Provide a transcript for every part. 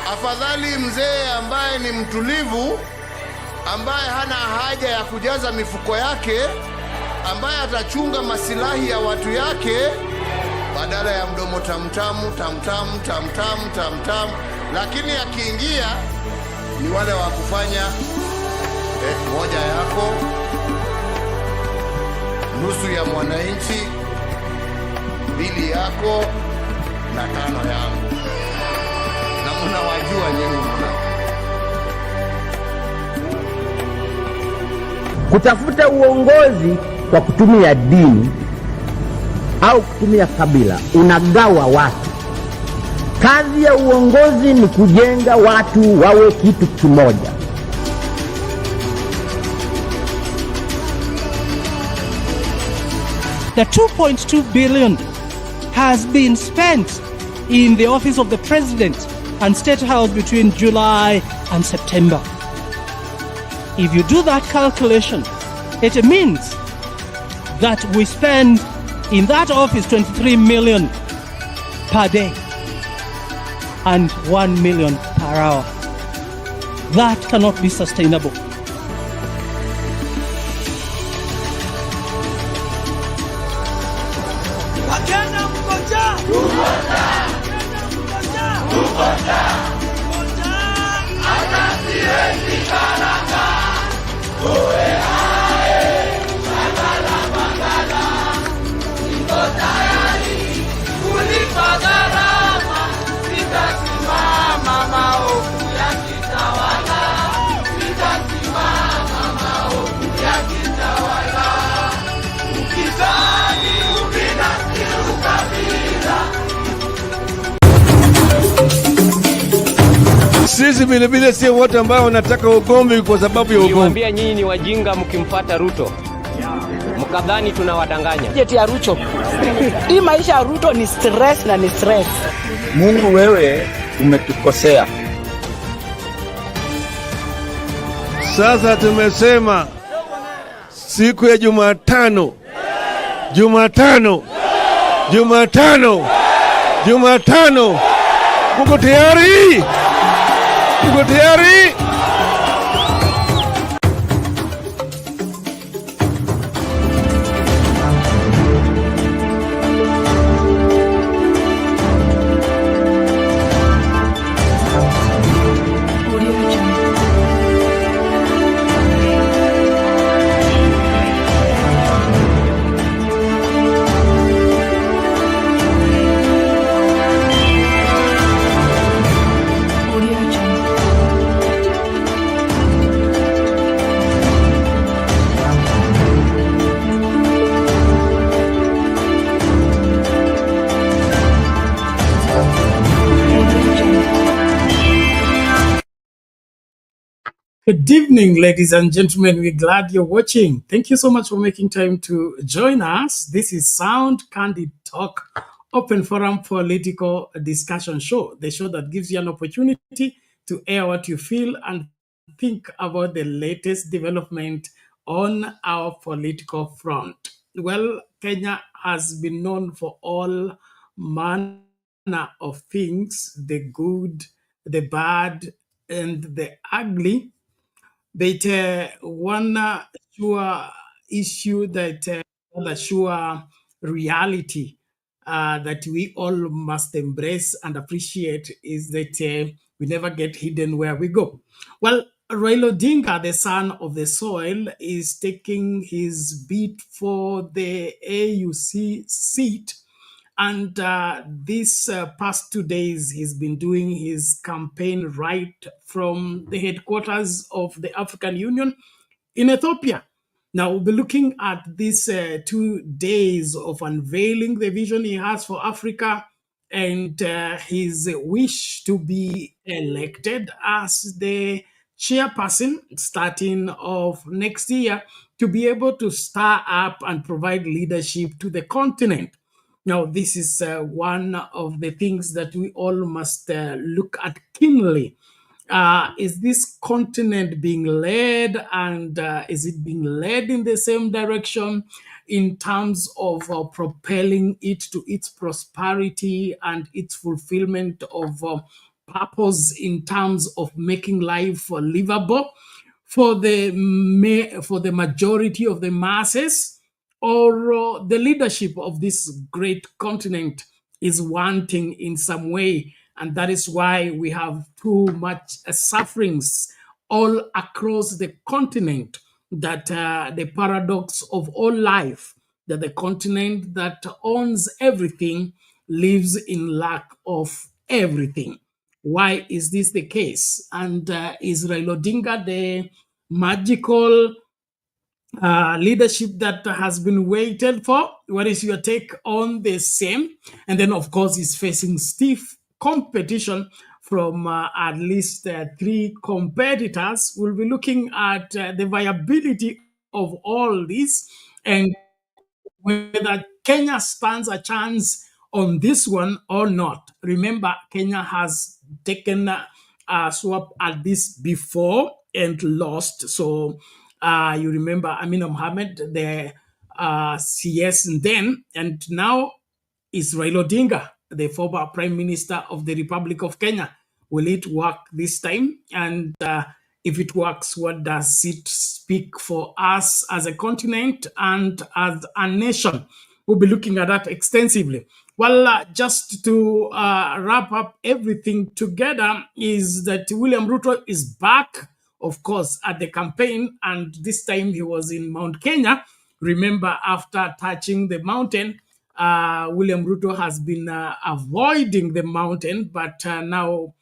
Afadhali mzee ambaye ni mtulivu, ambaye hana haja ya kujaza mifuko yake, ambaye atachunga masilahi ya watu yake, badala ya mdomo tamtamu tamtamu tamtamu tamtamu. Lakini akiingia ni wale wa kufanya moja yako, nusu ya mwananchi, mbili yako na tano yangu. Na mnawajua nyinyi kutafuta uongozi kwa kutumia dini au kutumia kabila, unagawa watu. Kazi ya uongozi ni kujenga watu wawe kitu kimoja. The 2.2 billion has been spent in the office of the president and State House between July and September. If you do that calculation, it means that we spend in that office 23 million per day and 1 million per hour. That cannot be sustainable. Sisi vile vile sio wote ambao wanataka ugomvi kwa sababu ya ugomvi. Niwaambia nyinyi ni wajinga mkimfuata Ruto. Mkadhani tunawadanganya. Jeti ya Ruto. Hii maisha ya Ruto ni stress na ni stress. Mungu, wewe umetukosea. Sasa tumesema siku ya Jumatano. Mko tayari? Mko tayari? Good evening, ladies and gentlemen. We're glad you're watching. Thank you so much for making time to join us. This is Sound Candid Talk, open forum political discussion show, the show that gives you an opportunity to air what you feel and think about the latest development on our political front. Well, Kenya has been known for all manner of things, the good, the bad, and the ugly. But one sure issue that the sure reality that we all must embrace and appreciate is that we never get hidden where we go. Well, Raila Odinga, the son of the soil, is taking his bid for the AUC seat. And these past 2 days, he's been doing his campaign right from the headquarters of the African Union in Ethiopia. Now, we'll be looking at these 2 days of unveiling the vision he has for Africa and his wish to be elected as the chairperson starting of next year to be able to stir up and provide leadership to the continent. Now, this is one of the things that we all must look at keenly. Is this continent being led, and is it being led in the same direction in terms of propelling it to its prosperity and its fulfillment of purpose in terms of making life livable for the majority of the masses, or the leadership of this great continent is wanting in some way, and that is why we have too much sufferings all across the continent. That the paradox of all life, that the continent that owns everything lives in lack of everything. Why is this the case? And is Raila Odinga the magical leadership that has been waited for? What is your take on the same? And then, of course, he's facing stiff competition from at least three competitors. We'll be looking at the viability of all this and whether Kenya stands a chance on this one or not. Remember, Kenya has taken a swap at this before and lost. So you remember Amina Mohammed, the CS then, and now is Raila Odinga, the former Prime Minister of the Republic of Kenya. Will it work this time? And if it works, what does it speak for us as a continent and as a nation? We'll be looking at that extensively. Well, just to wrap up everything together, is that William Ruto is back, of course, at the campaign, and this time he was in Mount Kenya. Remember, after touching the mountain, William Ruto has been avoiding the mountain, but now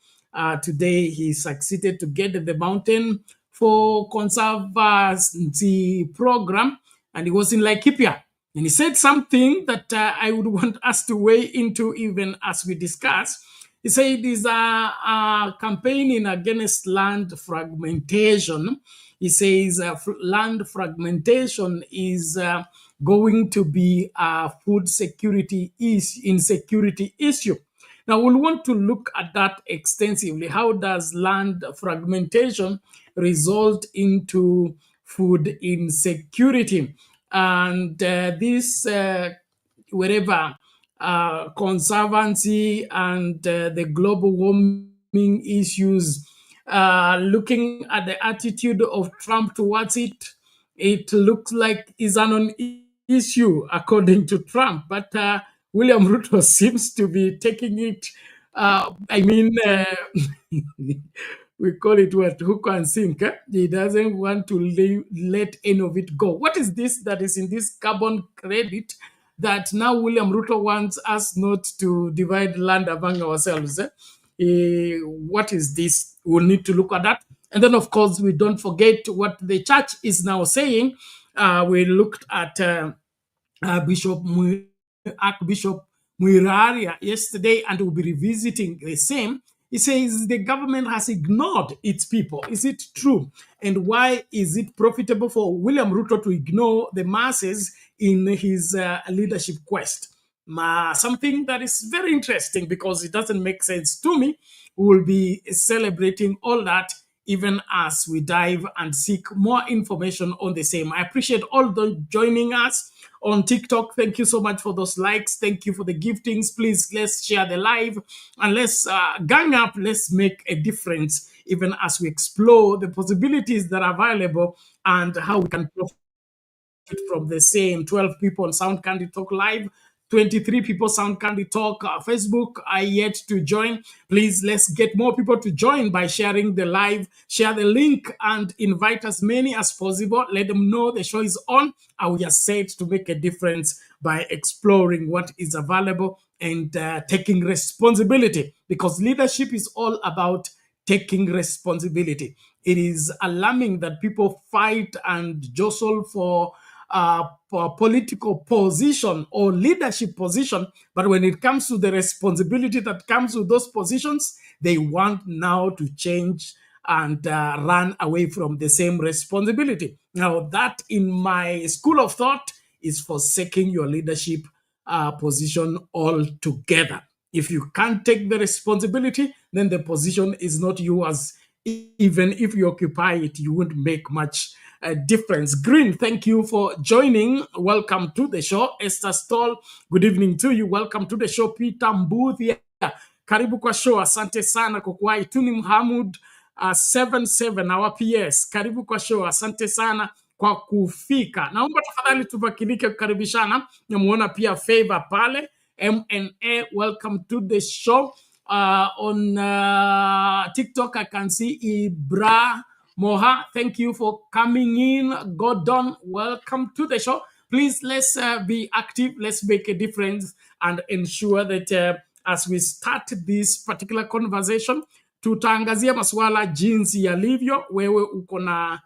today he succeeded to get to the mountain for conservancy program, and he was in Laikipia. And he said something that I would want us to weigh into even as we discuss. He said it is a campaigning against land fragmentation. He says land fragmentation is going to be a food security insecurity issue. Now, we'll want to look at that extensively. How does land fragmentation result into food insecurity? And this, wherever conservancy and the global warming issues, looking at the attitude of Trump towards it, it looks like it's a non-issue according to Trump. But William Ruto seems to be taking it, we call it what, hook and sink. He doesn't want to let any of it go. What is this that is in this carbon credit that now William Ruto wants us not to divide land among ourselves? What is this? We'll need to look at that. And then, of course, we don't forget what the church is now saying. We looked at Archbishop Muheria yesterday, and we'll be revisiting the same. He says the government has ignored its people. Is it true? And why is it profitable for William Ruto to ignore the masses in his leadership quest? Something that is very interesting because it doesn't make sense to me. We will be celebrating all that even as we dive and seek more information on the same. I appreciate all those joining us on TikTok. Thank you so much for those likes. Thank you for the giftings. Please, let's share the live and let's gang up. Let's make a difference even as we explore the possibilities that are available and how we can profit from the same. 12 people on Sound Candy Talk Live, 23 people Sound Candy Talk Facebook are yet to join. Please, let's get more people to join by sharing the live. Share the link and invite as many as possible. Let them know the show is on. We are set to make a difference by exploring what is available and taking responsibility, because leadership is all about taking responsibility. It is alarming that people fight and jostle for political position or leadership position, but when it comes to the responsibility that comes with those positions, they want now to change and run away from the same responsibility. Now, that in my school of thought is forsaking your leadership position altogether. If you can't take the responsibility, then the position is not yours. Even if you occupy it, you won't make much difference. Green, thank you for joining. Welcome to the show. Esther Stoll, good evening to you. Welcome to the show. Peter Mbuthia, karibu kwa show. Asante sana kwa kuwahi. Tuni Muhammad 77 our PS, karibu kwa show. Asante sana kwa kufika. Naomba tafadhali tubakilike kukaribishana. Namuona pia Favor pale. MNA, welcome to the show. On TikTok, I can see Ibra Moha. Thank you for coming in. Gordon, welcome to the show. Please, let's be active. Let's make a difference and ensure that as we start this particular conversation, tutaangazia masuala jinsi yalivyo. Wewe uko na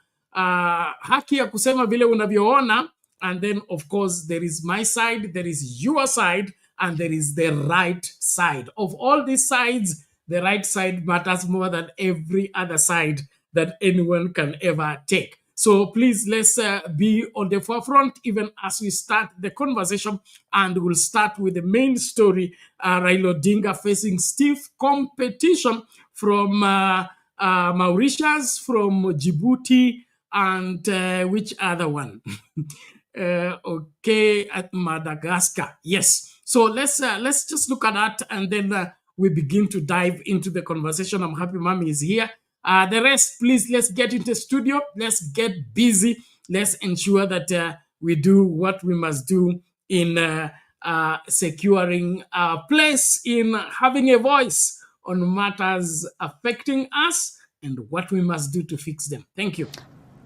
haki ya kusema vile unavyoona. And then, of course, there is my side, there is your side, and there is the right side. Of all these sides, the right side matters more than every other side that anyone can ever take. So please, let's be on the forefront even as we start the conversation. And we'll start with the main story, Raila Odinga facing stiff competition from Mauritius, from Djibouti, and which other one? Okay, at Madagascar. Yes. So let's just look at that, and then we begin to dive into the conversation. I'm happy Mommy is here. The rest, please, let's get into the studio. Let's get busy. Let's ensure that we do what we must do in securing a place, in having a voice on matters affecting us and what we must do to fix them. Thank you.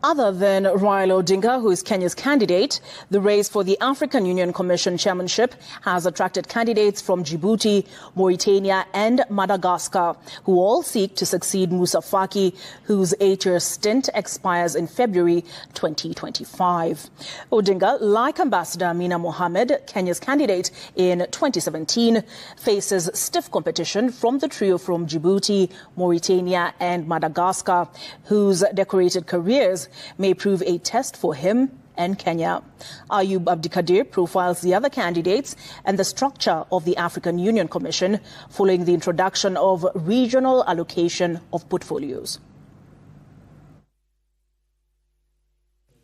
Other than Raila Odinga, who is Kenya's candidate, the race for the African Union Commission chairmanship has attracted candidates from Djibouti, Mauritania and Madagascar, who all seek to succeed Musa Faki, whose 8-year stint expires in February 2025. Odinga, like Ambassador Amina Mohamed, Kenya's candidate in 2017, faces stiff competition from the trio from Djibouti, Mauritania and Madagascar, whose decorated careers may prove a test for him and Kenya. Ayub Abdikadir profiles the other candidates and the structure of the African Union Commission following the introduction of regional allocation of portfolios.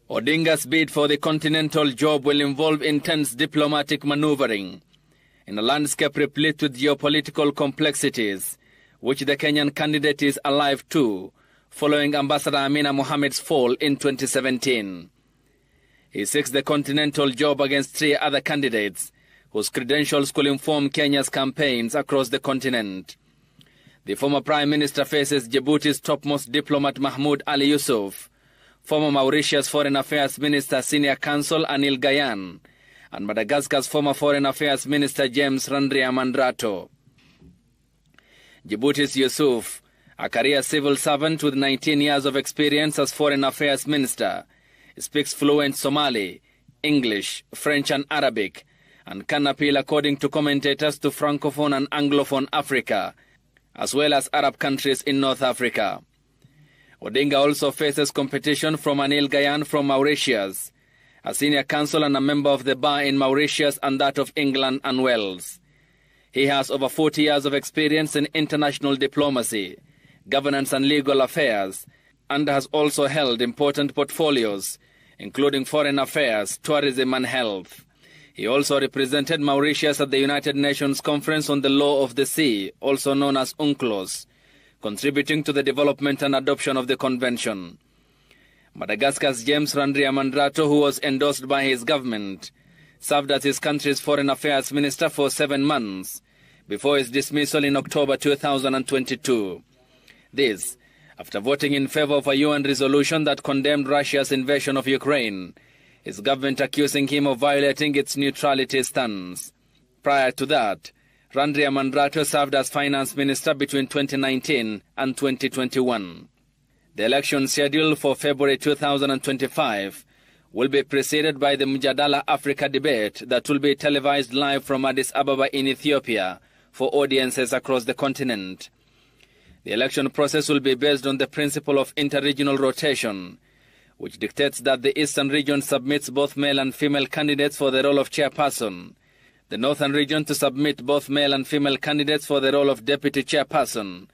Odinga's bid for the continental job will involve intense diplomatic maneuvering in a landscape replete with geopolitical complexities, which the Kenyan candidate is alive to, following Ambassador Amina Mohamed's fall in 2017. He seeks the continental job against 3 other candidates whose credentials could inform Kenya's campaigns across the continent. The former Prime Minister faces Djibouti's topmost diplomat Mahmoud Ali Yusuf, former Mauritius Foreign Affairs Minister Senior Counsel Anil Gayan, and Madagascar's former Foreign Affairs Minister James Randriamandrato. Djibouti's Yusuf, a career civil servant with 19 years of experience as Foreign Affairs Minister, speaks fluent Somali, English, French and Arabic, and can appeal, according to commentators, to Francophone and Anglophone Africa, as well as Arab countries in North Africa. Odinga also faces competition from Anil Gayan from Mauritius, a senior counsel and a member of the bar in Mauritius and that of England and Wales. He has over 40 years of experience in international diplomacy, governance and legal affairs, and has also held important portfolios, including foreign affairs, tourism and health. He also represented Mauritius at the United Nations Conference on the Law of the Sea, also known as UNCLOS, contributing to the development and adoption of the convention. Madagascar's James Randriamandrato, who was endorsed by his government, served as his country's foreign affairs minister for 7 months, before his dismissal in October 2022. This, after voting in favor of a UN resolution that condemned Russia's invasion of Ukraine, his government accusing him of violating its neutrality stance. Prior to that, Randriamandrato served as finance minister between 2019 and 2021. The election scheduled for February 2025 will be preceded by the Mjadala Africa debate that will be televised live from Addis Ababa in Ethiopia for audiences across the continent. The election process will be based on the principle of interregional rotation, which dictates that the Eastern region submits both male and female candidates for the role of chairperson, the Northern region to submit both male and female candidates for the role of deputy chairperson,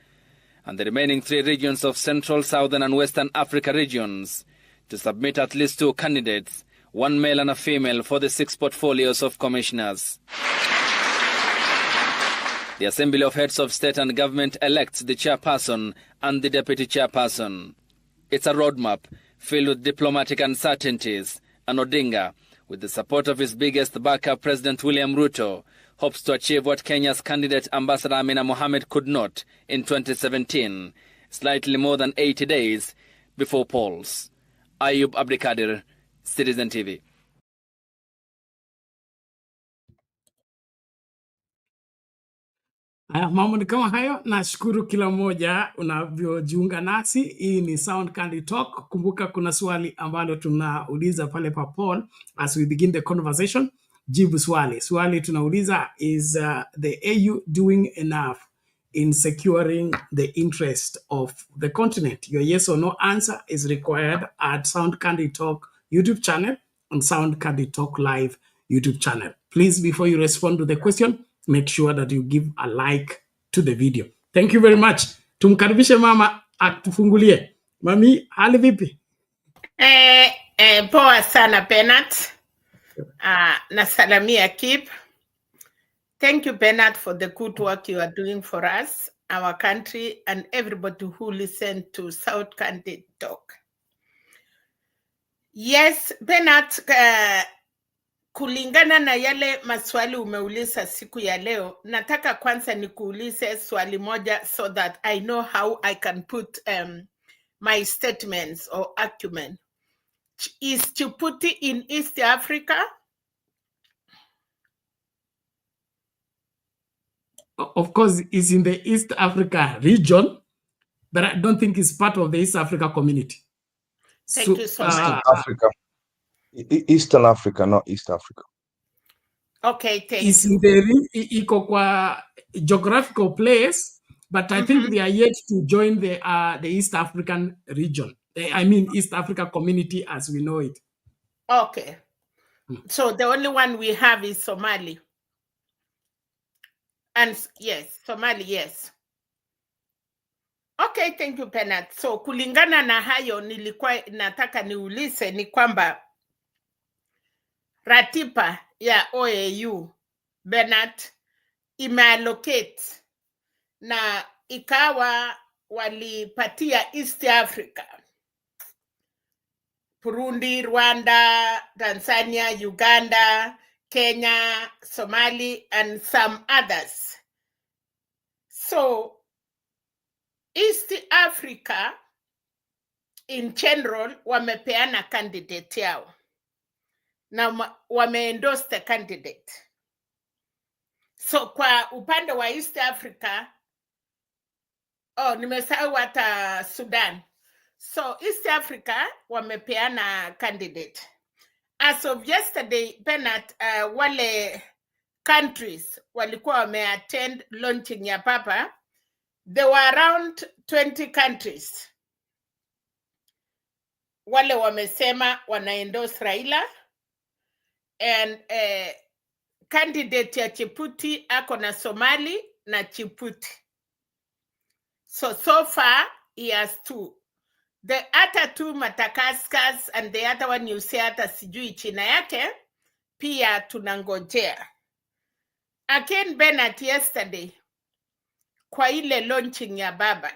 and the remaining 3 regions of Central, Southern and Western Africa regions to submit at least 2 candidates, 1 male and a female, for the 6 portfolios of commissioners. The Assembly of Heads of State and Government elects the chairperson and the deputy chairperson. It's a roadmap filled with diplomatic uncertainties, and Odinga, with the support of his biggest backer, President William Ruto, hopes to achieve what Kenya's candidate Ambassador Amina Mohamed could not in 2017, slightly more than 80 days before polls. Ayub Abdikadir, Citizen TV. Mambo ni kama hayo. Nashukuru kila mmoja unavyojiunga nasi. Hii ni Sound Candy Talk. Kumbuka kuna swali ambalo tunauliza pale pa poll as we begin the conversation. Jibu swali. Swali tunauliza is the AU doing enough in securing the interest of the continent? Your yes or no answer is required at Sound Candy Talk YouTube channel and Sound Candy Talk Live YouTube channel. Please, before you respond to the question, make sure that you give a like to the video. Thank you very much. Tumkaribishe mama atufungulie. Mami, hali vipi? Poa sana Bernard. Nasalamia Kip. Thank you Bernard for the good work you are doing for us, our country, and everybody who listen to South Candy Talk. Yes, Bernard, kulingana na yale maswali umeuliza siku ya leo, nataka kwanza nikuulize swali moja so that I know how I can put my statements or argument. Is Djibouti in East Africa? Of course, it's in the East Africa region, but I don't think it's part of the East Africa community. Thank you so much. Africa. Eastern Africa, not East Africa. Okay, thank it's you. In the iko kwa geographical place, but I think they are yet to join the East African region. I mean, East Africa community as we know it. Okay. So the only one we have is Somali. And yes, Somali, yes. Okay, thank you, Bernard. So kulingana na hayo nilikuwa nataka niulize ni kwamba ratiba ya OAU, Bernard, imeallocate na ikawa walipatia East Africa, Burundi, Rwanda, Tanzania, Uganda, Kenya, Somali, and some others. So East Africa in general wamepeana candidate yao na wameendorse the candidate. So kwa upande wa East Africa, nimesahau hata Sudan. So East Africa wamepeana candidate. As of yesterday, Bernard, wale countries walikuwa wameattend launching ya papa, there were around 20 countries. Wale wamesema wanaendorse Raila, and candidate ya Djibouti ako na Somali na Djibouti. So far he has two. The other two, Madagascar, and the other one you say hata sijui china yake, pia tunangojea. Again, Bernard, yesterday, kwa ile launching ya baba,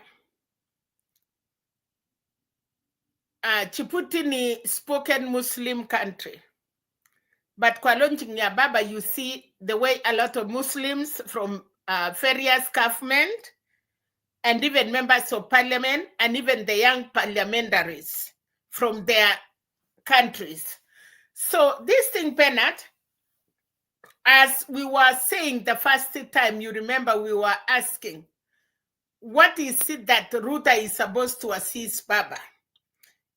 Djibouti ni spoken Muslim country. But kwa launching ya baba, you see the way a lot of Muslims from various government and even members of parliament and even the young parliamentaries from their countries. So this thing, Bernard, as we were saying the first time, you remember we were asking, what is it that Ruto is supposed to assist Baba?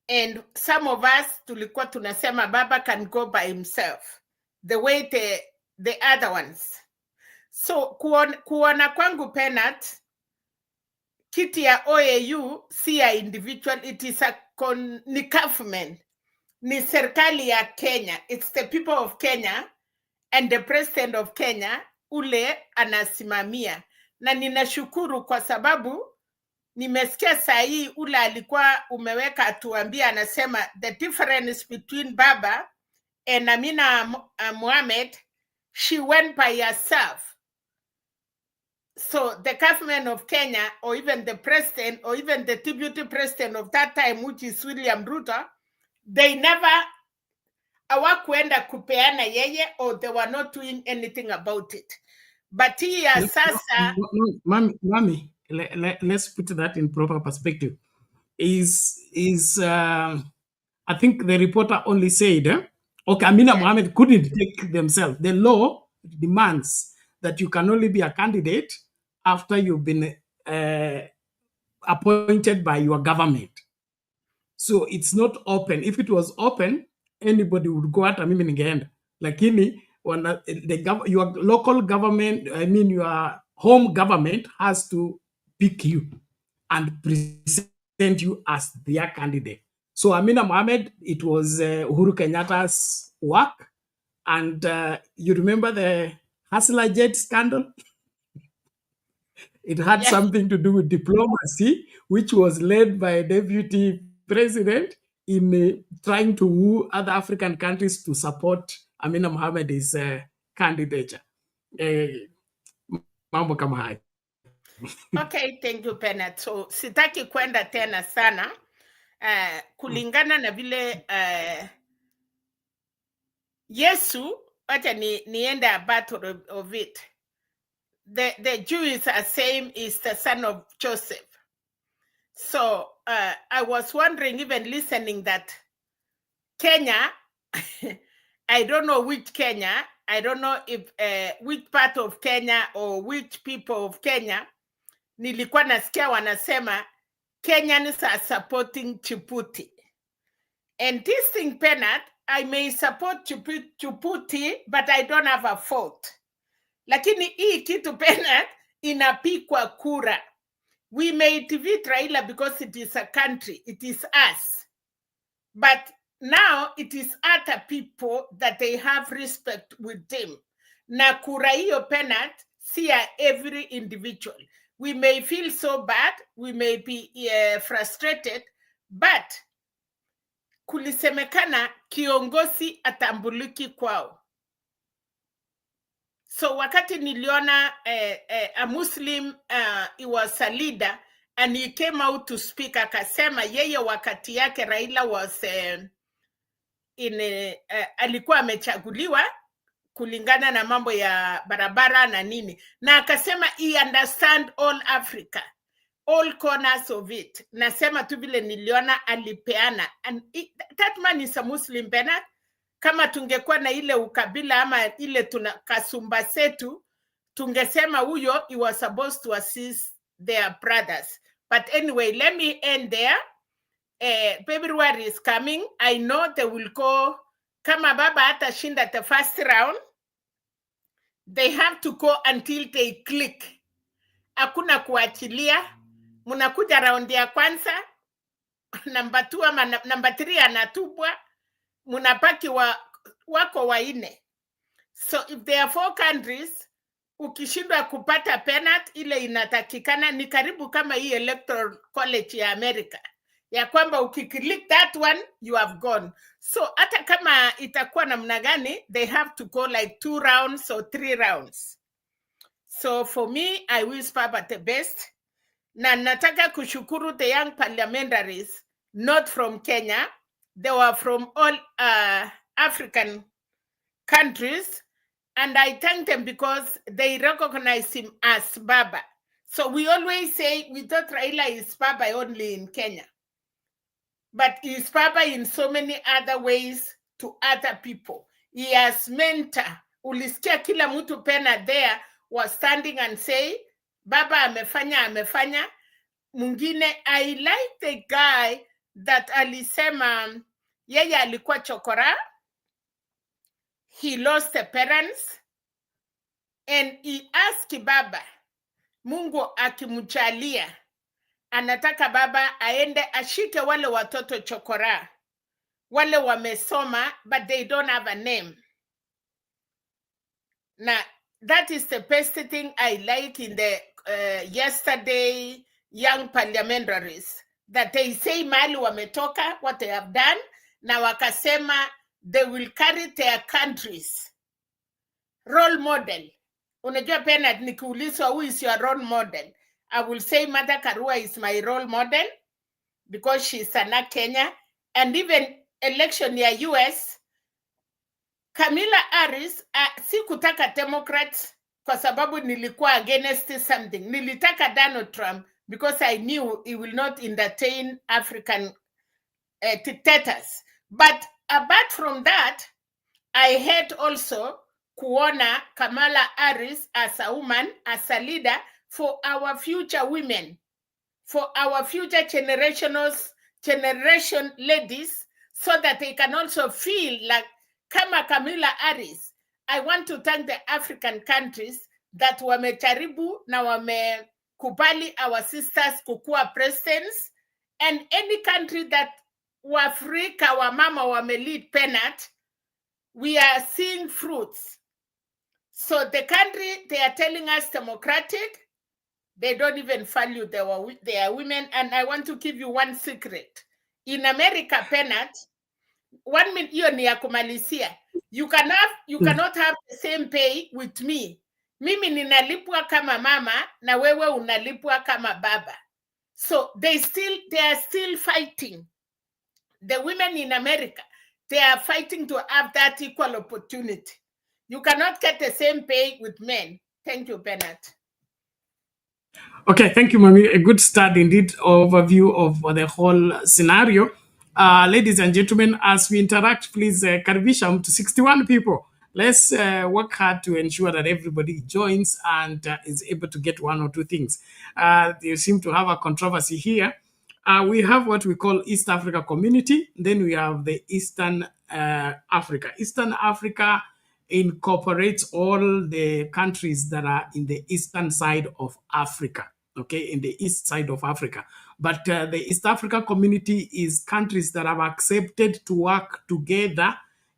And some of us tulikuwa tunasema Baba can go by himself, the way the other ones. So kuona kwangu, Bernard, kiti ya OAU si ya individual, it is ni government, ni serikali ya Kenya. It's the people of Kenya and the president of Kenya ule anasimamia. Na ninashukuru kwa sababu nimesikia saa hii ule alikuwa umeweka atuambia, anasema the difference between Baba and Amina Mohamed, she went by herself. So the government of Kenya, or even the president, or even the deputy president of that time, which is William Ruto, they never hawakuenda kupeana yeye, or they were not doing anything about it. But here, sasa... Mami, let's put that in proper perspective. I think the reporter only said, okay, Amina Mohammed couldn't take themselves. The law demands that you can only be a candidate after you've been appointed by your government. So it's not open. If it was open, anybody would go at mimi ningeenda. Lakini your local government, I mean your home government, has to pick you and present you as their candidate. So Amina Mohammed, it was Uhuru Kenyatta's work. And you remember the Hustler Jet scandal? It had something to do with diplomacy, which was led by a deputy president in trying to woo other African countries to support Amina Mohammed's candidature. Mambo kama haya. Okay, thank you, Bernard. So sitaki kwenda tena sana kulingana na vile Yesu, acha niende a battle of it. The Jews are saying is the son of Joseph. So I was wondering, even listening, that Kenya, I don't know which Kenya, I don't know if which part of Kenya or which people of Kenya, nilikuwa nasikia wanasema Kenyans are supporting Djibouti. And this thing, Bernard, I may support Djibouti, but I don't have a fault. Lakini hii kitu, Bernard, inapikwa kura. We may defeat Raila because it is a country, it is us. But now it is other people that they have respect with them. Na kura hiyo, Bernard, see every individual. We may feel so bad, we may be frustrated, but kulisemekana kiongozi atambuliki kwao. So wakati niliona a Muslim, he was a leader, and he came out to speak, akasema yeye wakati yake Raila was alikuwa amechaguliwa kulingana na mambo ya barabara na nini, na akasema he understand all Africa, all corners of it. Nasema tu vile niliona alipeana, and that man is a Muslim, Bernard. Kama tungekuwa na ile ukabila ama ile kasumba setu, tungesema huyo he was supposed to assist their brothers. But anyway, let me end there. February is coming. I know they will go, kama baba atashinda the first round, they have to go until they click. Hakuna kuachilia. Munakuja round ya kwanza, number 2 ama number 3 anatubwa, munapaki wako waine. So if there are 4 countries, ukishindwa kupata penalty ile inatakikana, ni karibu kama hii electoral college ya America, ya kwamba ukiklik that one, you have gone. So hata kama itakuwa namna gani, they have to go like 2 rounds or 3 rounds. So for me, I wish Papa the best. Na nataka kushukuru the young parliamentaries, not from Kenya. They were from all African countries. And I thank them because they recognize him as Baba. So we always say we thought Raila is Baba only in Kenya. But he is Baba in so many other ways to other people. He has mentor. Ulisikia kila mtu pena there was standing and say, Baba amefanya. Mwingine, I like the guy that alisema yeye alikuwa chokora. He lost the parents. And he asked Baba, Mungu akimjalia, anataka Baba aende ashike wale watoto chokora, wale wamesoma but they don't have a name. Now, that is the best thing I like in the yesterday young parliamentaries, that they say mali wametoka, what they have done, na wakasema they will carry their countries role model Unajua Bernard, nikiulizwa who is your role model, I will say Martha Karua is my role model because she's Sana Kenya. And even election ya US, Kamala Harris, si kutaka Democrats kwa sababu nilikuwa against something. Nilitaka Donald Trump because I knew he will not entertain African dictators. But apart from that, I had also kuona Kamala Harris as a woman, as a leader for our future women, for our future generation ladies, so that they can also feel like kama Kamala Harris. I want to thank the African countries that wamejaribu na wamekubali our sisters kukua presidents, and any country that Waafrika wamama wamelead Penat, we are seeing fruits. So the country, they are telling us democratic, they don't even value their women. And I want to give you one secret. In America, Penat, 1 minute hiyo ni ya kumalizia. You cannot have the same pay with me. Mimi ninalipwa kama mama na wewe unalipwa kama baba. So they are still fighting. The women in America, they are fighting to have that equal opportunity. You cannot get the same pay with men. Thank you, Bernard. Okay, thank you, Mami. A good start indeed, overview of the whole scenario. Ladies and gentlemen, as we interact, please karibisha to 61 people. Let's work hard to ensure that everybody joins and is able to get one or two things. They seem to have a controversy here. We have what we call East Africa Community. Then we have the Eastern Africa. Eastern Africa incorporates all the countries that are in the eastern side of Africa. Okay, in the east side of Africa. But the East Africa Community is countries that have accepted to work together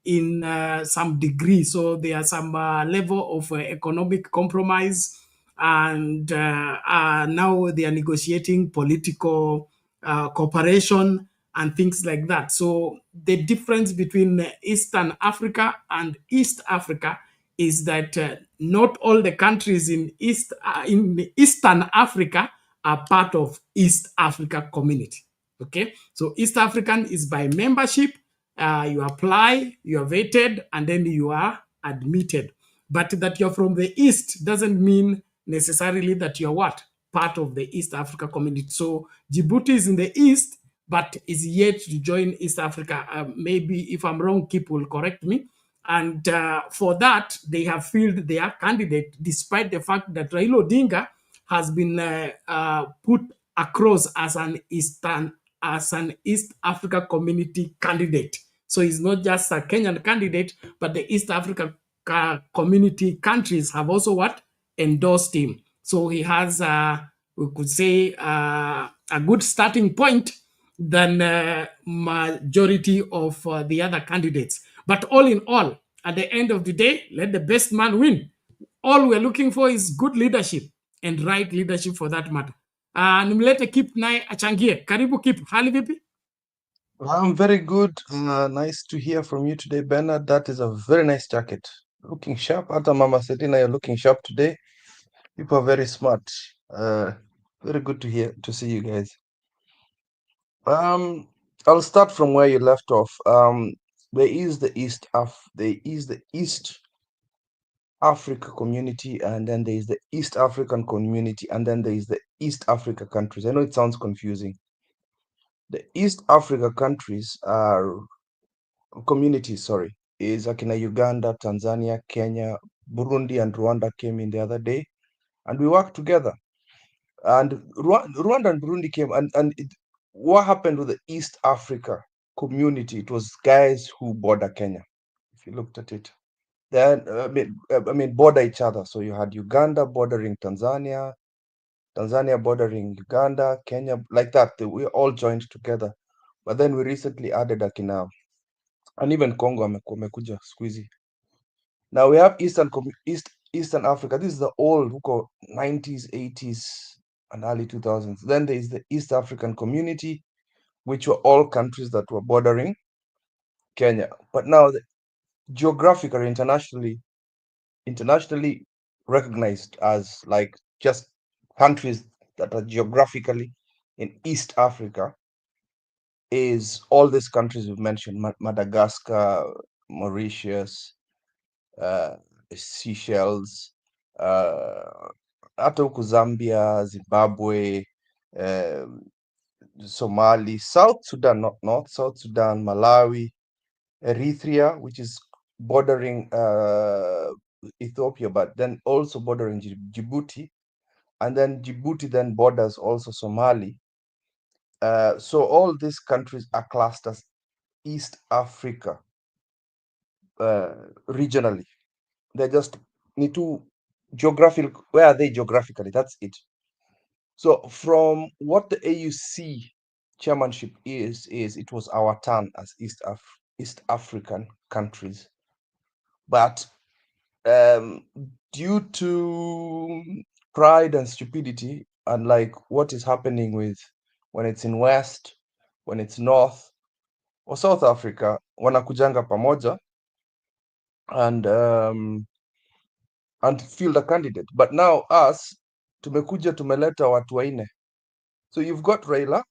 in some degree. So there are some level of economic compromise, and now they are negotiating political cooperation and things like that. So the difference between Eastern Africa and East Africa is that not all the countries in Eastern Africa are part of East Africa Community. Okay, so East African is by membership. You apply, you are vetted, and then you are admitted. But that you're from the East doesn't mean necessarily that you're what? Part of the East Africa Community. So Djibouti is in the East, but is yet to join East Africa. Maybe if I'm wrong, Kip will correct me. And for that, they have filled their candidate, despite the fact that Raila Odinga has been put across as an East Africa Community candidate. So he's not just a Kenyan candidate, but the East Africa Community countries have also endorsed him. So he has, we could say, a good starting point than majority of the other candidates. But all in all, at the end of the day, let the best man win. All we're looking for is good leadership and right leadership for that matter. Nimlete Kip naye achangie. Karibu Kip, hali vipi? I'm very good. Nice to hear from you today, Bernard. That is a very nice jacket. Looking sharp. Hata Mama Selina, you're looking sharp today. People are very smart. Very good to see you guys. I'll start from where you left off. There is the East Africa community, and then there is the East African community, and then there is the East Africa countries. I know it sounds confusing. The East Africa countries are communities, is Akina Uganda, Tanzania, Kenya, Burundi, and Rwanda came in the other day, and we worked together. And Rwanda and Burundi came, and what happened with the East Africa community? It was guys who border Kenya. If you looked at it, then border each other. So you had Uganda bordering Tanzania, Tanzania bordering Uganda, Kenya, like that. We all joined together. But then we recently added Akina, and even Congo amekuja squeezy. Now we have Eastern Africa. This is the old 90s, 80s, and early 2000s. Then there is the East African community, which were all countries that were bordering Kenya. But now, geographically, internationally, recognized as like just countries that are geographically in East Africa is all these countries we've mentioned: Madagascar, Mauritius, Seychelles, hata huku Zambia, Zimbabwe, Somali, South Sudan, not North, South Sudan, Malawi, Eritrea, which is bordering Ethiopia, but then also bordering Djibouti, and then Djibouti then borders also Somali. So all these countries are classed as East Africa regionally. They're just need to geographical. Where are they geographically? That's it. So from what the AUC chairmanship is it was our turn as East African countries, but due to pride and stupidity, and like what is happening with when it's in West, when it's North or South Africa, wanakujanga pamoja and field a candidate. But now us tumekuja tumeleta watu waine. So you've got Raila,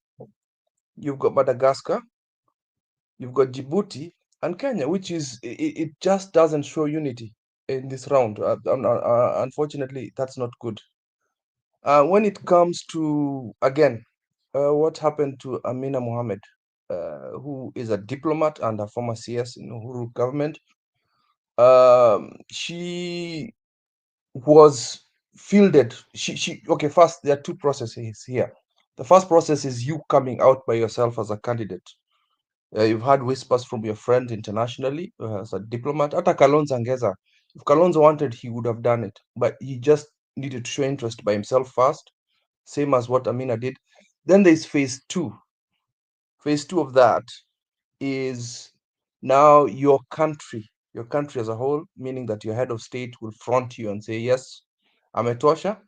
you've got Madagascar, you've got Djibouti and Kenya, which is it just doesn't show unity in this round. Unfortunately, that's not good. When it comes to again, what happened to Amina Mohammed, who is a diplomat and a former CS in Uhuru government, she was fielded. Okay, first there are two processes here. The first process is you coming out by yourself as a candidate. You've had whispers from your friend internationally as a diplomat. Hata Kalonzo Angeza, if Kalonzo wanted, he would have done it, but he just needed to show interest by himself first, same as what Amina did. Then there's phase two. Phase two of that is now your country as a whole, meaning that your head of state will front you and say, yes, ametosha,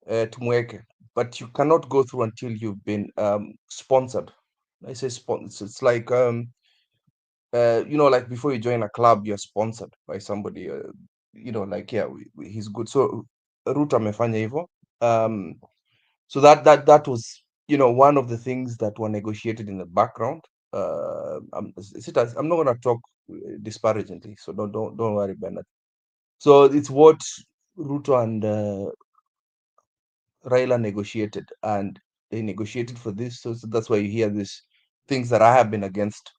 tumweke. But you cannot go through until you've been sponsored. I say sponsored. It's like like before you join a club, you're sponsored by somebody. Like he's good. So Ruto amefanya hivyo. So that was one of the things that were negotiated in the background. I'm not gonna talk disparagingly, so don't worry about that. So it's what Ruto and Raila negotiated, and they negotiated for this. So that's why you hear these things that I have been against,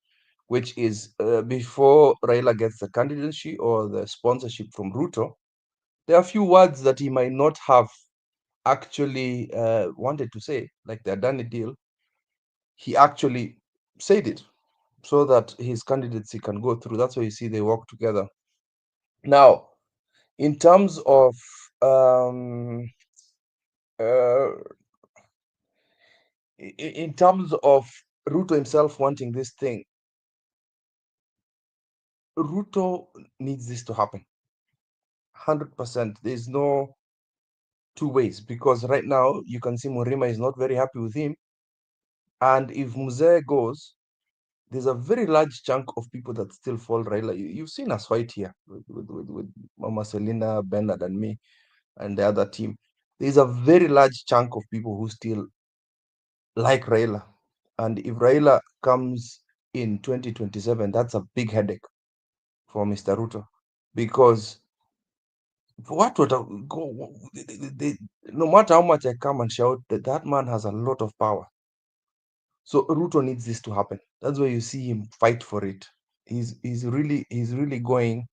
which is before Raila gets the candidacy or the sponsorship from Ruto, there are a few words that he might not have actually wanted to say, like the Adani deal. He actually said it so that his candidacy can go through. That's why you see they work together. Now, in terms of Ruto himself wanting this thing, Ruto needs this to happen 100%. There's no two ways, because right now you can see Murima is not very happy with him, and if Muzee goes, there's a very large chunk of people that still fall Raila. You've seen us fight here with Mama Selina, Bernard, and me, and the other team. There's a very large chunk of people who still like Raila, and if Raila comes in 2027, that's a big headache for Mr. Ruto, because what would go? No matter how much I come and shout, that man has a lot of power. So Ruto needs this to happen. That's why you see him fight for it. He's really going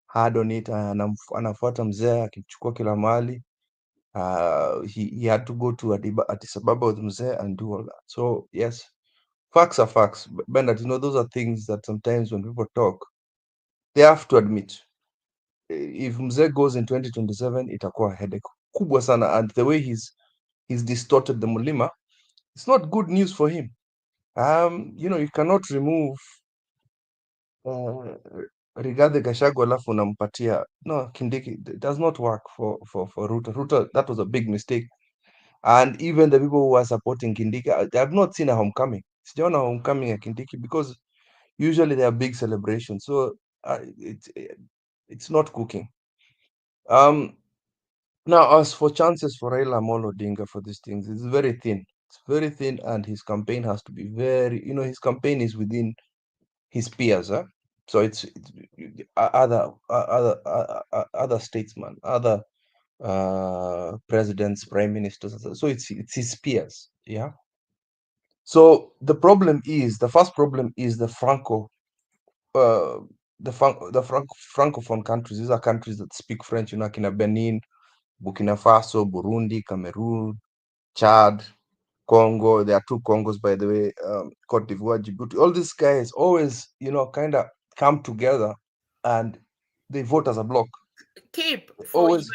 hard on it. Anafuata mzee akichukua kila mahali. He had to go to Addis Ababa with mzee and do all that. So yes, facts are facts. Bernard, those are things that sometimes when people talk, they have to admit. If mzee goes in 2027, itakuwa a headache kubwa sana, and the way he's distorted the Mulima, it's not good news for him. You cannot remove Rigathi Gachagua alafu unampatia Kindiki. It does not work for Ruto. Ruto, that was a big mistake. And even the people who are supporting Kindiki, I have not seen a homecoming. Sijaona homecoming ya Kindiki, because usually they are big celebrations. So it's not cooking. Now, as for chances for Raila Odinga for these things, it's very thin. It's very thin, and his campaign has to be very, his campaign is within his peers. So it's other statesmen, other presidents, prime ministers. So it's his peers. Yeah. So the first problem is the francophone countries. These are countries that speak French. Kina Benin, Burkina Faso, Burundi, Cameroon, Chad, Congo. There are two Congos, by the way, Cote d'Ivoire, Djibouti. All these guys always, kind of come together and they vote as a bloc. Keep Always.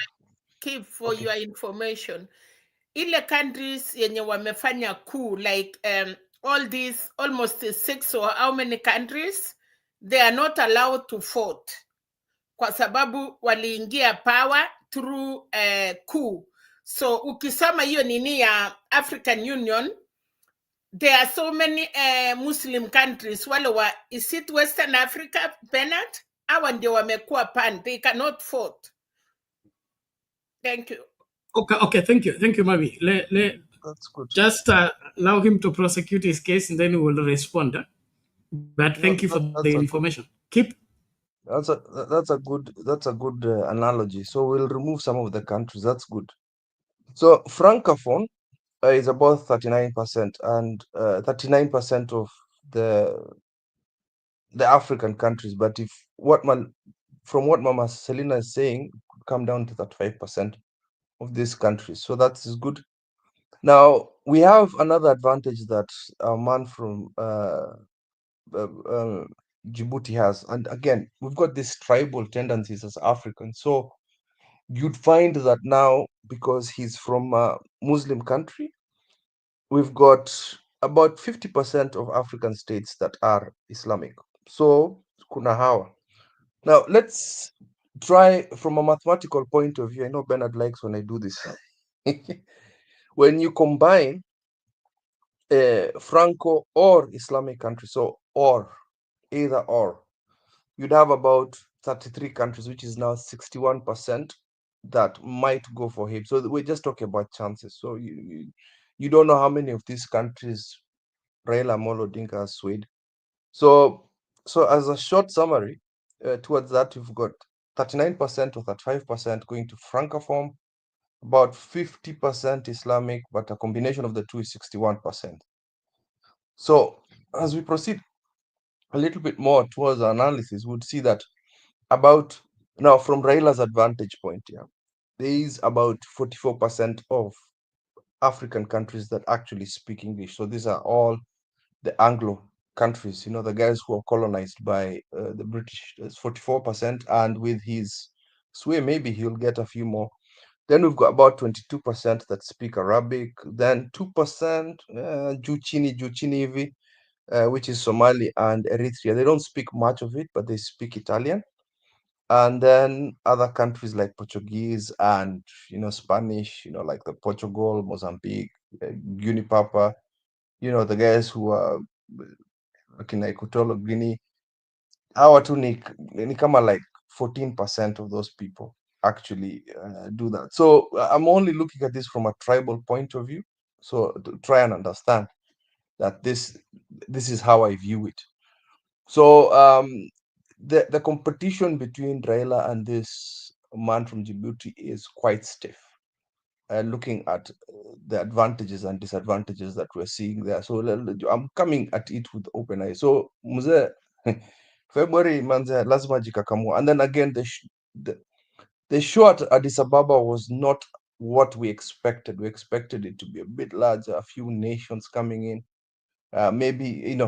For your information, ile countries yenye wamefanya coup, like all these almost 6 or how many countries, they are not allowed to vote kwa sababu waliingia power through coup. So ukisoma hiyo nini ya African Union, there are so many Muslim countries, wale wa, is it Western Africa, Bernard? Hawa ndio wamekuwa pan, they cannot vote. Thank you. Okay, thank you, Mavi. That's good. Just allow him to prosecute his case, and then we will respond. But thank you for the information. Keep. That's a good analogy. So we'll remove some of the countries. That's good. So francophone is about 39%, and 39% of the African countries. But from what Mama Selina is saying, come down to 35% of these countries. So that is good. Now we have another advantage that a man from Djibouti has, and again, we've got these tribal tendencies as Africans. So you'd find that now, because he's from a Muslim country, we've got about 50% of African states that are Islamic. So kuna hawa. Now let's try from a mathematical point of view. I know Bernard likes when I do this. When you combine Franco or Islamic countries, so either or, you'd have about 33 countries, which is now 61% that might go for him. So we're just talking about chances. So you don't know how many of these countries Raila Odinga has swayed. So as a short summary, towards that, you've got 39% or 35% going to Francophone, about 50% Islamic, but a combination of the two is 61%. So as we proceed a little bit more towards the analysis, we'd see that about now, from Raila's advantage point, there is about 44% of African countries that actually speak English. So these are all the Anglo countries, the guys who are colonized by the British. That's 44%, and with his sway, maybe he'll get a few more. Then we've got about 22% that speak Arabic. Then 2% Juchini hivi, which is Somali and Eritrea. They don't speak much of it, but they speak Italian. And then other countries like Portuguese and Spanish, like the Portugal, Mozambique, Guinea Papa, the guys who are in Equatorial Guinea. Hawa tu ni kama like 14% of those people actually do that. So I'm only looking at this from a tribal point of view, so to try and understand that this is how I view it. So the competition between Raila and this man from Djibouti is quite stiff. Looking at the advantages and disadvantages that we're seeing there. So I'm coming at it with open eyes. So mzee, February manze lazima jikakamua. And then again, the show at Addis Ababa was not what we expected. We expected it to be a bit larger, a few nations coming in. Maybe it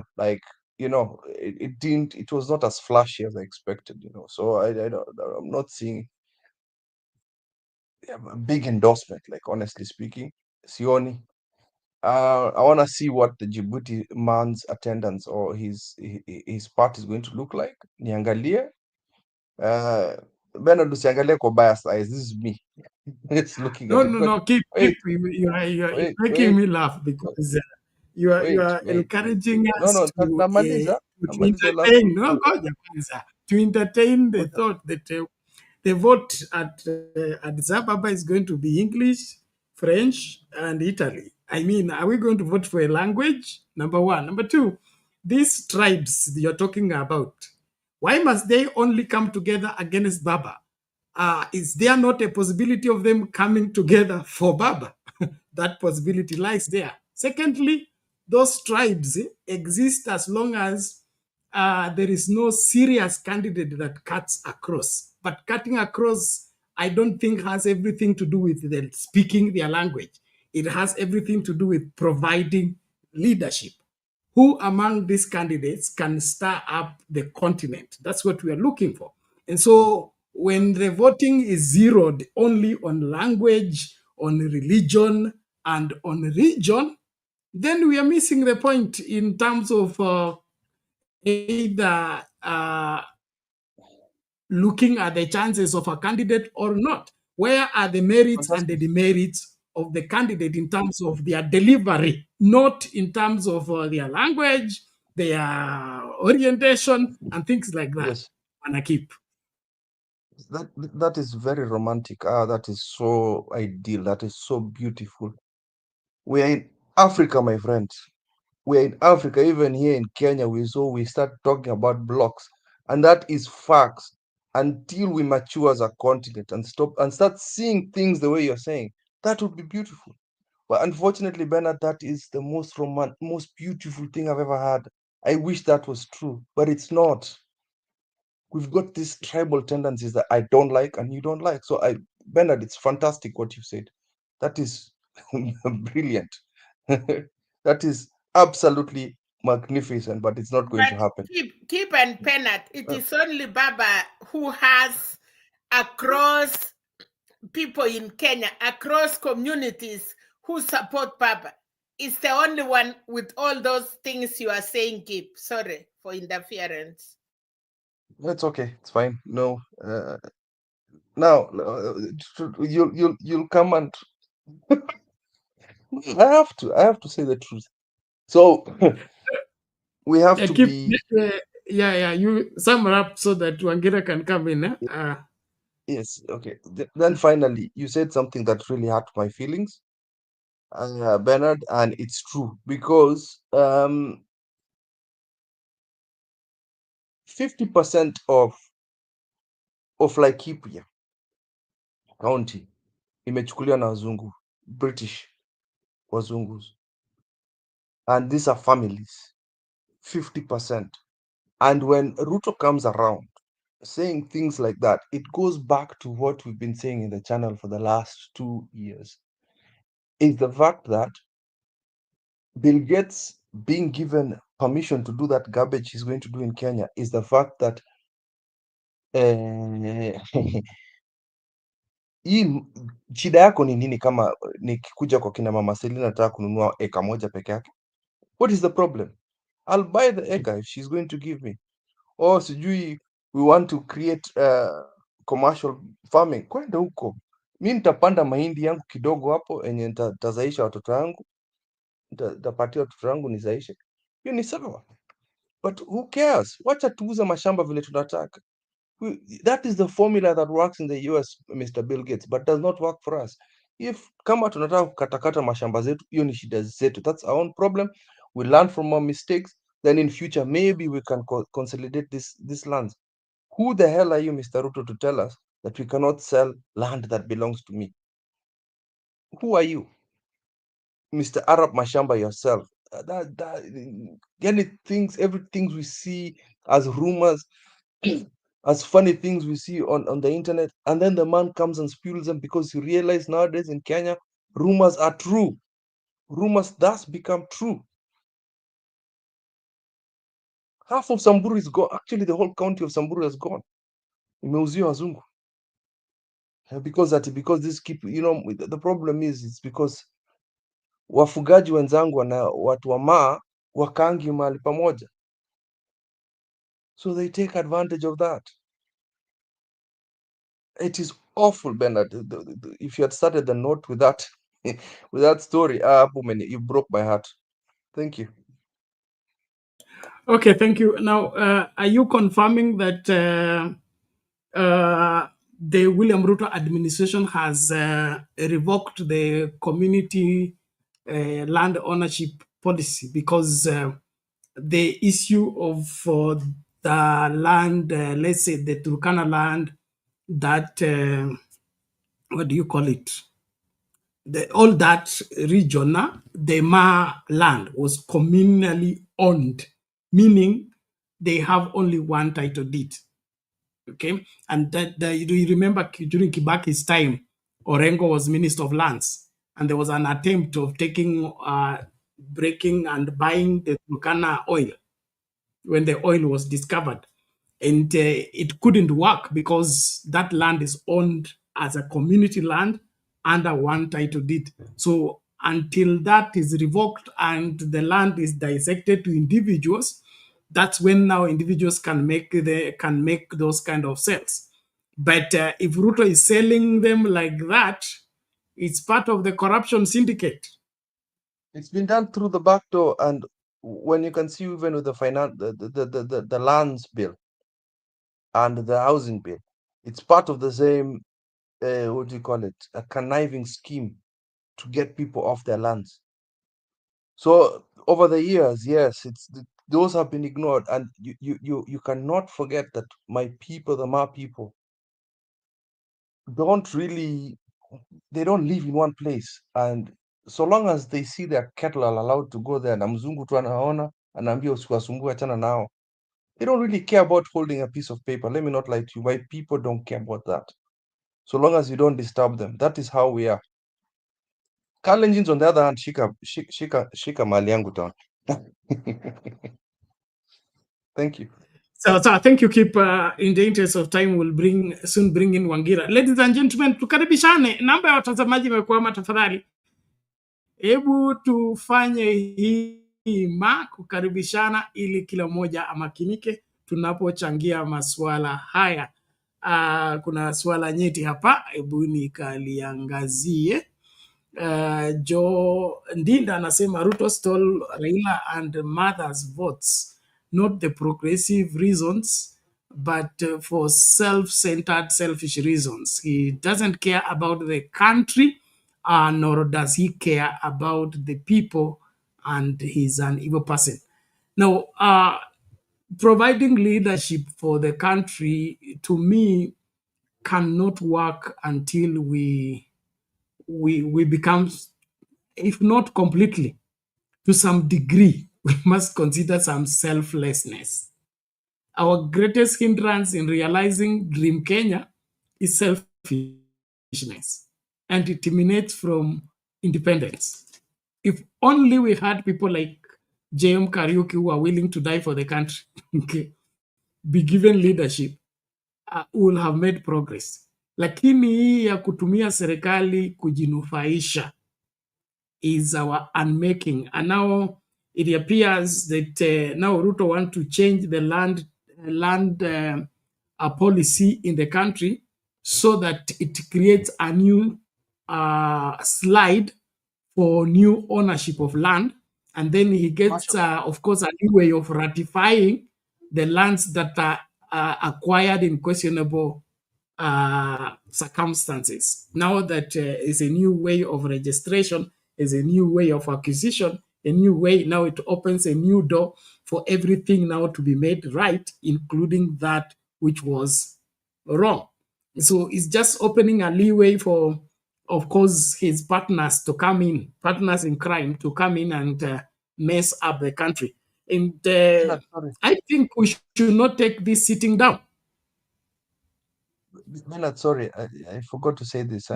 was not as flashy as I expected. So I'm not seeing a big endorsement, like honestly speaking. Sioni. I want to see what the Djibouti man's attendance or his part is going to look like. Niangalie. Bernard, usiangalie kwa bias eyes. This is me. It's looking at it. No. Keep. You are making me laugh because you are encouraging us to entertain. No, to entertain the thought that the vote at Addis Ababa is going to be English, French, and Italy. I mean, are we going to vote for a language? Number one. Number two, these tribes you're talking about, why must they only come together against Baba? Is there not a possibility of them coming together for Baba? That possibility lies there. Secondly, those tribes exist as long as there is no serious candidate that cuts across. But cutting across, I don't think has everything to do with them speaking their language. It has everything to do with providing leadership. Who among these candidates can stir up the continent? That's what we are looking for. And so when the voting is zeroed only on language, on religion, and on region, then we are missing the point in terms of either looking at the chances of a candidate or not. Where are the merits and the demerits of the candidate in terms of their delivery, not in terms of their language, their orientation, and things like that? Yes, Anakip. that is very romantic. That is so ideal. That is so beautiful. We are in Africa, my friends. We are in Africa. Even here in Kenya, we start talking about blocks, and that is facts. Until we mature as a continent and start seeing things the way you're saying, that would be beautiful. But unfortunately, Bernard, that is the most beautiful thing I've ever had. I wish that was true, but it's not. We've got these tribal tendencies that I don't like and you don't like. So Bernard, it's fantastic what you said. That is brilliant. That is absolutely magnificent, but it's not going to happen. Keep and Penat, it is only Baba who has across people in Kenya, across communities who support Baba. It's the only one with all those things you are saying, Keep. Sorry for interference. It's okay. It's fine. No. Now you'll come and I have to say the truth. So we have to be. You sum up so that Wangera can come in. Yes, okay. Then finally, you said something that really hurt my feelings, Bernard, and it's true because 50% of Laikipia County imechukuliwa na wazungu, British wazungus, and these are families, 50%. And when Ruto comes around saying things like that, it goes back to what we've been saying in the channel for the last 2 years, is the fact that Bill Gates being given permission to do that garbage he's going to do in Kenya is the fact that hii shida yako ni nini kama nikikuja kwa kina mama Selina nataka kununua eka moja peke yake? What is the problem? I'll buy the eka if she's going to give me. Or sijui we want to create commercial farming. Kwenda huko. Mi nitapanda mahindi yangu kidogo hapo enye nitazaisha watoto wangu. Nitapatia watoto wangu nizaishe. Hiyo ni sawa. But who cares? Wacha tuuze mashamba vile tunataka. That is the formula that works in the US, Mr. Bill Gates, but does not work for us. If kama tunataka kukatakata mashamba zetu, hiyo ni shida zetu. That's our own problem. We learn from our mistakes. Then in future, maybe we can consolidate this lands. Who the hell are you, Mr. Ruto, to tell us that we cannot sell land that belongs to me? Who are you? Mr. Arab Mashamba yourself. Everything we see as rumors, as funny things we see on the internet, and then the man comes and spills them because you realize nowadays in Kenya, rumors are true. Rumors thus become true. Half of Samburu is gone. Actually, the whole county of Samburu is gone. Imeuziwa wazungu. Because this keep, the problem is it's because wafugaji wenzangu na watu wa Maa wakangi mahali pamoja. So they take advantage of that. It is awful, Bernard. If you had started the note with that, with that story, you broke my heart. Thank you. Okay, thank you. Now, are you confirming that the William Ruto administration has revoked the community land ownership policy because the issue of the land, let's say the Turkana land, that, what do you call it? All that region, the Ma land was communally owned, meaning they have only one title deed. Okay, and that you remember during Kibaki's time, Orengo was Minister of Lands, and there was an attempt of taking, breaking and buying the Turkana oil when the oil was discovered, and it couldn't work because that land is owned as a community land under one title deed. So until that is revoked and the land is dissected to individuals, that's when now individuals can make those kind of sales. But if Ruto is selling them like that, it's part of the corruption syndicate. It's been done through the back door, and when you can see even with the lands bill and the housing bill, it's part of the same what do you call it, a conniving scheme to get people off their lands. So over the years, yes, those have been ignored, and you cannot forget that my people, the Ma people, they don't live in one place, and so long as they see their cattle are allowed to go there, na mzungu tu anaona anaambia usiwasumbue, achana nao, they don't really care about holding a piece of paper. Let me not lie to you, my people don't care about that. So long as you don't disturb them, that is how we are. Kalenjins, on the other hand, shika mali yangu town. Thank you. So I think you keep, in the interest of time, we'll soon bring in Wangira. Ladies and gentlemen, tukaribishane. Namba ya watazamaji imekwama, tafadhali. Hebu tufanye hima kukaribishana ili kila mmoja amakinike tunapochangia masuala haya. Kuna swala nyeti hapa, hebu nikaliangazie. Joe Ndinda anasema Ruto stole Raila and mother's votes, not the progressive reasons, but for self-centered, selfish reasons. He doesn't care about the country, nor does he care about the people, and he's an evil person. Now, providing leadership for the country, to me, cannot work until we become, if not completely, to some degree, we must consider some selflessness. Our greatest hindrance in realizing Dream Kenya is selfishness, and it emanates from independence. If only we had people like J.M. Kariuki who are willing to die for the country, okay, be given leadership, we will have made progress. Lakini hii ya kutumia serikali kujinufaisha is our unmaking. And now it appears that now Ruto want to change the land policy in the country so that it creates a new slide for new ownership of land. And then he gets, of course, a new way of ratifying the lands that are acquired in questionable circumstances. Now that is a new way of registration, is a new way of acquisition, a new way. Now it opens a new door for everything now to be made right, including that which was wrong. So it's just opening a leeway for, of course, his partners to come in, partners in crime to come in and mess up the country. And I think we should not take this sitting down. Minad, sorry, I forgot to say this.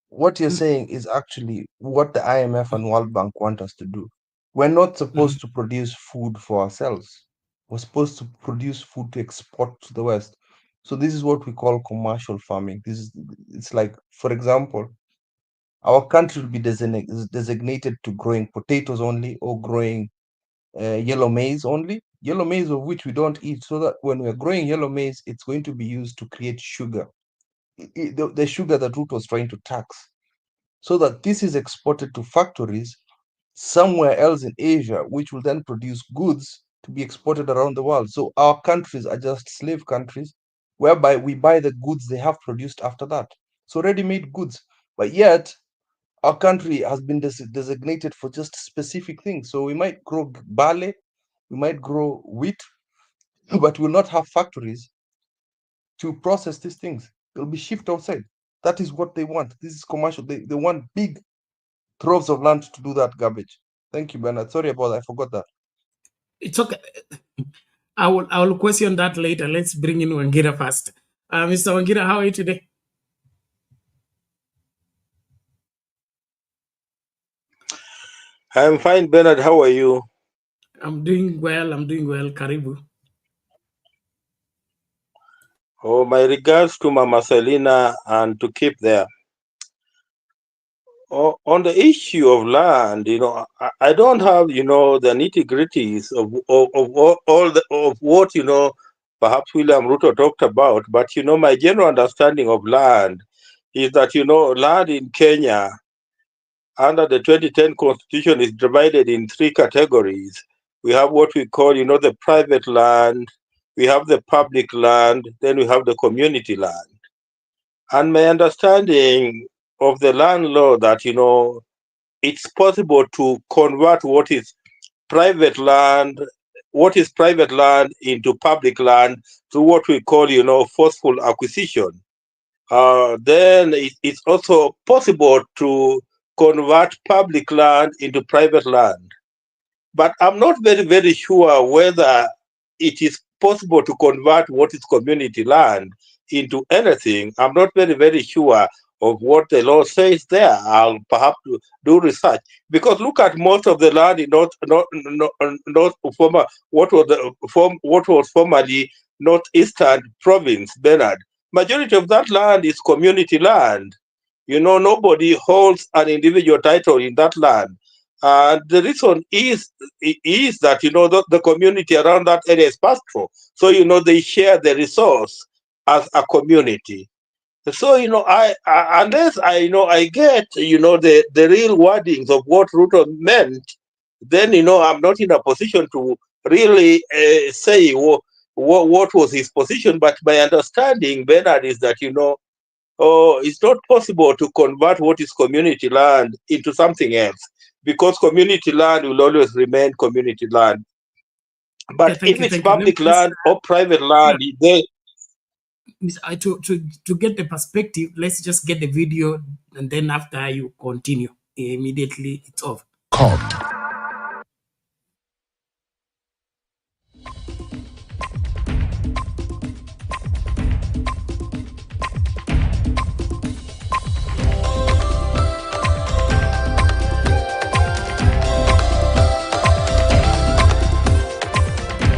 What you're saying is actually what the IMF and World Bank want us to do. We're not supposed to produce food for ourselves. We're supposed to produce food to export to the West. So this is what we call commercial farming. It's like, for example, our country will be designated to growing potatoes only, or growing yellow maize only. Yellow maize of which we don't eat, so that when we're growing yellow maize, it's going to be used to create sugar. The sugar that Ruto was trying to tax, so that this is exported to factories somewhere else in Asia, which will then produce goods to be exported around the world. So our countries are just slave countries whereby we buy the goods they have produced after that. So ready-made goods. But yet, our country has been designated for just specific things. So we might grow barley, we might grow wheat, but we'll not have factories to process these things. They'll be shipped outside. That is what they want. This is commercial. They want big troves of land to do that garbage. Thank you, Bernard. Sorry about that. I forgot that. It's okay. I will question that later. Let's bring in Wangira first. Mr. Wangira, how are you today? I'm fine, Bernard. How are you? I'm doing well. Karibu. Oh, my regards to Mama Selina and to keep there. Oh, on the issue of land, I don't have, the nitty-gritties of what, perhaps William Ruto talked about, but, my general understanding of land is that, land in Kenya under the 2010 Constitution is divided in 3 categories. We have what we call, the private land, we have the public land, then we have the community land. And my understanding of the land law that, it's possible to convert what is private land into public land through what we call, forceful acquisition. Then it's also possible to convert public land into private land. But I'm not very, very sure whether it is possible to convert what is community land into anything. I'm not very, very sure of what the law says there. I'll perhaps do research, because look at most of the land in what was formerly Northeastern Province, Bernard. Majority of that land is community land. Nobody holds an individual title in that land. The reason is that, the community around that area is pastoral. So, they share the resource as a community. So, unless I get, the real wordings of what Ruto meant, then, I'm not in a position to really say what was his position. But my understanding, Bernard, is that, it's not possible to convert what is community land into something else, because community land will always remain community land. But if it's public land or private land, to get the perspective, let's just get the video, and then after you continue, immediately it's off.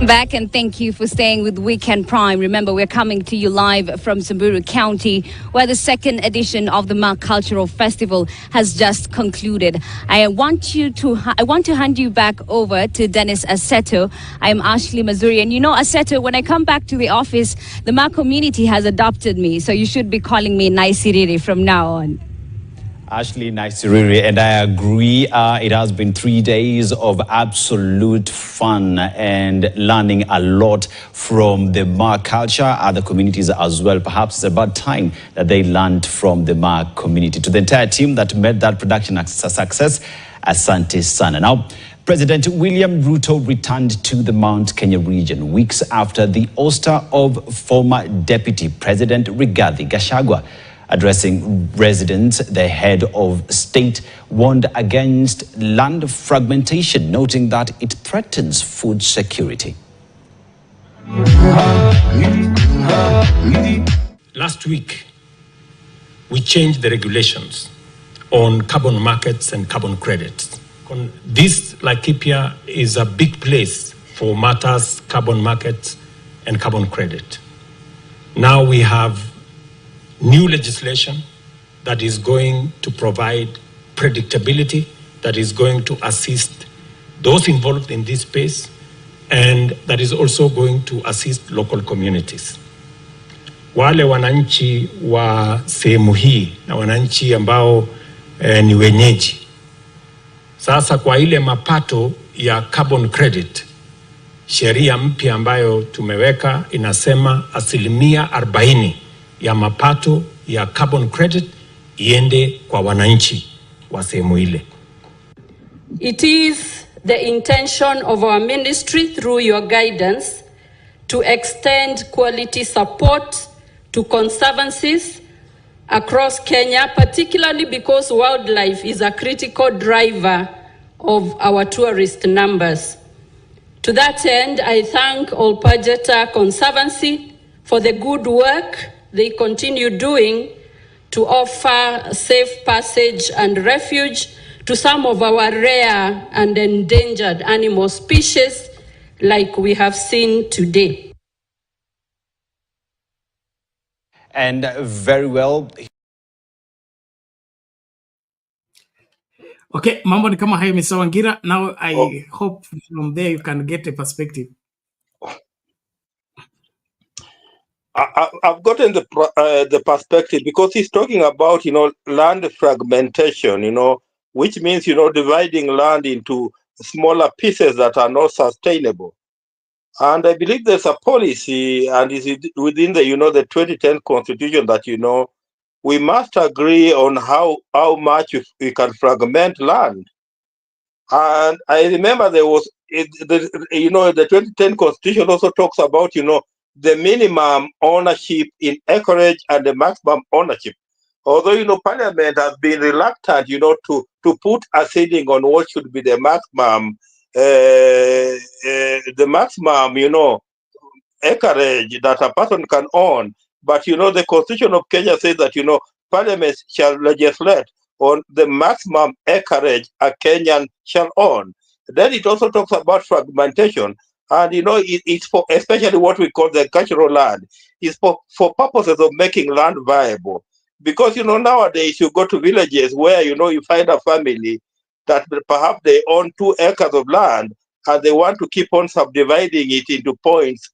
Back, and thank you for staying with Weekend Prime. Remember, we're coming to you live from Samburu County, where the second edition of the Maa Cultural Festival has just concluded. I want to hand you back over to Dennis Aseto. I'm Ashley Mazuri, and Aseto, when I come back to the office, the Maa community has adopted me, so you should be calling me Naisiriri from now on. Ashley, Naisiriri, and I agree. It has been 3 days of absolute fun and learning a lot from the Maa culture, other communities as well. Perhaps it's about time that they learned from the Maa community. To the entire team that made that production a success, asante sana. Now, President William Ruto returned to the Mount Kenya region weeks after the ouster of former Deputy President Rigathi Gachagua. Addressing residents, the head of state warned against land fragmentation, noting that it threatens food security. Last week, we changed the regulations on carbon markets and carbon credits. This, Laikipia, is a big place for matters, carbon markets and carbon credit. Now we have new legislation that is going to provide predictability, that is going to assist those involved in this space, and that is also going to assist local communities. Wale wananchi wa sehemu hii na wananchi ambao ni wenyeji, sasa kwa ile mapato ya carbon credit sheria mpya ambayo tumeweka inasema 40% ya mapato ya carbon credit iende kwa wananchi wa sehemu ile. It is the intention of our ministry through your guidance to extend quality support to conservancies across Kenya, particularly because wildlife is a critical driver of our tourist numbers. To that end, I thank Olpajeta Conservancy for the good work they continue doing to offer safe passage and refuge to some of our rare and endangered animal species like we have seen today. And very well. Okay, mambo ni kama hayo Mr. Wangira. Now I hope from there you can get a perspective. I've gotten the perspective because he's talking about, land fragmentation, which means, dividing land into smaller pieces that are not sustainable. And I believe there's a policy, and is within the, the 2010 constitution that, we must agree on how much we can fragment land. And I remember there was, the 2010 constitution also talks about, the minimum ownership in acreage and the maximum ownership. Although, Parliament has been reluctant, to put a ceiling on what should be the maximum, acreage that a person can own. But, the Constitution of Kenya says that, Parliament shall legislate on the maximum acreage a Kenyan shall own. Then it also talks about fragmentation. And, it's for especially what we call the cultural land. It's for purposes of making land viable. Because, nowadays you go to villages where, you find a family that perhaps they own 2 acres of land and they want to keep on subdividing it into points.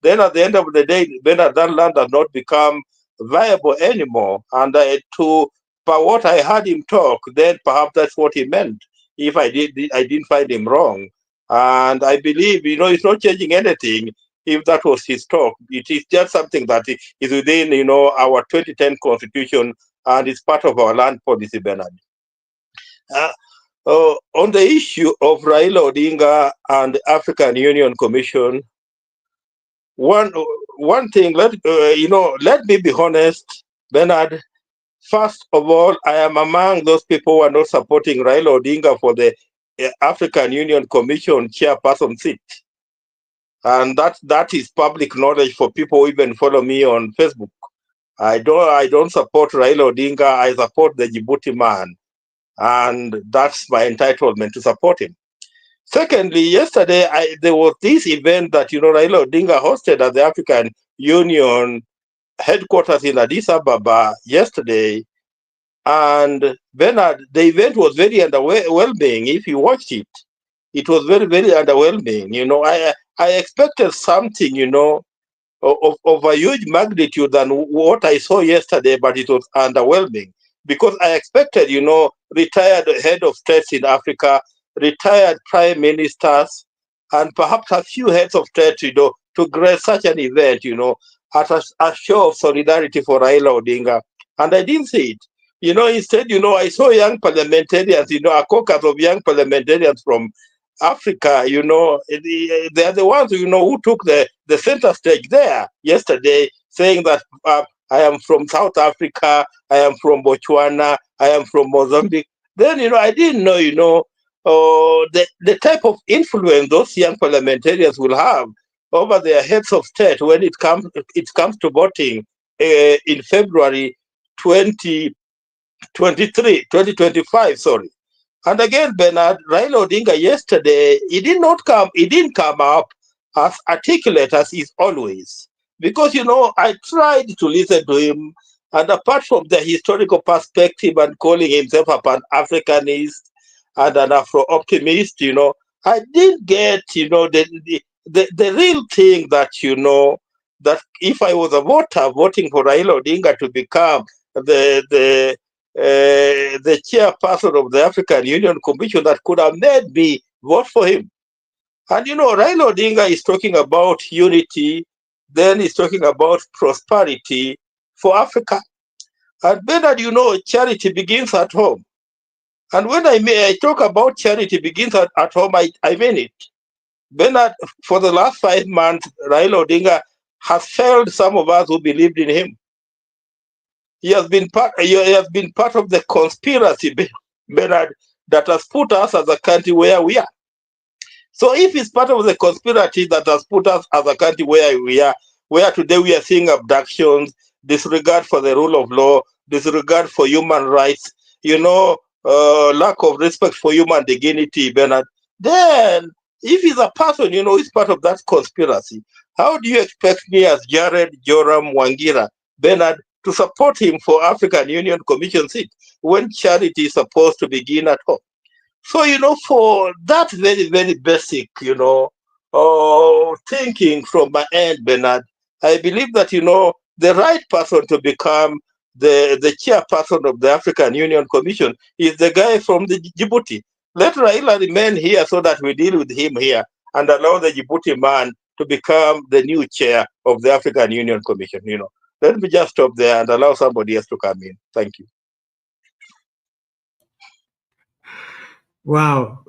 Then at the end of the day, when that land does not become viable anymore, and by what I heard him talk, then perhaps that's what he meant. If I didn't find him wrong. And I believe, it's not changing anything if that was his talk. It is just something that is within, our 2010 constitution and is part of our land policy, Bernard. On the issue of Raila Odinga and the African Union Commission, one thing, let me be honest, Bernard. First of all, I am among those people who are not supporting Raila Odinga for the African Union Commission chairperson seat. And that is public knowledge for people who even follow me on Facebook. I don't support Raila Odinga, I support the Djibouti man. And that's my entitlement to support him. Secondly, yesterday there was this event that Raila Odinga hosted at the African Union headquarters in Addis Ababa yesterday. And Bernard, the event was very underwhelming. If you watched it, it was very, very underwhelming. I expected something, of a huge magnitude than what I saw yesterday, but it was underwhelming. Because I expected, retired head of states in Africa, retired prime ministers, and perhaps a few heads of state, to grace such an event, as a show of solidarity for Raila Odinga. And I didn't see it. Instead, I saw young parliamentarians, a caucus of young parliamentarians from Africa, they are the ones, who took the center stage there yesterday, saying that I am from South Africa, I am from Botswana, I am from Mozambique. Then, I didn't know, the type of influence those young parliamentarians will have over their heads of state when it comes to voting in February 2025, sorry. And again, Bernard, Raila Odinga yesterday, he didn't come up as articulate as he's always. Because, I tried to listen to him, and apart from the historical perspective and calling himself a Pan-Africanist and an Afro-optimist, I didn't get, the real thing that, that if I was a voter voting for Raila Odinga to become the chairperson of the African Union Commission, that could have made me vote for him. And Raila Odinga is talking about unity, then he's talking about prosperity for Africa. And Bernard, charity begins at home. And when I talk about charity begins at home, I mean it. Bernard, for the last 5 months, Raila Odinga has failed some of us who believed in him. He has been part of the conspiracy, Bernard, that has put us as a country where we are. So if it's part of the conspiracy that has put us as a country where we are, where today we are seeing abductions, disregard for the rule of law, disregard for human rights, lack of respect for human dignity, Bernard, then if he's a person, he's part of that conspiracy, how do you expect me as Jared Joram Wangira, Bernard, to support him for African Union Commission seat when charity is supposed to begin at home? So, for that very, very basic, thinking from my end, Bernard, I believe that, the right person to become the chairperson of the African Union Commission is the guy from the Djibouti. Let Raila remain here so that we deal with him here and allow the Djibouti man to become the new chair of the African Union Commission. Let me just stop there and allow somebody else to come in. Thank you. Wow.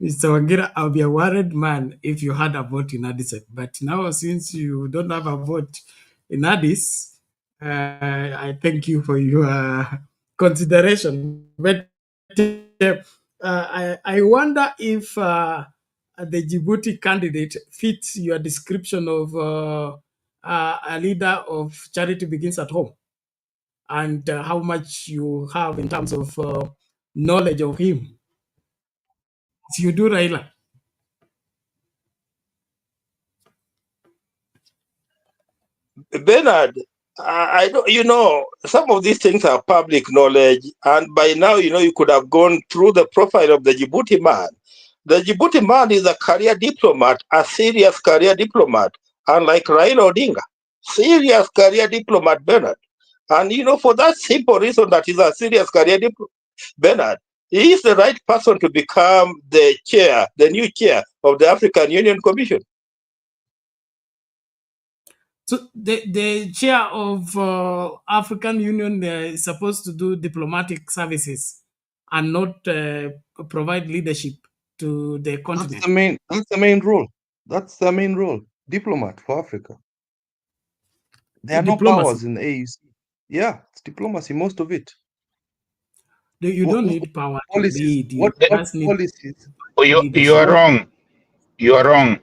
Mr. Wangira, I'll be a worried man if you had a vote in Addis. But now, since you don't have a vote in Addis, I thank you for your consideration. But I wonder if the Djibouti candidate fits your description of a leader of charity begins at home, and how much you have in terms of knowledge of him. You do, Raila. Bernard, I don't, some of these things are public knowledge, and by now, you could have gone through the profile of the Djibouti man. The Djibouti man is a career diplomat, a serious career diplomat, unlike Raila Odinga. Serious career diplomat, Bernard. And, for that simple reason that he's a serious career diplomat, Bernard, he is the right person to become the new chair of the African Union Commission. So the chair of African Union is supposed to do diplomatic services and not provide leadership to the continent. That's the main role. That's the main role. Diplomat for Africa. There are no powers in the AUC. Yeah, it's diplomacy, most of it. You don't need power to lead. What policies? You are wrong. You are wrong.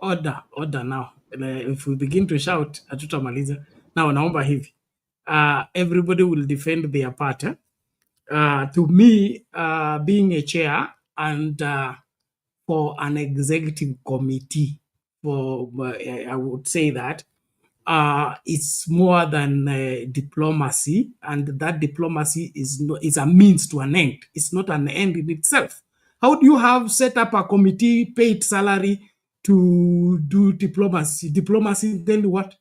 Order now. If we begin to shout, hatutamaliza. Now, naomba hivi. Everybody will defend their part. To me, being a chair and for an executive committee, I would say that it's more than diplomacy, and that diplomacy is a means to an end. It's not an end in itself. How do you have set up a committee, paid salary to do diplomacy? Diplomacy, then what?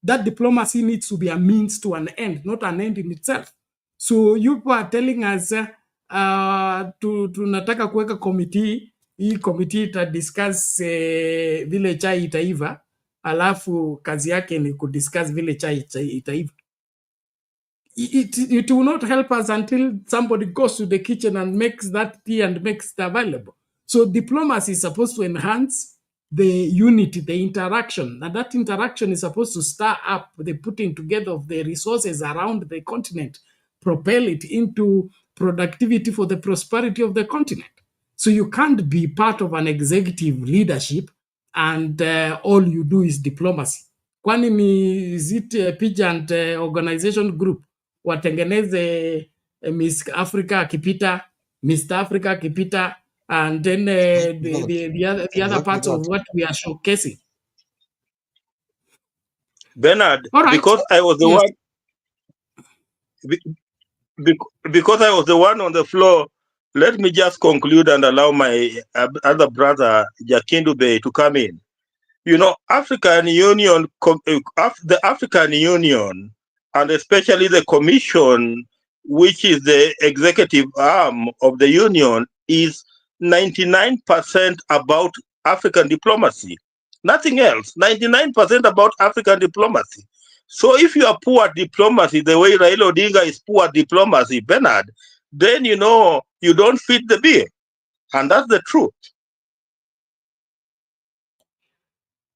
That diplomacy needs to be a means to an end, not an end in itself. So you are telling us tunataka kuweka committee, hii committee ita discuss vile chai itaiva, alafu kazi yake ni kudiscuss vile chai itaiva. It will not help us until somebody goes to the kitchen and makes that tea and makes it available. So diplomacy is supposed to enhance the unity, the interaction, and that interaction is supposed to stir up the putting together of the resources around the continent, propel it into productivity for the prosperity of the continent. So you can't be part of an executive leadership and all you do is diplomacy. Kwani ni zit Pigeon organization group watengeneze Miss Africa akipita, Mr. Africa akipita, and then the other parts of what we are showcasing. Bernard, because I was the one, because I was the one on the floor, let me just conclude and allow my other brother Jakindube to come in. African Union, the African Union, and especially the Commission, which is the executive arm of the Union, is 99% about African diplomacy. Nothing else. 99% about African diplomacy. So if you are poor at diplomacy, the way Raila Odinga is poor at diplomacy, Bernard, then you know you don't fit the bill. And that's the truth.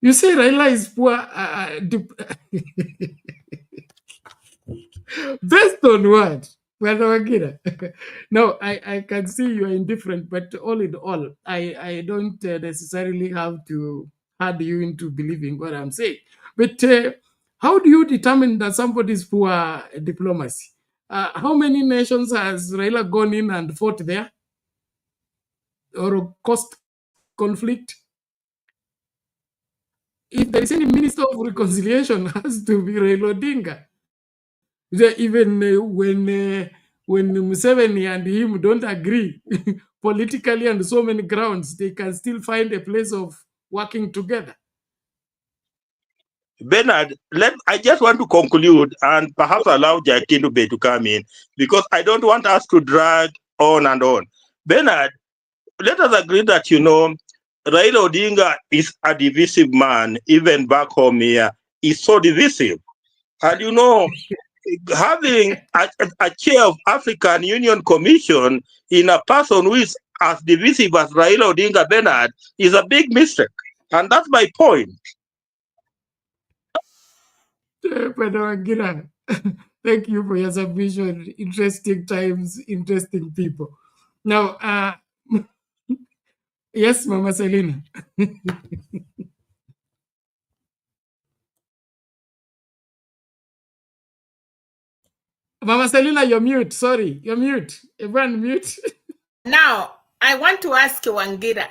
You say Raila is poor. Based on what? No, I can see you are indifferent, but all in all, I don't necessarily have to hard you into believing what I'm saying. But how do you determine that somebody is poor at diplomacy? How many nations has Raila gone in and fought there? Or caused conflict? If there is any minister of reconciliation, has to be Raila Odinga. Even when Museveni and him don't agree politically on so many grounds, they can still find a place of working together. Bernard, I just want to conclude and perhaps allow Jakindube to come in, because I don't want us to drag on and on. Bernard, let us agree that, you know, Raila Odinga is a divisive man. Even back home here, he's so divisive. And, you know, having a chair of African Union Commission in a person who is as divisive as Raila Odinga, Bernard, is a big mistake. And that's my point. Thank you for your submission. Interesting times, interesting people. Now, yes, Mama Selina. Mama Selina, you're mute. Sorry, you're mute. Everyone mute. Now, I want to ask Wangira,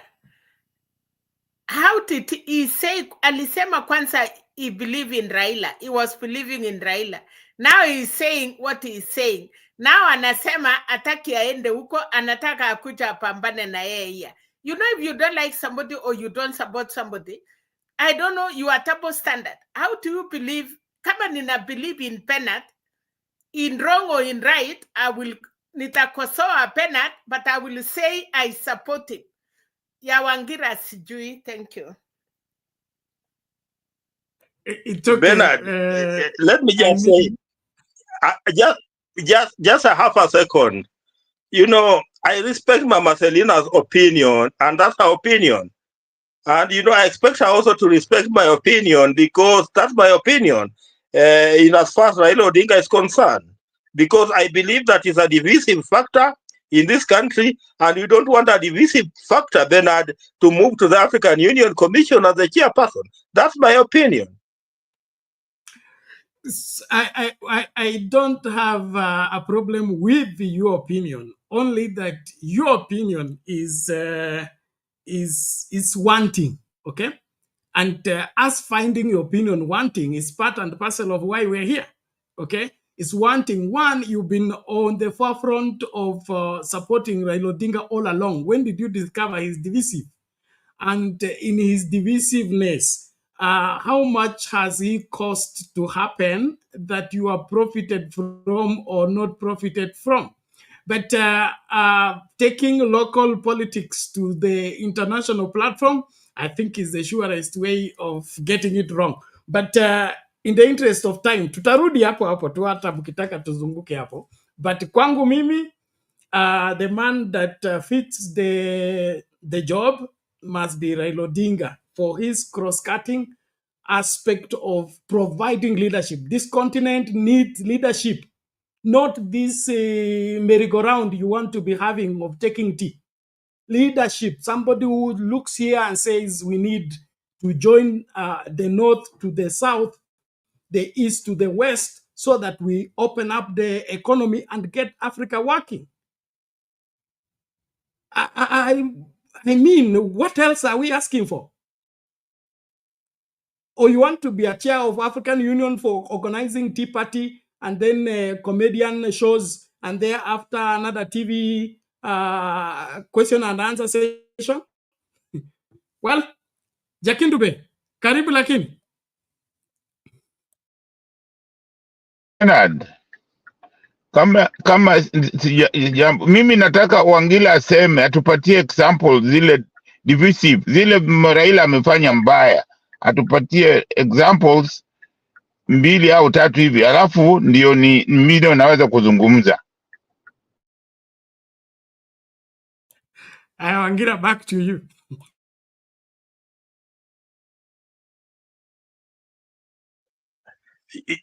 how did he say, alisema kwanza he believed in Raila. He was believing in Raila. Now he's saying what he's saying. Now anasema ataki aende huko, anataka akuja apambane na yeye. You know, if you don't like somebody or you don't support somebody, I don't know, you are double standard. How do you believe, kama nina believe in Bernard, in wrong or in right, I will nitakosoa Bernard, but I will say I support him. Ya Wangira sijui, thank you. It's okay. Bernard, let me just say, just a half a second. You know, I respect Mama Selina's opinion, and that's her opinion. And, you know, I expect her also to respect my opinion, because that's my opinion in as far as Raila Odinga is concerned. Because I believe that is a divisive factor in this country, and you don't want a divisive factor, Bernard, to move to the African Union Commission as the chairperson. That's my opinion. I don't have a problem with your opinion. Only that your opinion is wanting, okay? And us finding your opinion wanting is part and parcel of why we're here, okay? It's wanting. One, you've been on the forefront of supporting Raila Odinga all along. When did you discover he's divisive? And in his divisiveness, how much has he cost to happen that you are profited from or not profited from? But taking local politics to the international platform, I think is the surest way of getting it wrong. But in the interest of time, tutarudi hapo tu hata mkitaka tuzunguke hapo. But kwangu mimi, the man that fits the job must be Raila Odinga for his cross-cutting aspect of providing leadership. This continent needs leadership, not this merry-go-round you want to be having of taking tea. Leadership, somebody who looks here and says we need to join the north to the south, the east to the west, so that we open up the economy and get Africa working. I mean, what else are we asking for? Or you want to be a chair of African Union for organizing Tea Party and then comedian shows and thereafter another TV question and answer session? Well, Jakindube, karibu lakini. Bernard, Mimi nataka Wangila aseme, atupatie example zile divisive, zile Raila amefanya mbaya, atupatie examples 2 au 3 hivi, alafu ndio mimi naweza kuzungumza. Wangila, back to you.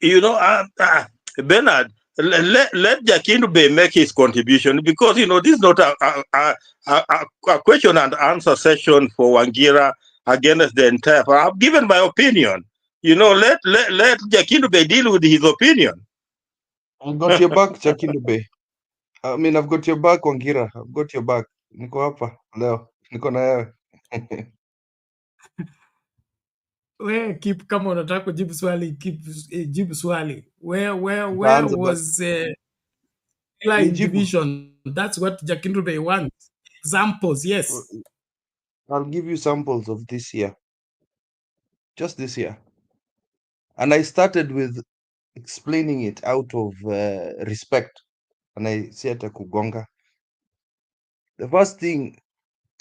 You know, Bernard, let Jakindube make his contribution, because this is not a question and answer session for Wangira against the entire. I've given my opinion. Let Jakindube deal with his opinion. I've got your back, Jakindube. I mean, I've got your back, Wangira. I've got your back. Niko hapa leo. Niko na wewe. Where keep kama unataka kujibu swali, keep jibu swali. Where was line division? That's what Jakindube wants. Examples, yes. I'll give you samples of this year. Just this year. And I started with explaining it out of respect. And I said to Kugonga. The first thing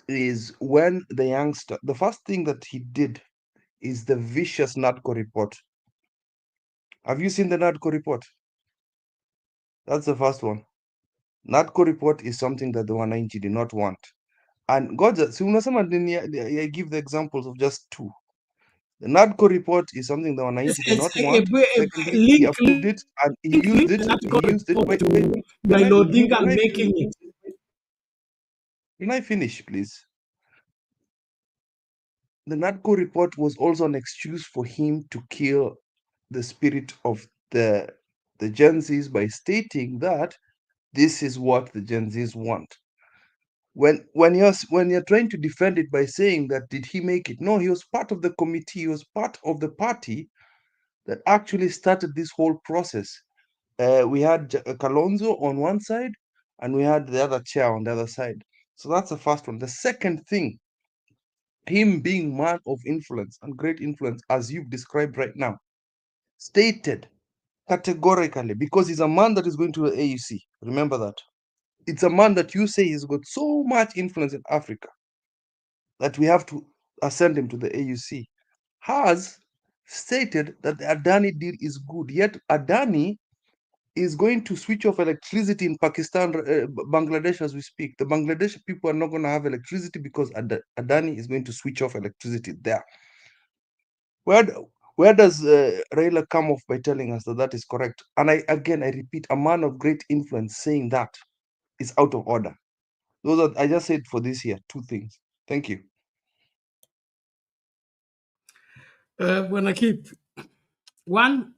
is when the youngster, the first thing that he did is the vicious NADCO report. Have you seen the NADCO report? That's the first one. NADCO report is something that the Wananchi did not want. And God, I give the examples of just 2. The NADCO report is something the Wananchi did not want. Secondly, he approved it and he used it. Raila Odinga making it. Can I finish, please? The NADCO report was also an excuse for him to kill the spirit of the Gen Zs by stating that this is what the Gen Zs want. When you're trying to defend it by saying that did he make it? No, he was part of the committee. He was part of the party that actually started this whole process. We had Kalonzo on one side, and we had the other chair on the other side. So that's the first one. The second thing, him being man of influence and great influence, as you've described right now, stated categorically, because he's a man that is going to the AUC. Remember that. It's a man that you say has got so much influence in Africa that we have to ascend him to the AUC, has stated that the Adani deal is good. Yet Adani is going to switch off electricity in Pakistan, Bangladesh as we speak. The Bangladesh people are not going to have electricity because Adani is going to switch off electricity there. Where does Raila come off by telling us that that is correct? And I repeat, a man of great influence saying that is out of order. Those are, I just said for this year, 2 things. Thank you. When I keep one,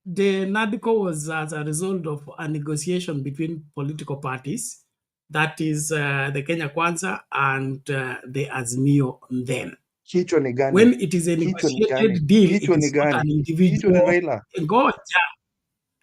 the NADCO was as a result of a negotiation between political parties, that is the Kenya Kwanza and the Azimio then. When it is a negotiated deal, it is not an individual.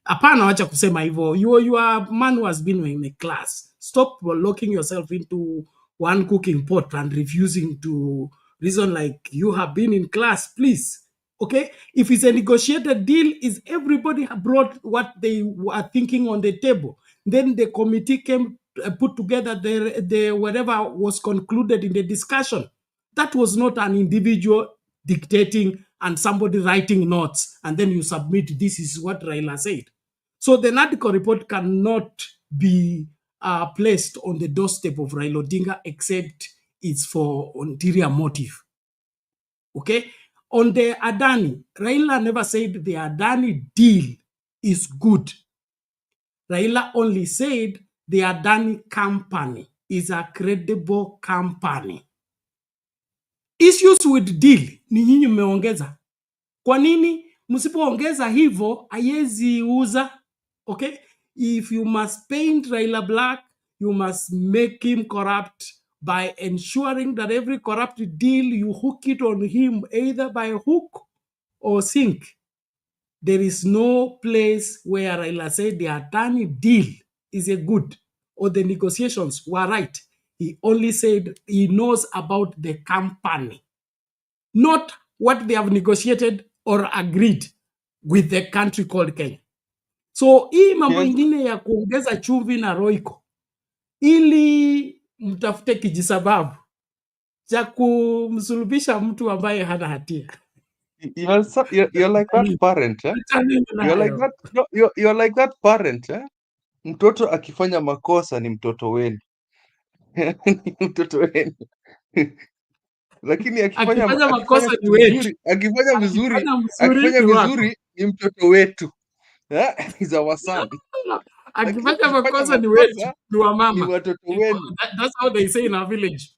Hapana, wacha kusema hivyo. You are a man who has been in a class. Stop locking yourself into one cooking pot and refusing to reason like you have been in class, please. Okay? If it's a negotiated deal, is everybody brought what they were thinking on the table. Then the committee came, put together the whatever was concluded in the discussion. That was not an individual dictating and somebody writing notes and then you submit, this is what Raila said. So the NADCO report cannot be placed on the doorstep of Raila Odinga except it's for ulterior motive. Okay? On the Adani, Raila never said the Adani deal is good. Raila only said the Adani company is a credible company. Issues with deal ni nyinyi mmeongeza. Kwa nini msipoongeza hivyo haiwezi uza? Okay? If you must paint Raila black, you must make him corrupt by ensuring that every corrupt deal you hook it on him either by hook or sink. There is no place where Raila said the Adani deal is a good or the negotiations were right. He only said he knows about the company, not what they have negotiated or agreed with the country called Kenya. So hii mambo ingine ya kuongeza chumvi na roiko ili mtafute kijisababu cha kumsulubisha mtu ambaye hana hatia. You're like that parent, eh? You're like that, no, you're like that parent, eh? Mtoto akifanya makosa ni mtoto wenu. Ni mtoto wenu. Lakini akifanya makosa ni wetu. vizuri, akifanya vizuri ni mtoto wetu. He's our son. Akifanya makosa ni wetu, ni wa mama. Ni watoto wenu. That's how they say in our village.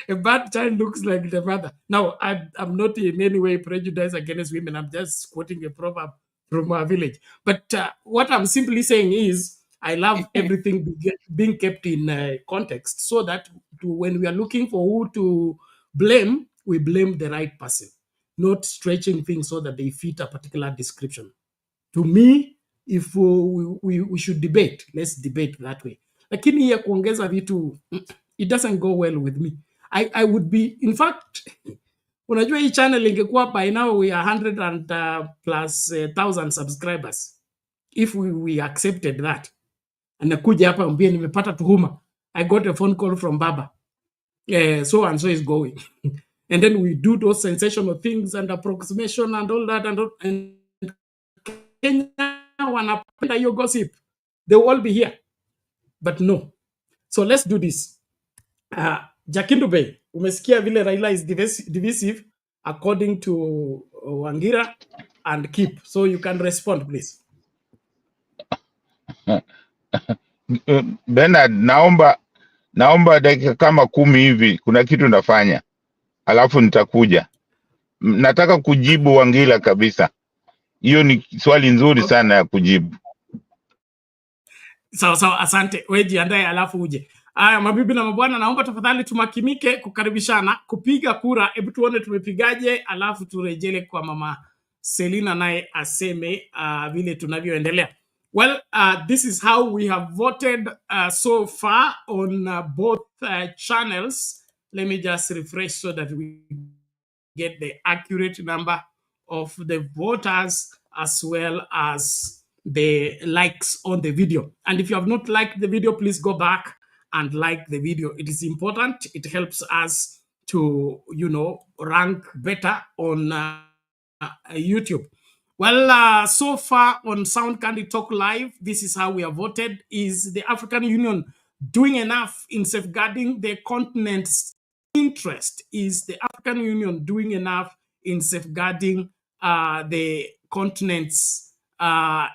A bad child looks like the mother. Now, I'm not in any way prejudiced against women. I'm just quoting a proverb from our village. But what I'm simply saying is, I love everything being kept in context so that when we are looking for who to blame, we blame the right person, not stretching things so that they fit a particular description. To me, if we should debate, let's debate that way. Lakini ya kuongeza vitu, it doesn't go well with me. I would be, in fact, unajua hii channel ingekuwa by now we are 100 and plus 1,000 subscribers. If we accepted that. Anakuja hapa mbia nimepata tuhuma. I got a phone call from Baba. So and so is going. And then we do those sensational things and approximation and all that and Kenya wanapenda hiyo gossip. They will all be here. But no. So let's do this. Jakindu Bay, umesikia vile Raila is divisive according to Wangira and Kip. So you can respond, please. Bernard, naomba dakika kama 10 hivi, kuna kitu nafanya, alafu nitakuja. Nataka kujibu Wangila kabisa. Hiyo ni swali nzuri sana ya kujibu. Sawa, asante. Wewe jiandae alafu uje. Aya, mabibi na mabwana, naomba tafadhali tumakinike kukaribishana kupiga kura. Hebu tuone tumepigaje, alafu turejele kwa mama Selina naye aseme vile tunavyoendelea. Well, this is how we have voted so far on both channels. Let me just refresh so that we get the accurate number of the voters as well as the likes on the video. And if you have not liked the video, please go back and like the video. It is important. It helps us to, rank better on YouTube. Well, so far on Sound Candy Talk Live, this is how we have voted. Is the African Union doing enough in safeguarding the continent's interest? Is the African Union doing enough in safeguarding the continent's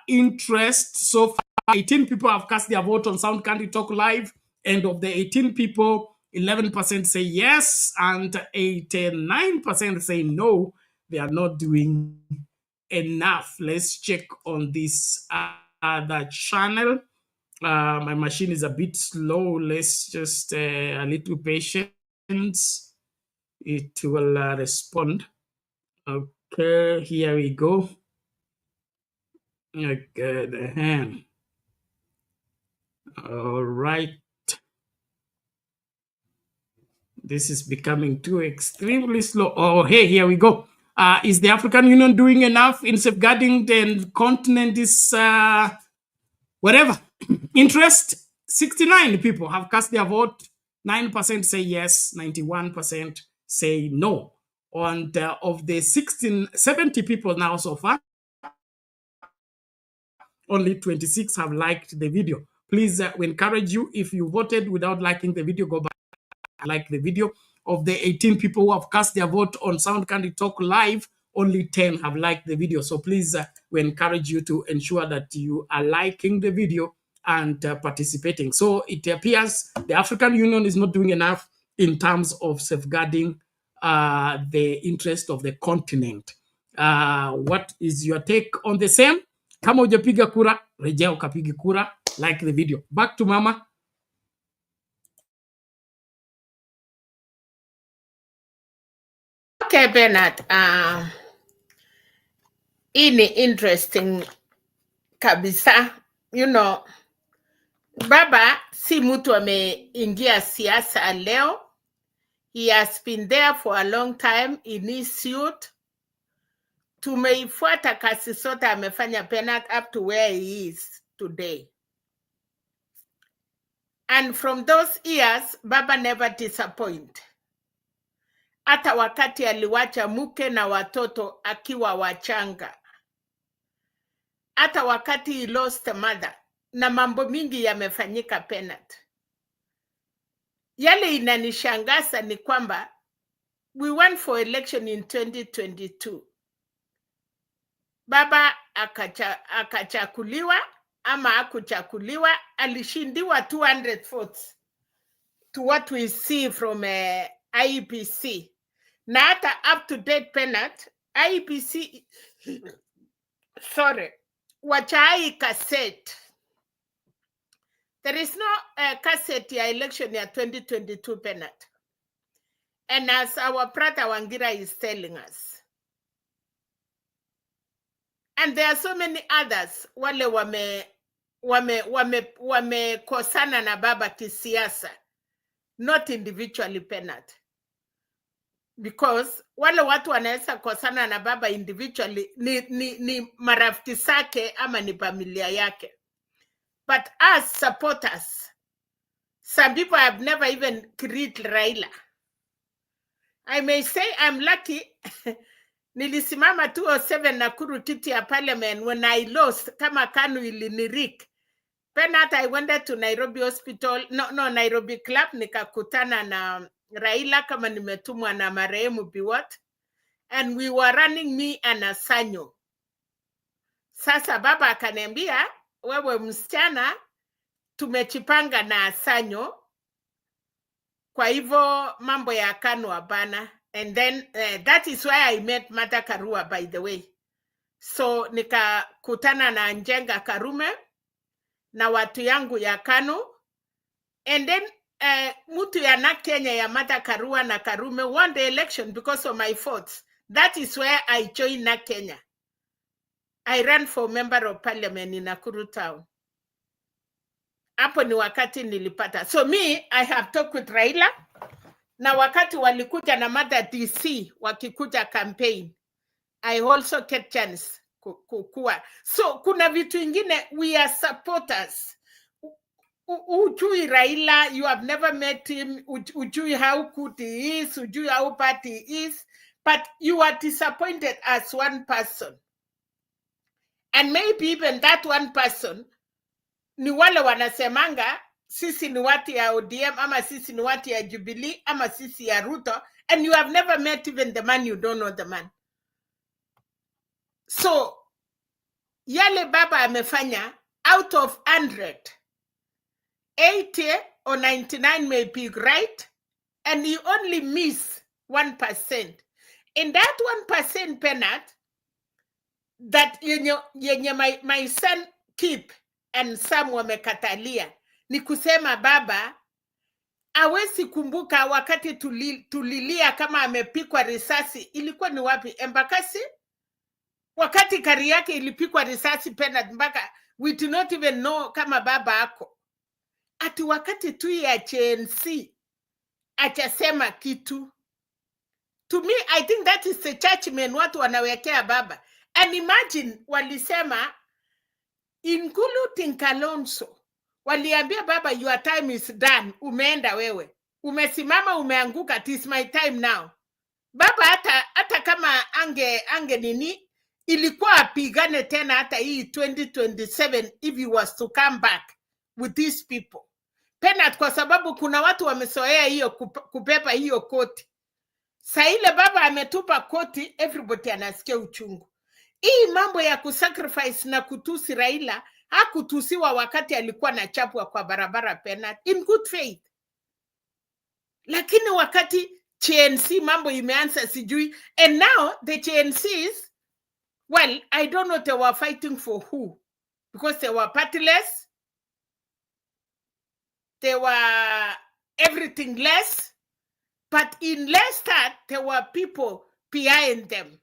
interest? So far, 18 people have cast their vote on Sound Candy Talk Live. And of the 18 people, 11% say yes, and 89% say no. They are not doing enough. Let's check on this other channel. My machine is a bit slow. Let's just a little patience. It will respond. Okay, here we go. Okay, all right. This is becoming too extremely slow. Oh, hey, here we go. Is the African Union doing enough in safeguarding the continent's whatever interest? 69 people have cast their vote. 9% say yes, 91% say no. And of the 70 people now so far, only 26 have liked the video. Please, we encourage you, if you voted without liking the video, go back and like the video. Of the 18 people who have cast their vote on Sound Candy Talk Live, only 10 have liked the video. So please, we encourage you to ensure that you are liking the video and participating. So it appears the African Union is not doing enough in terms of safeguarding the interest of the continent. What is your take on the same? Kama hujapiga kura, rejea ukapige kura, like the video. Back to Mama. Okay, Bernard. Ini interesting kabisa. Baba si mtu ameingia siasa leo. He has been there for a long time in his suit. tumeifuata kasi sote amefanya Penat up to where he is today. And from those years, Baba never disappoint. Hata wakati aliwacha mke na watoto akiwa wachanga. Hata wakati he lost a mother. Na mambo mingi yamefanyika Penat. Yale inanishangaza ni kwamba we went for election in 2022. Baba akachakuliwa ama hakuchakuliwa, alishindiwa 200 votes to what we see from IEBC. Na hata up to date Penat, IEBC, sorry, wachai cassette. There is no cassette ya election ya 2022 Penat. And as our brother Wangira is telling us, and there are so many others wale wame kosana na baba kisiasa, not individually Penat. Because wale watu wanaweza kosana na baba individually ni marafiki zake ama ni familia yake. But as supporters, some people have never even greeted Raila. I may say I'm lucky. Nilisimama 207 Nakuru kiti ya parliament when I lost kama KANU ilinirik. Penat I went to Nairobi hospital, Nairobi club, nikakutana na Raila kama nimetumwa na marehemu Biwot, and we were running me and Asanyo. Sasa baba akaniambia, wewe msichana tumechipanga na Asanyo, kwa hivyo mambo ya KANU hapana. And then that is why I met Martha Karua, by the way. So nikakutana na Njenga Karume na watu yangu ya KANU. And then mutu ya na Kenya ya Martha Karua na Karume won the election because of my votes. That is where I joined na Kenya. I ran for member of parliament in Nakuru town. Hapo ni wakati nilipata. So me, I have talked with Raila. Na wakati walikuja na Mada DC wakikuja campaign, I also get chance kukua. So kuna vitu ingine, we are supporters. Ujui Raila, you have never met him, ujui how good he is, ujui how bad he is, but you are disappointed as one person. And maybe even that one person, ni wale wanasemanga, sisi ni watu ya ODM, ama sisi ni watu ya Jubilee, ama sisi ya Ruto, and you have never met even the man, you don't know the man. So, yale baba amefanya, out of 100, 80 or 99 may be right, and you only miss 1%. In that 1% Penat, that yenye my son keep, and some wamekatalia, ni kusema baba hawezi kumbuka wakati tulilia kama amepikwa risasi. Ilikuwa ni wapi? Embakasi? Wakati kari yake ilipikwa risasi Penat, mpaka we do not even know kama baba ako. Ati wakati tu ya CNC achasema kitu. To me, I think that is the judgment watu wanawekea baba. And imagine walisema, including Kalonzo, waliambia baba, your time is done, umeenda wewe. Umesimama, umeanguka, it is my time now. Baba hata kama ange nini, ilikuwa apigane tena hata hii 2027 if he was to come back with these people. Penat kwa sababu kuna watu wamesoea hiyo kubeba hiyo koti. Saa ile baba ametupa koti, everybody anasikia uchungu. Hii mambo ya kusacrifice na kutusi Raila, hakutusiwa wakati alikuwa na chapwa kwa barabara Penat, in good faith. Lakini wakati CNC mambo imeanza sijui, and now the CNCs, well, I don't know they were fighting for who, because they were partyless, they were everything less, but in less that, there were people behind them.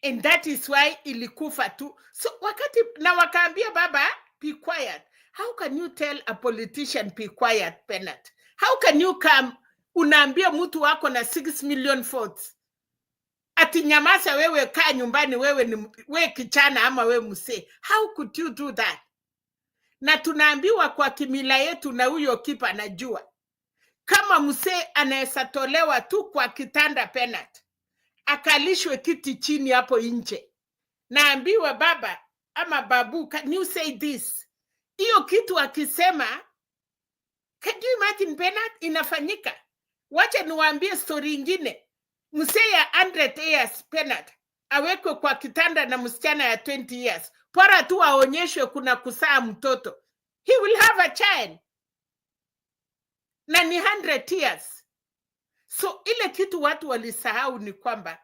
And that is why ilikufa tu. So wakati na wakaambia baba, be quiet. How can you tell a politician be quiet, Penat? How can you come, unaambia mtu wako na 6 million votes? ati nyamaza wewe, kaa nyumbani, wewe kichana ama wewe msee. How could you do that? Na tunaambiwa kwa kimila yetu, na huyo kipa anajua, kama msee anaweza tolewa tu kwa kitanda penalty, akalishwe kiti chini hapo nje, naambiwa baba ama babu, can you say this? Hiyo kitu akisema, can you imagine penalty inafanyika? Wacha niwaambie story ingine. Msee ya 100 years penalty awekwe kwa kitanda na msichana ya 20 years. Pora tu aonyeshwe kuna kusaa mtoto. He will have a child. Na ni 100 years. So ile kitu watu walisahau ni kwamba,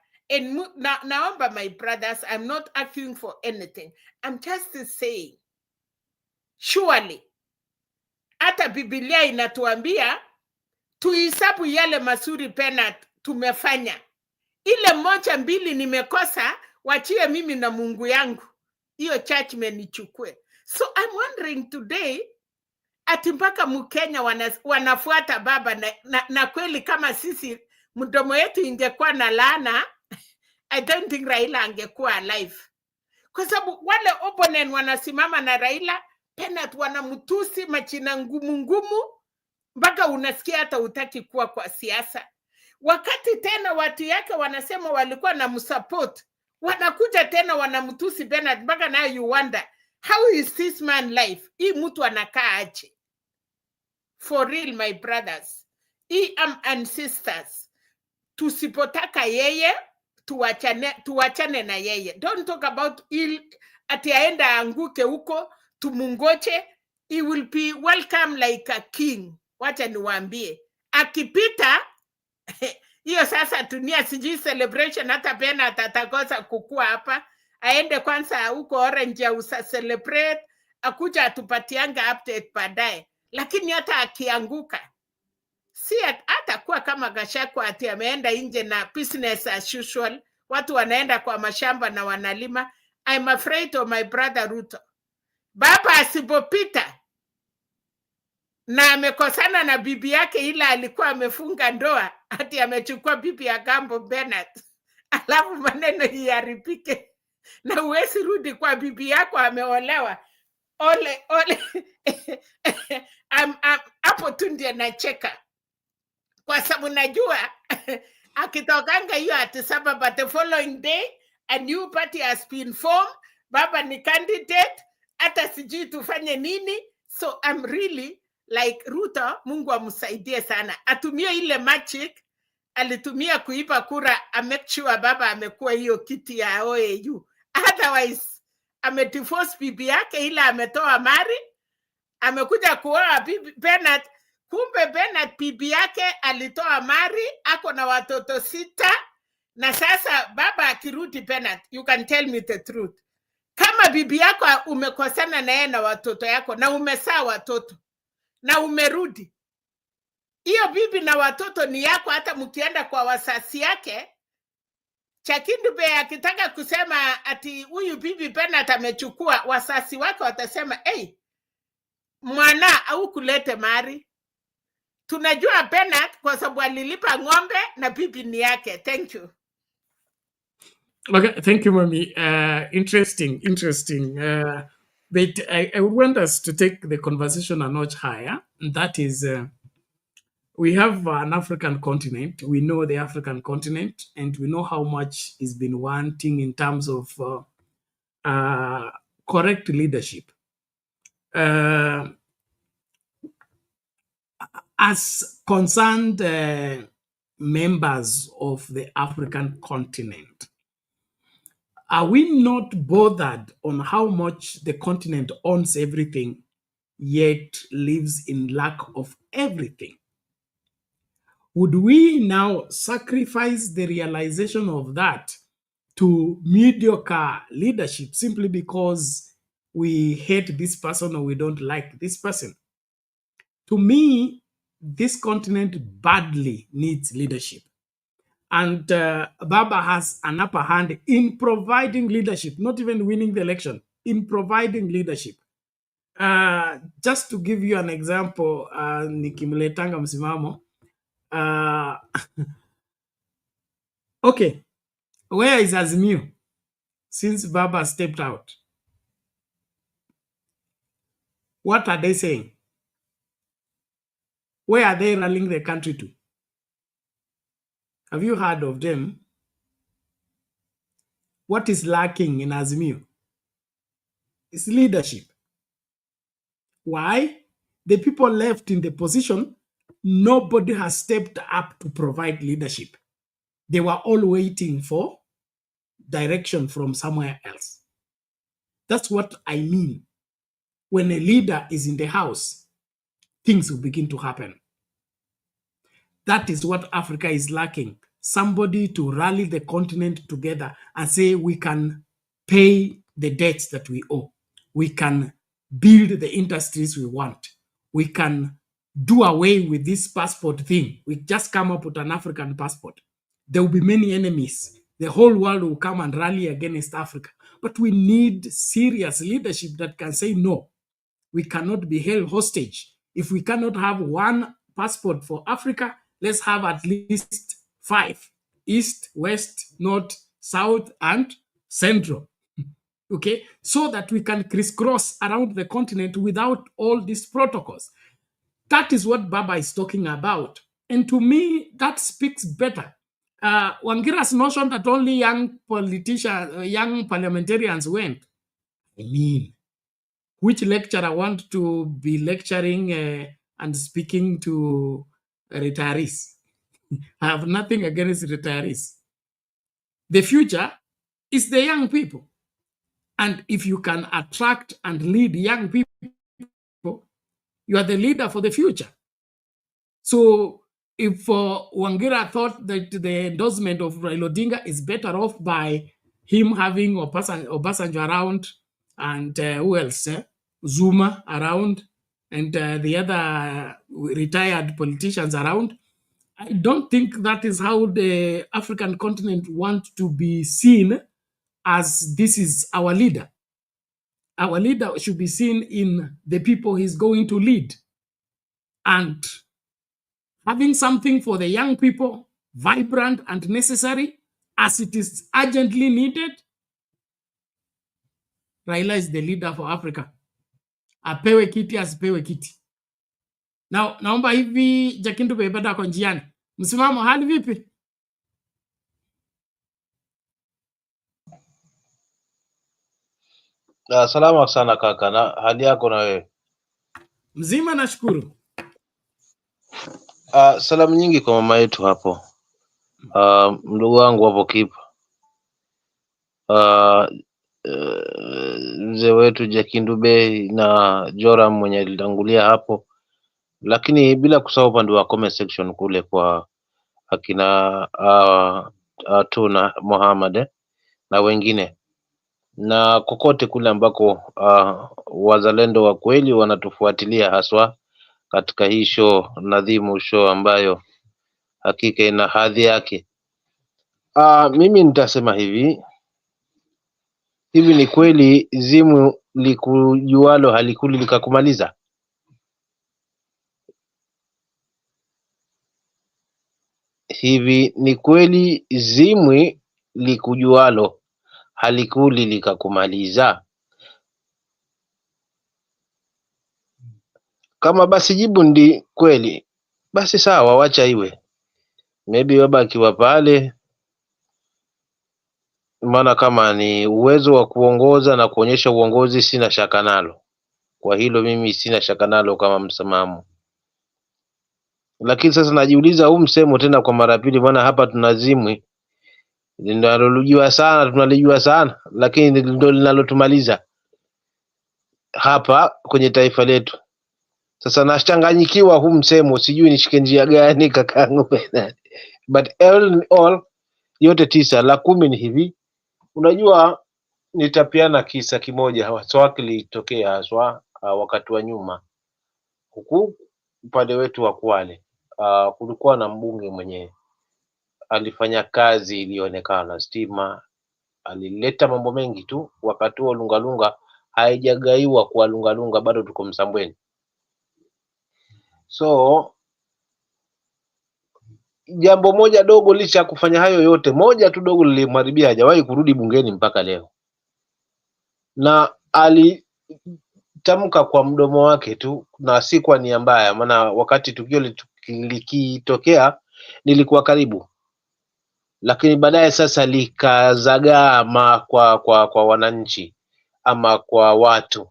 naomba my brothers, I'm not arguing for anything. I'm just saying, surely, hata Biblia inatuambia, tuhesabu yale mazuri penalty tumefanya. Ile moja mbili nimekosa, wachie mimi na Mungu yangu. Hiyo judgment nichukue. So I'm wondering today, ati mpaka Mkenya wanafuata baba na kweli kama sisi mdomo yetu ingekuwa na laana, I don't think Raila angekuwa alive. Kwa sababu wale opponent wanasimama na Raila, penalty wanamtusi machina ngumu ngumu, mpaka unasikia hata utaki kuwa kwa siasa. Wakati tena watu yake wanasema walikuwa na msupport, wanakuja tena wanamtusi penalty, mpaka now you wonder, how is this man life? Hii mtu anakaa aje? For real, my brothers and sisters, tusipotaka yeye, tuwachane na yeye. Don't talk about ati aenda anguke huko, tumungoche. He will be welcome like a king. Wacha niwaambie, akipita hiyo sasa dunia sijui celebration, hata pena atatakosa kukua hapa. Aende kwanza huko Orange ya celebrate, akuja atupatianga update baadaye. Lakini hata akianguka, si atakuwa kama Gachagua ati ameenda nje na business as usual. Watu wanaenda kwa mashamba na wanalima. I'm afraid of my brother Ruto. Baba asipopita na amekosana na bibi yake, ila alikuwa amefunga ndoa, ati amechukua bibi ya Gambo Bernard, alafu maneno iharibike na uwezi rudi kwa bibi yako ameolewa. Ole hapo tu ndiye nacheka, kwa sababu najua akitokanga hiyo ati sababu the following day a new party has been formed, baba ni candidate, hata sijui tufanye nini. So I'm really like Ruto, Mungu amsaidie sana, atumie ile magic alitumia kuipa kura, make sure baba amekuwa hiyo kiti ya OAU. Otherwise amedivorce bibi yake, ila ametoa mari, amekuja kuoa bibi Bernard. Kumbe Bernard bibi yake alitoa mari, ako na watoto 6, na sasa baba akirudi Bernard, you can tell me the truth, kama bibi yako umekosana na yeye na watoto yako na umesaa watoto na umerudi, hiyo bibi na watoto ni yako. Hata mkienda kwa wasasi yake, Chakindube akitaka kusema ati huyu bibi Bernard amechukua, wasasi wake watasema hey, mwana au kulete mari. Tunajua Bernard kwa sababu alilipa ng'ombe na bibi ni yake. Thank you. Okay, thank you, Mami. Interesting. But I would want us to take the conversation a notch higher. And that is, we have an African continent. We know the African continent, and we know how much it's been wanting in terms of correct leadership. As concerned members of the African continent, are we not bothered on how much the continent owns everything, yet lives in lack of everything? Would we now sacrifice the realization of that to mediocre leadership simply because we hate this person or we don't like this person? To me, this continent badly needs leadership. And Baba has an upper hand in providing leadership, not even winning the election, in providing leadership. Just to give you an example, nikimletanga msimamo. Okay, Where is Azimio since Baba stepped out? What are they saying? Where are they rallying the country to? Have you heard of them? What is lacking in Azimio? It's leadership. Why? The people left in the position, nobody has stepped up to provide leadership. They were all waiting for direction from somewhere else. That's what I mean. When a leader is in the house, things will begin to happen. That is what Africa is lacking. Somebody to rally the continent together and say we can pay the debts that we owe. We can build the industries we want. We can do away with this passport thing. We just come up with an African passport. There will be many enemies. The whole world will come and rally against Africa. But we need serious leadership that can say no. We cannot be held hostage. If we cannot have one passport for Africa, let's have at least 5: East, West, North, South, and Central. Okay, so that we can crisscross around the continent without all these protocols. That is what Baba is talking about. And to me, that speaks better. Wangira's notion that only young politicians, young parliamentarians went. I mean, which lecturer want to be lecturing and speaking to retirees? I have nothing against retirees. The future is the young people. And if you can attract and lead young people, you are the leader for the future. So if Wangira thought that the endorsement of Raila Odinga is better off by him having Obasanjo around and who else? Zuma around and the other retired politicians around, I don't think that is how the African continent wants to be seen as this is our leader. Our leader should be seen in the people he's going to lead. And having something for the young people, vibrant and necessary, as it is urgently needed, Raila is the leader for Africa. Apewe kiti, asipewe kiti. Now, naomba hivi Jakindu Bebeda kwa njiani. Msimamo hali vipi? Salama sana kaka, na hali yako na wewe? Mzima nashukuru. Salamu nyingi kwa mama yetu hapo. Ndugu wangu hapo kipa. Mzee wetu Jakindu Bey na Joram mwenye alitangulia hapo. Lakini bila kusahau upande wa comment section kule kwa akina Tuna Muhammad na wengine. Na kokote kule ambako wazalendo wa kweli wanatufuatilia haswa katika hii show nadhimu, show ambayo hakika ina hadhi yake. Mimi nitasema hivi ni kweli zimu likujualo halikuli likakumaliza? Hivi ni kweli zimwi likujualo halikuli likakumaliza? Kama basi jibu ndi kweli, basi sawa, wacha iwe. Maybe baba akiwa pale, maana kama ni uwezo wa kuongoza na kuonyesha uongozi, sina shaka nalo. Kwa hilo mimi sina shaka nalo kama msimamo. Lakini sasa najiuliza huu msemo tena kwa mara pili, maana hapa tunazimwi linalojua sana, tunalijua sana, lakini ndio linalotumaliza hapa kwenye taifa letu. Sasa nachanganyikiwa huu msemo, sijui nishike njia gani kakangu. But all in all, yote 9 la 10 ni hivi. Unajua nitapiana kisa kimoja haswa kilitokea haswa wakati wa nyuma. Huku upande wetu wa Kwale kulikuwa na mbunge mwenye alifanya kazi ilionekana stima, alileta mambo mengi tu. Wakati wa Lungalunga haijagaiwa kwa Lungalunga, bado tuko Msambweni. So jambo moja dogo, licha ya kufanya hayo yote, moja tu dogo lilimharibia, hajawahi kurudi bungeni mpaka leo, na alitamka kwa mdomo wake tu na si kwa nia mbaya, maana wakati tukio likitokea nilikuwa karibu, lakini baadaye sasa likazagaa kwa wananchi ama kwa watu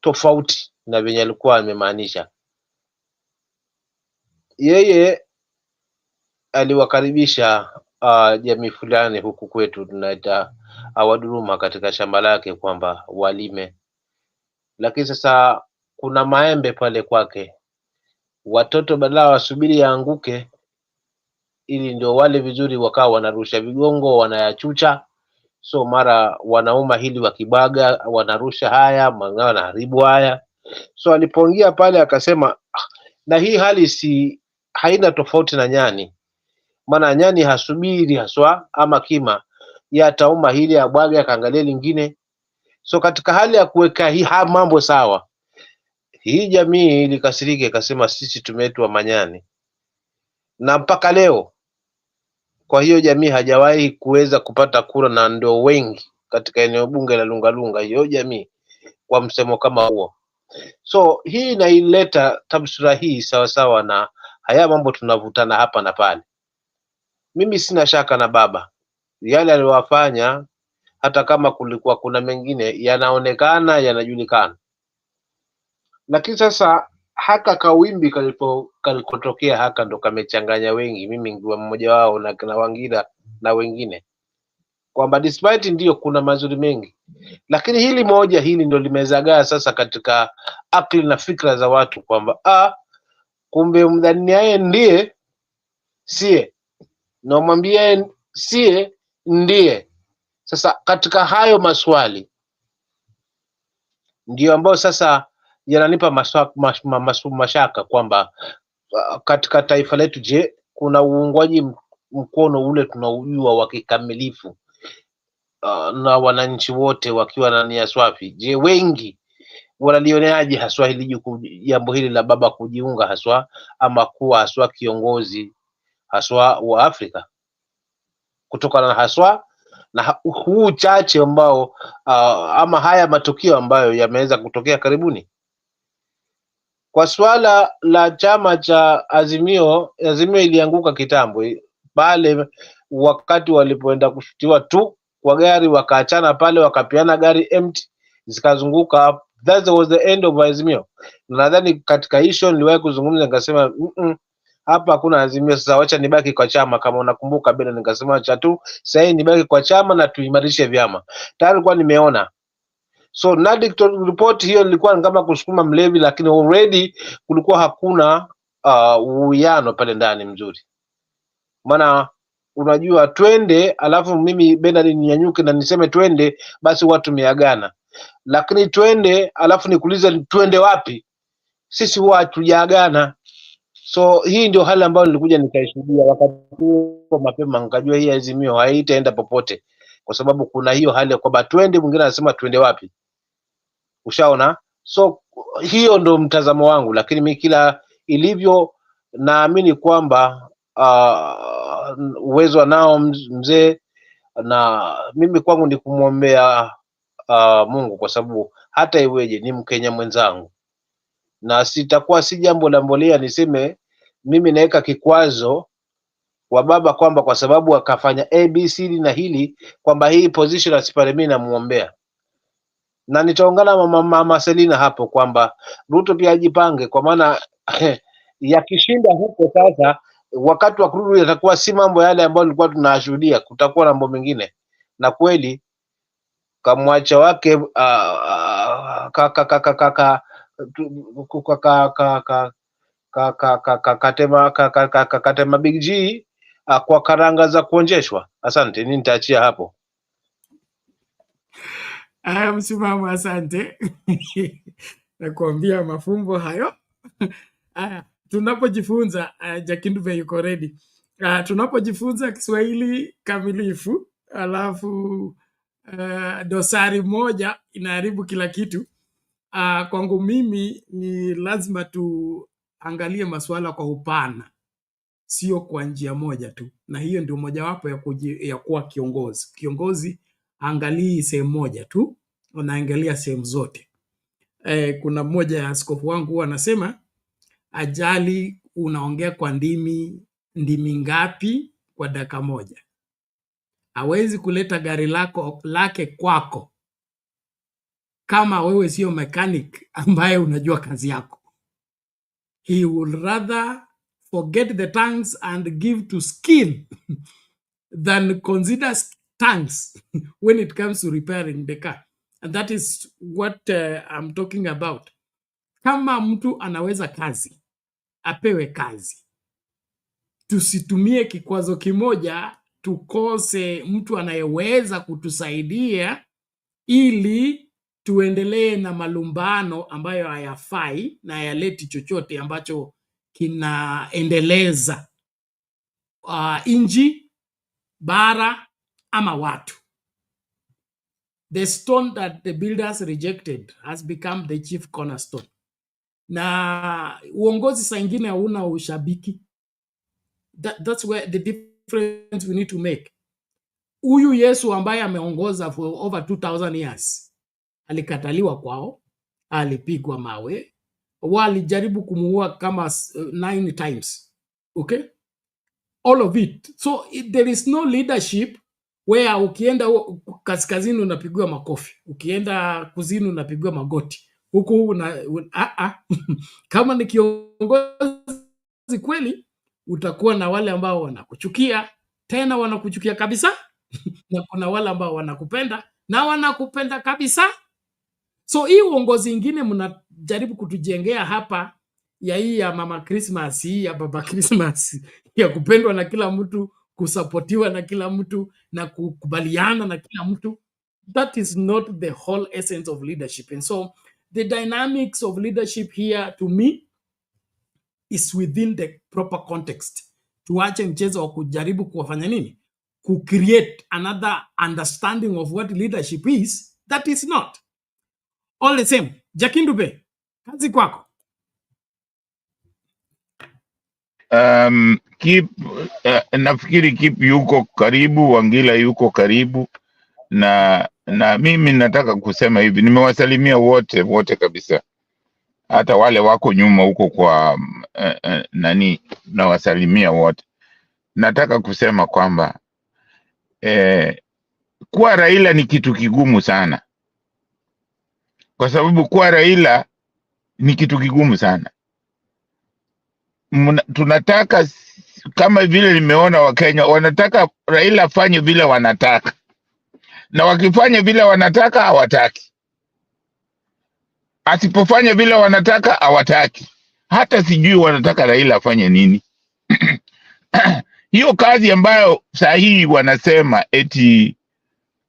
tofauti na venye alikuwa amemaanisha. Yeye aliwakaribisha jamii fulani huku kwetu tunaita Waduruma katika shamba lake kwamba walime, lakini sasa kuna maembe pale kwake, watoto badala wasubiri yaanguke ili ndio wale vizuri, wakawa wanarusha vigongo wanayachucha, so mara wanauma hili wakibaga wanarusha haya mangao wanaharibu haya. So alipoingia pale akasema, na hii hali haina tofauti na nyani, maana nyani hasubiri haswa ama kima, ya atauma hili abwage akaangalia lingine. So katika hali ya kuweka hii mambo sawa, hii jamii ilikasirika ikasema sisi tumeitwa manyani, na mpaka leo kwa hiyo jamii hajawahi kuweza kupata kura, na ndio wengi katika eneo bunge la Lungalunga hiyo jamii kwa msemo kama huo. So hii inaileta tabsura hii sawasawa na haya mambo tunavutana hapa na pale. Mimi sina shaka na baba, yale aliyowafanya, hata kama kulikuwa kuna mengine yanaonekana yanajulikana, lakini sasa haka kawimbi kalikotokea haka ndo kamechanganya wengi, mimi ngiwa mmoja wao na Wangira na wengine, kwamba despite ndio kuna mazuri mengi, lakini hili moja hili ndo limezagaa sasa katika akili na fikra za watu kwamba kumbe mdhaniaye ndiye sie na mwambie sie ndiye. Sasa katika hayo maswali ndio ambayo sasa yananipa mashaka kwamba katika taifa letu, je, kuna uungwaji mkono ule tunaujua wa kikamilifu na wananchi wote wakiwa na nia swafi? Je, wengi wanalioneaje haswa hili jambo hili la baba kujiunga haswa ama kuwa haswa kiongozi haswa wa Afrika, kutokana na haswa na huu chache ambao ama haya matukio ambayo yameweza kutokea karibuni? Kwa swala la chama cha Azimio ilianguka kitambo pale wakati walipoenda kushutiwa tu kwa gari, wakaachana pale, wakapiana gari empty zikazunguka. That was the end of Azimio. Nadhani katika hisho niliwahi kuzungumza nikasema hapa hakuna Azimio, sasa wacha nibaki kwa chama. Kama unakumbuka bila, nikasema acha tu sasa nibaki kwa chama na tuimarishe vyama. Tayari kwa nimeona. So Nadic report hiyo ilikuwa kama kusukuma mlevi, lakini already kulikuwa hakuna uwiano pale ndani mzuri. Maana unajua twende, alafu mimi Bernard ninyanyuke na niseme twende, basi watu meagana. Lakini twende alafu nikuulize twende wapi, sisi huwa hatujaagana. So hii ndio hali ambayo nilikuja nikaishuhudia wakati huo mapema, nikajua hii Azimio haitaenda popote, kwa sababu kuna hiyo hali ya kwamba twende, mwingine anasema twende wapi. Ushaona? So hiyo ndo mtazamo wangu, lakini mimi kila ilivyo naamini kwamba uwezo nao mzee, na mimi kwangu ni kumwombea Mungu, kwa sababu hata iweje ni Mkenya mwenzangu, na sitakuwa si jambo la mbolea niseme mimi naweka kikwazo wa baba kwamba kwa sababu akafanya ABC na hili kwamba hii position asipale, mimi namuombea. Na nitaungana mama Selina hapo kwamba Ruto pia ajipange, kwa maana yakishinda huko sasa, wakati wa kurudi yatakuwa si mambo yale ambayo tulikuwa tunashuhudia, kutakuwa na mambo mengine. Na kweli kamwacha wake katema Big G kwa karanga za kuonjeshwa. Asante, nini nitaachia hapo. Msimamo, asante. Nakuambia mafumbo hayo. Tunapojifunza Jakinduve yuko ready. Tunapojifunza Kiswahili kamilifu, alafu dosari moja inaharibu kila kitu. Kwangu mimi ni lazima angalie masuala kwa upana, sio kwa njia moja tu, na hiyo ndio mojawapo ya kuwa kiongozi. Kiongozi angalii sehemu moja tu, unaangalia sehemu zote. Kuna mmoja ya askofu wangu huwa anasema, ajali unaongea kwa ndimi ngapi kwa dakika moja. Hawezi kuleta gari lake kwako kama wewe sio mechanic ambaye unajua kazi yako. He would rather forget the tanks and give to skill than consider tanks when it comes to repairing the car. And that is what I'm talking about. Kama mtu anaweza kazi, apewe kazi. Tusitumie kikwazo kimoja tukose mtu anayeweza kutusaidia ili tuendelee na malumbano ambayo hayafai na hayaleti chochote ambacho kinaendeleza nchi, bara ama watu. The stone that the builders rejected has become the chief cornerstone. Na uongozi saa ingine hauna ushabiki. That's where the difference we need to make. Huyu Yesu ambaye ameongoza for over 2000 years, alikataliwa kwao, alipigwa mawe, walijaribu kumuua kama 9 times. Okay? All of it. So there is no leadership where ukienda kaskazini unapigwa makofi, ukienda kusini unapigwa magoti. Huku kama ni kiongozi kweli, utakuwa na wale ambao wanakuchukia, tena wanakuchukia kabisa, na kuna wale ambao wanakupenda na wanakupenda kabisa. So hii uongozi ingine mnajaribu kutujengea hapa, ya hii ya mama Christmas, hii ya baba Christmas, ya kupendwa na kila mtu, kusapotiwa na kila mtu, na kukubaliana na kila mtu, that is not the whole essence of leadership. And so the dynamics of leadership here to me is within the proper context. Tuache mchezo wa kujaribu kuwafanya nini, create another understanding of what leadership is that is not. All the same, Jakindube, kazi kwako. Nafikiri Kip yuko karibu, Wangila yuko karibu, na mimi nataka kusema hivi, nimewasalimia wote kabisa, hata wale wako nyuma huko kwa nawasalimia wote. Nataka kusema kwamba kuwa Raila ni kitu kigumu sana, kwa sababu kuwa Raila ni kitu kigumu sana. Tunataka, kama vile nimeona Wakenya wanataka Raila afanye vile wanataka, na wakifanya vile wanataka hawataki, asipofanya vile wanataka hawataki. Hata sijui wanataka Raila afanye nini. Hiyo kazi ambayo sahihi wanasema eti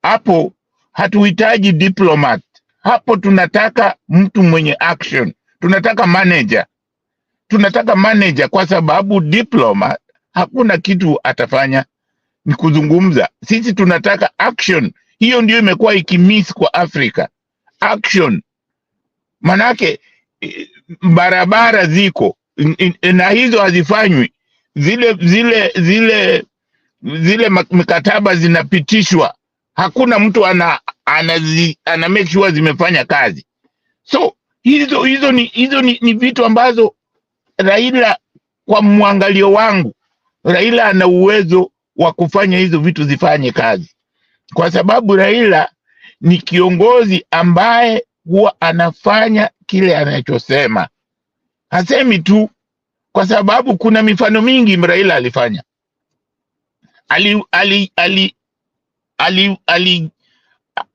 hapo hatuhitaji diplomat, hapo tunataka mtu mwenye action, tunataka manager, kwa sababu diplomat hakuna kitu atafanya, ni kuzungumza. Sisi tunataka action. Hiyo ndio imekuwa ikimiss kwa Afrika, action. Manake barabara ziko na hizo hazifanywi, zile mikataba zinapitishwa, hakuna mtu ana make sure zimefanya kazi. So hizo ni vitu ambazo Raila, kwa mwangalio wangu, Raila ana uwezo wa kufanya hizo vitu zifanye kazi, kwa sababu Raila ni kiongozi ambaye huwa anafanya kile anachosema, hasemi tu, kwa sababu kuna mifano mingi Raila alifanya.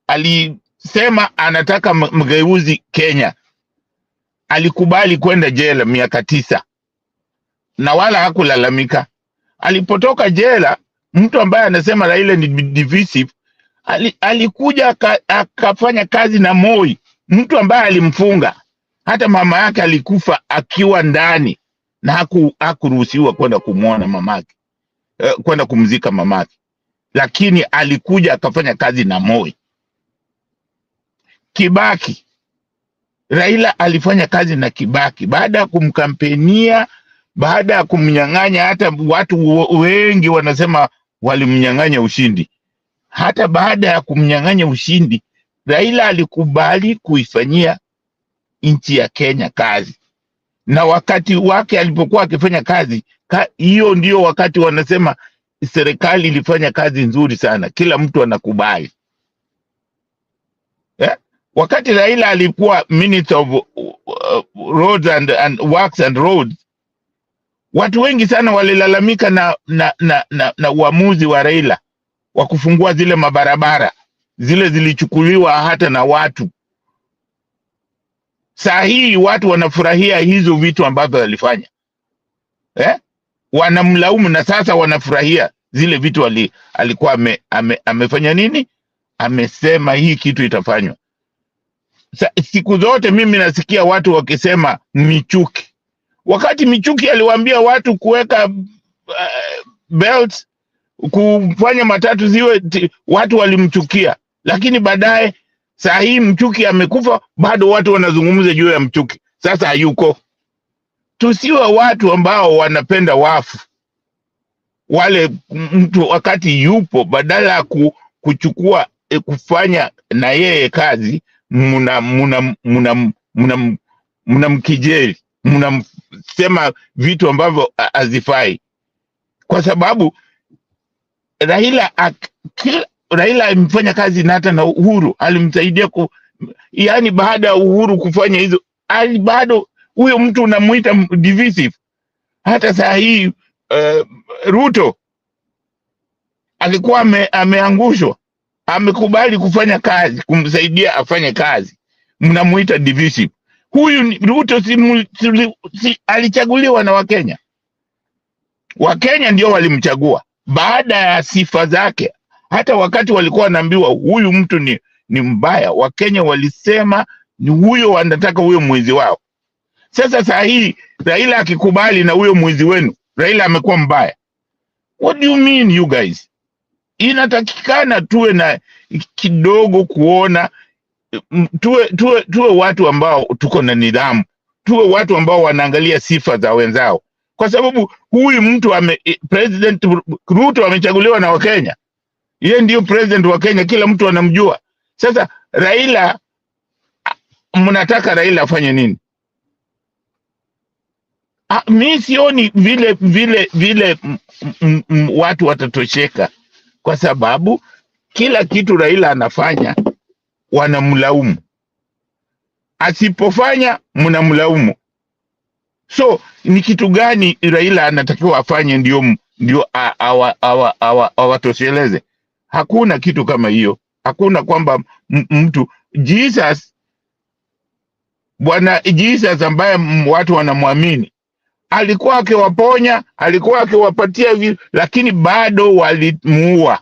Alisema anataka mageuzi Kenya, alikubali kwenda jela miaka 9 na wala hakulalamika. Alipotoka jela, mtu ambaye anasema Raila ni divisive, alikuja akafanya kazi na Moi, mtu ambaye alimfunga. Hata mama yake alikufa akiwa ndani na hakuruhusiwa kwenda kumuona mamake, kwenda kumzika mamake, lakini alikuja akafanya kazi na Moi. Kibaki Raila alifanya kazi na Kibaki baada ya kumkampenia, baada ya kumnyang'anya. Hata watu wengi wanasema walimnyang'anya ushindi. Hata baada ya kumnyang'anya ushindi, Raila alikubali kuifanyia nchi ya Kenya kazi, na wakati wake alipokuwa akifanya kazi hiyo ndio wakati wanasema serikali ilifanya kazi nzuri sana, kila mtu anakubali. Wakati Raila alikuwa Minister of Roads and Works and Roads, watu wengi sana walilalamika na uamuzi wa Raila wa kufungua zile mabarabara. Zile zilichukuliwa hata na watu. Saa hii watu wanafurahia hizo vitu ambavyo alifanya. Wanamlaumu na sasa wanafurahia zile vitu alikuwa amefanya nini? Amesema hii kitu itafanywa. Siku zote mimi nasikia watu wakisema Michuki. Wakati Michuki aliwaambia watu kuweka belts, kufanya matatu ziwe, watu walimchukia. Lakini baadaye saa hii Mchuki amekufa, bado watu wanazungumza juu ya Mchuki. Sasa hayuko. Tusiwe watu ambao wanapenda wafu. Wale mtu wakati yupo, badala ya kuchukua kufanya na yeye kazi, mnamkijeli, mnamsema vitu ambavyo hazifai. Kwa sababu Raila amefanya kazi na hata na Uhuru alimsaidia yani baada ya Uhuru kufanya hizo, bado huyo mtu unamuita divisive. Hata saa hii Ruto alikuwa ameangushwa, amekubali kufanya kazi, kumsaidia afanye kazi, mnamuita divisive. Huyu Ruto alichaguliwa na Wakenya. Wakenya ndio walimchagua baada ya sifa zake. Hata wakati walikuwa wanaambiwa huyu mtu ni mbaya, Wakenya walisema ni huyo, wanataka huyo mwizi wao. Sasa saa hii Raila akikubali na huyo mwizi wenu, Raila amekuwa mbaya. What do you mean you guys? Inatakikana tuwe na kidogo kuona, tuwe watu ambao tuko na nidhamu, tuwe watu ambao wanaangalia sifa za wenzao. Kwa sababu huyu mtu President Ruto amechaguliwa na Wakenya. Yeye ndio president wa Kenya, kila mtu anamjua. Sasa Raila, mnataka Raila afanye nini? Mimi sioni vile watu watatosheka, kwa sababu kila kitu Raila anafanya wanamlaumu, asipofanya mnamlaumu. So ni kitu gani Raila anatakiwa afanye ndio awatosheleze? Hakuna kitu kama hiyo. Hakuna kwamba mtu Bwana Jesus ambaye watu wanamwamini alikuwa akiwaponya, alikuwa akiwapatia lakini bado walimuua.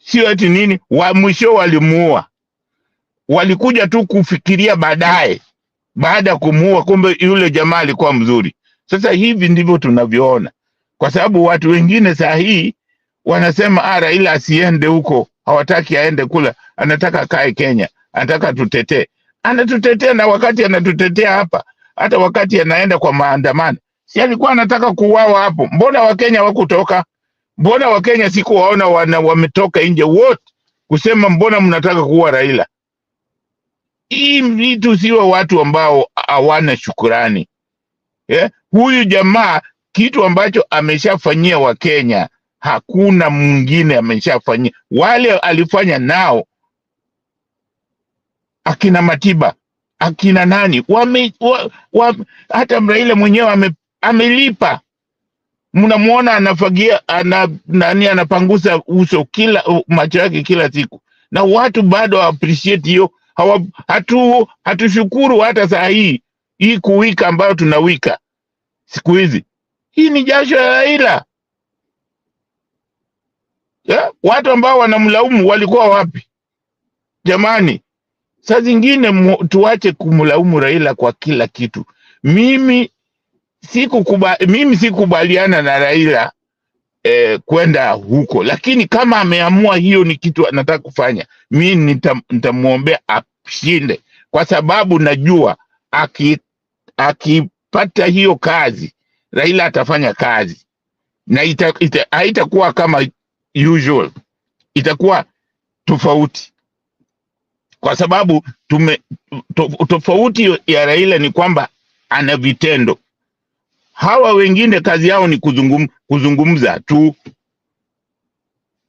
Sio eti nini, mwisho walimuua. Walikuja tu kufikiria baadaye, baada ya kumuua, kumbe yule jamaa alikuwa mzuri. Sasa hivi ndivyo tunavyoona. Kwa sababu watu wengine saa hii wanasema Raila asiende huko, hawataki aende kula, anataka kae Kenya, anataka tutetee. Anatutetea, na wakati anatutetea hapa, hata wakati anaenda kwa maandamano, si alikuwa anataka kuuawa hapo? Mbona Wakenya hawakutoka? Mbona Wakenya sikuwaona wametoka nje wote kusema mbona mnataka kuua Raila? Hii tusiwe watu ambao hawana shukrani. Huyu jamaa kitu ambacho ameshafanyia Wakenya hakuna mwingine ameshafanyia. Wale alifanya nao akina Matiba, akina nani hata Raila mwenyewe amelipa. Mnamuona anafagia, anapangusa uso macho yake kila siku, na watu bado appreciate hiyo. Hatushukuru hata saa hii kuwika ambayo tunawika siku hizi. Hii ni jasho ya Raila. Watu ambao wanamlaumu walikuwa wapi jamani? Saa zingine tuache kumlaumu Raila kwa kila kitu. Mimi sikubaliana na Raila kwenda huko, lakini kama ameamua hiyo ni kitu anataka kufanya, mimi nitamuombea ashinde, kwa sababu najua akipata hiyo kazi Raila atafanya kazi na haitakuwa kama usual, itakuwa tofauti, kwa sababu tofauti ya Raila ni kwamba ana vitendo. Hawa wengine kazi yao ni kuzungumza tu.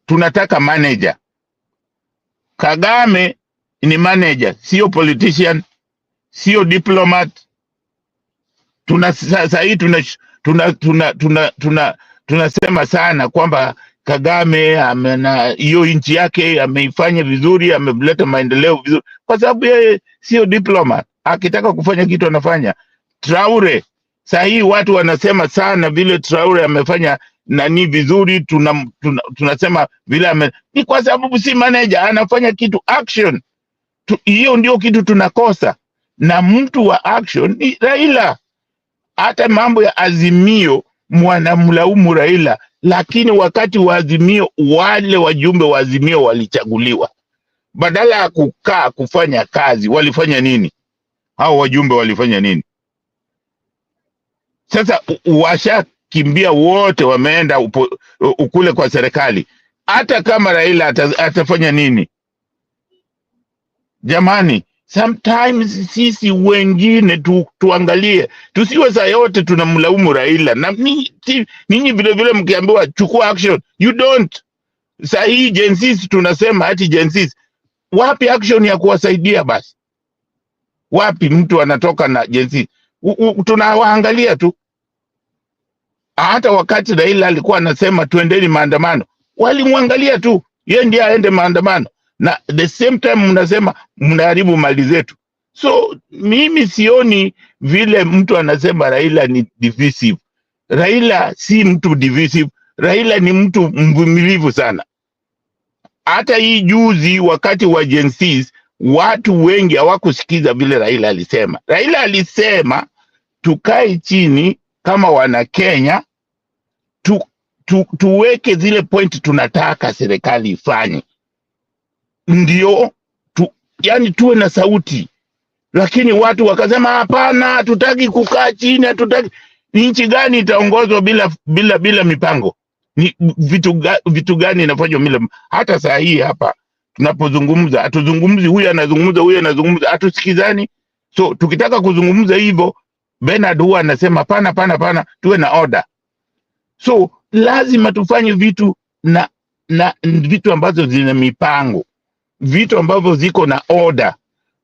Tunataka manager. Kagame ni manager, sio politician, sio diplomat. Sasa hii tunasema sana kwamba Kagame na hiyo nchi yake ameifanya vizuri, ameleta maendeleo vizuri, kwa sababu yeye sio diplomat. Akitaka kufanya kitu anafanya. Traore, sasa hii watu wanasema sana vile Traore amefanya nani vizuri, tunasema vile ni kwa sababu si manager, anafanya kitu action. Hiyo ndio kitu tunakosa, na mtu wa action ni Raila. Hata mambo ya Azimio mwanamlaumu Raila, lakini wakati wa Azimio wale wajumbe wa Azimio walichaguliwa. Badala ya kukaa kufanya kazi, walifanya nini? Hao wajumbe walifanya nini? Sasa washakimbia wote, wameenda ukule kwa serikali. Hata kama Raila atafanya nini? Jamani, sometimes sisi wengine tuangalie, tusiwe saa yote tunamlaumu Raila. Na ninyi vile vile mkiambiwa chukua action, you don't. Saa hii Gensis tunasema ati Gensis, wapi action ya kuwasaidia basi? Wapi mtu anatoka na Gensis? Tunawaangalia tu. Hata wakati Raila alikuwa anasema tuendeni maandamano, walimwangalia tu, yeye ndiye aende maandamano, na the same time mnasema mnaharibu mali zetu. So mimi sioni vile mtu anasema Raila ni divisive. Raila si mtu divisive. Raila ni mtu mvumilivu sana. Hata hii juzi wakati wa Gensis, watu wengi hawakusikiza vile Raila alisema. Raila alisema tukae chini kama wana Kenya, tuweke zile point tunataka serikali ifanye, ndio yani tuwe na sauti. Lakini watu wakasema hapana, hatutaki kukaa chini, hatutaki. Nchi gani itaongozwa bila mipango? Ni vitu gani inafanywa bila? Hata saa hii hapa tunapozungumza, hatuzungumzi huyu anazungumza, hatusikizani. So tukitaka kuzungumza hivyo, Bernard huwa anasema pana tuwe na order. So lazima tufanye vitu na vitu ambazo zina mipango, vitu ambavyo ziko na order.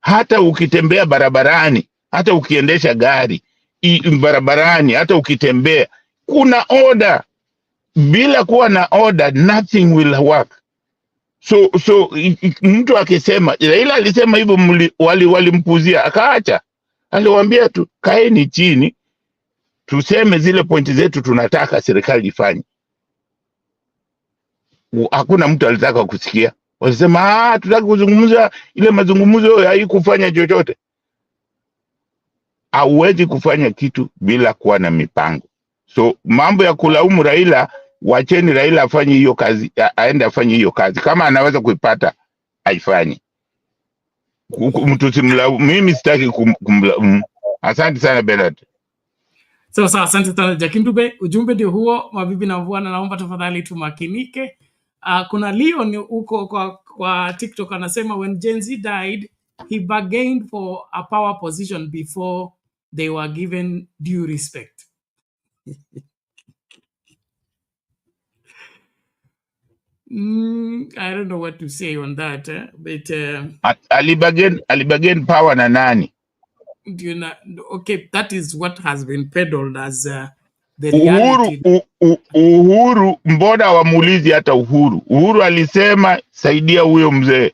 Hata ukitembea barabarani, hata ukiendesha gari barabarani, hata ukitembea, kuna order. Bila kuwa na order, nothing will work. So mtu akisema, Raila alisema hivyo, walimpuzia akaacha. Aliwaambia tu kaeni chini, tuseme zile pointi zetu tunataka serikali ifanye. Hakuna mtu alitaka kusikia. Walisema tutaki kuzungumza, ile mazungumzo haikufanya chochote. Hauwezi kufanya kitu bila kuwa na mipango. So mambo ya kulaumu Raila, wacheni Raila afanye hiyo kazi, aende afanye hiyo kazi. Kama anaweza kuipata, aifanye. Mtu simlaumu, mimi sitaki kumlaumu. Asante sana Bernard. Sawa, asante sana Jakindube. Ujumbe ndio huo, mabibi na bwana, naomba tafadhali tumakinike. Kuna Leon huko kwa TikTok anasema when Gen Z died, he bargained for a power position before they were given due respect. I don't know what to say on that, but alibargain power na nani? Okay, that is what has been peddled as the reality. Uhuru, mbona wamuulizi hata Uhuru? Uhuru alisema saidia huyo mzee,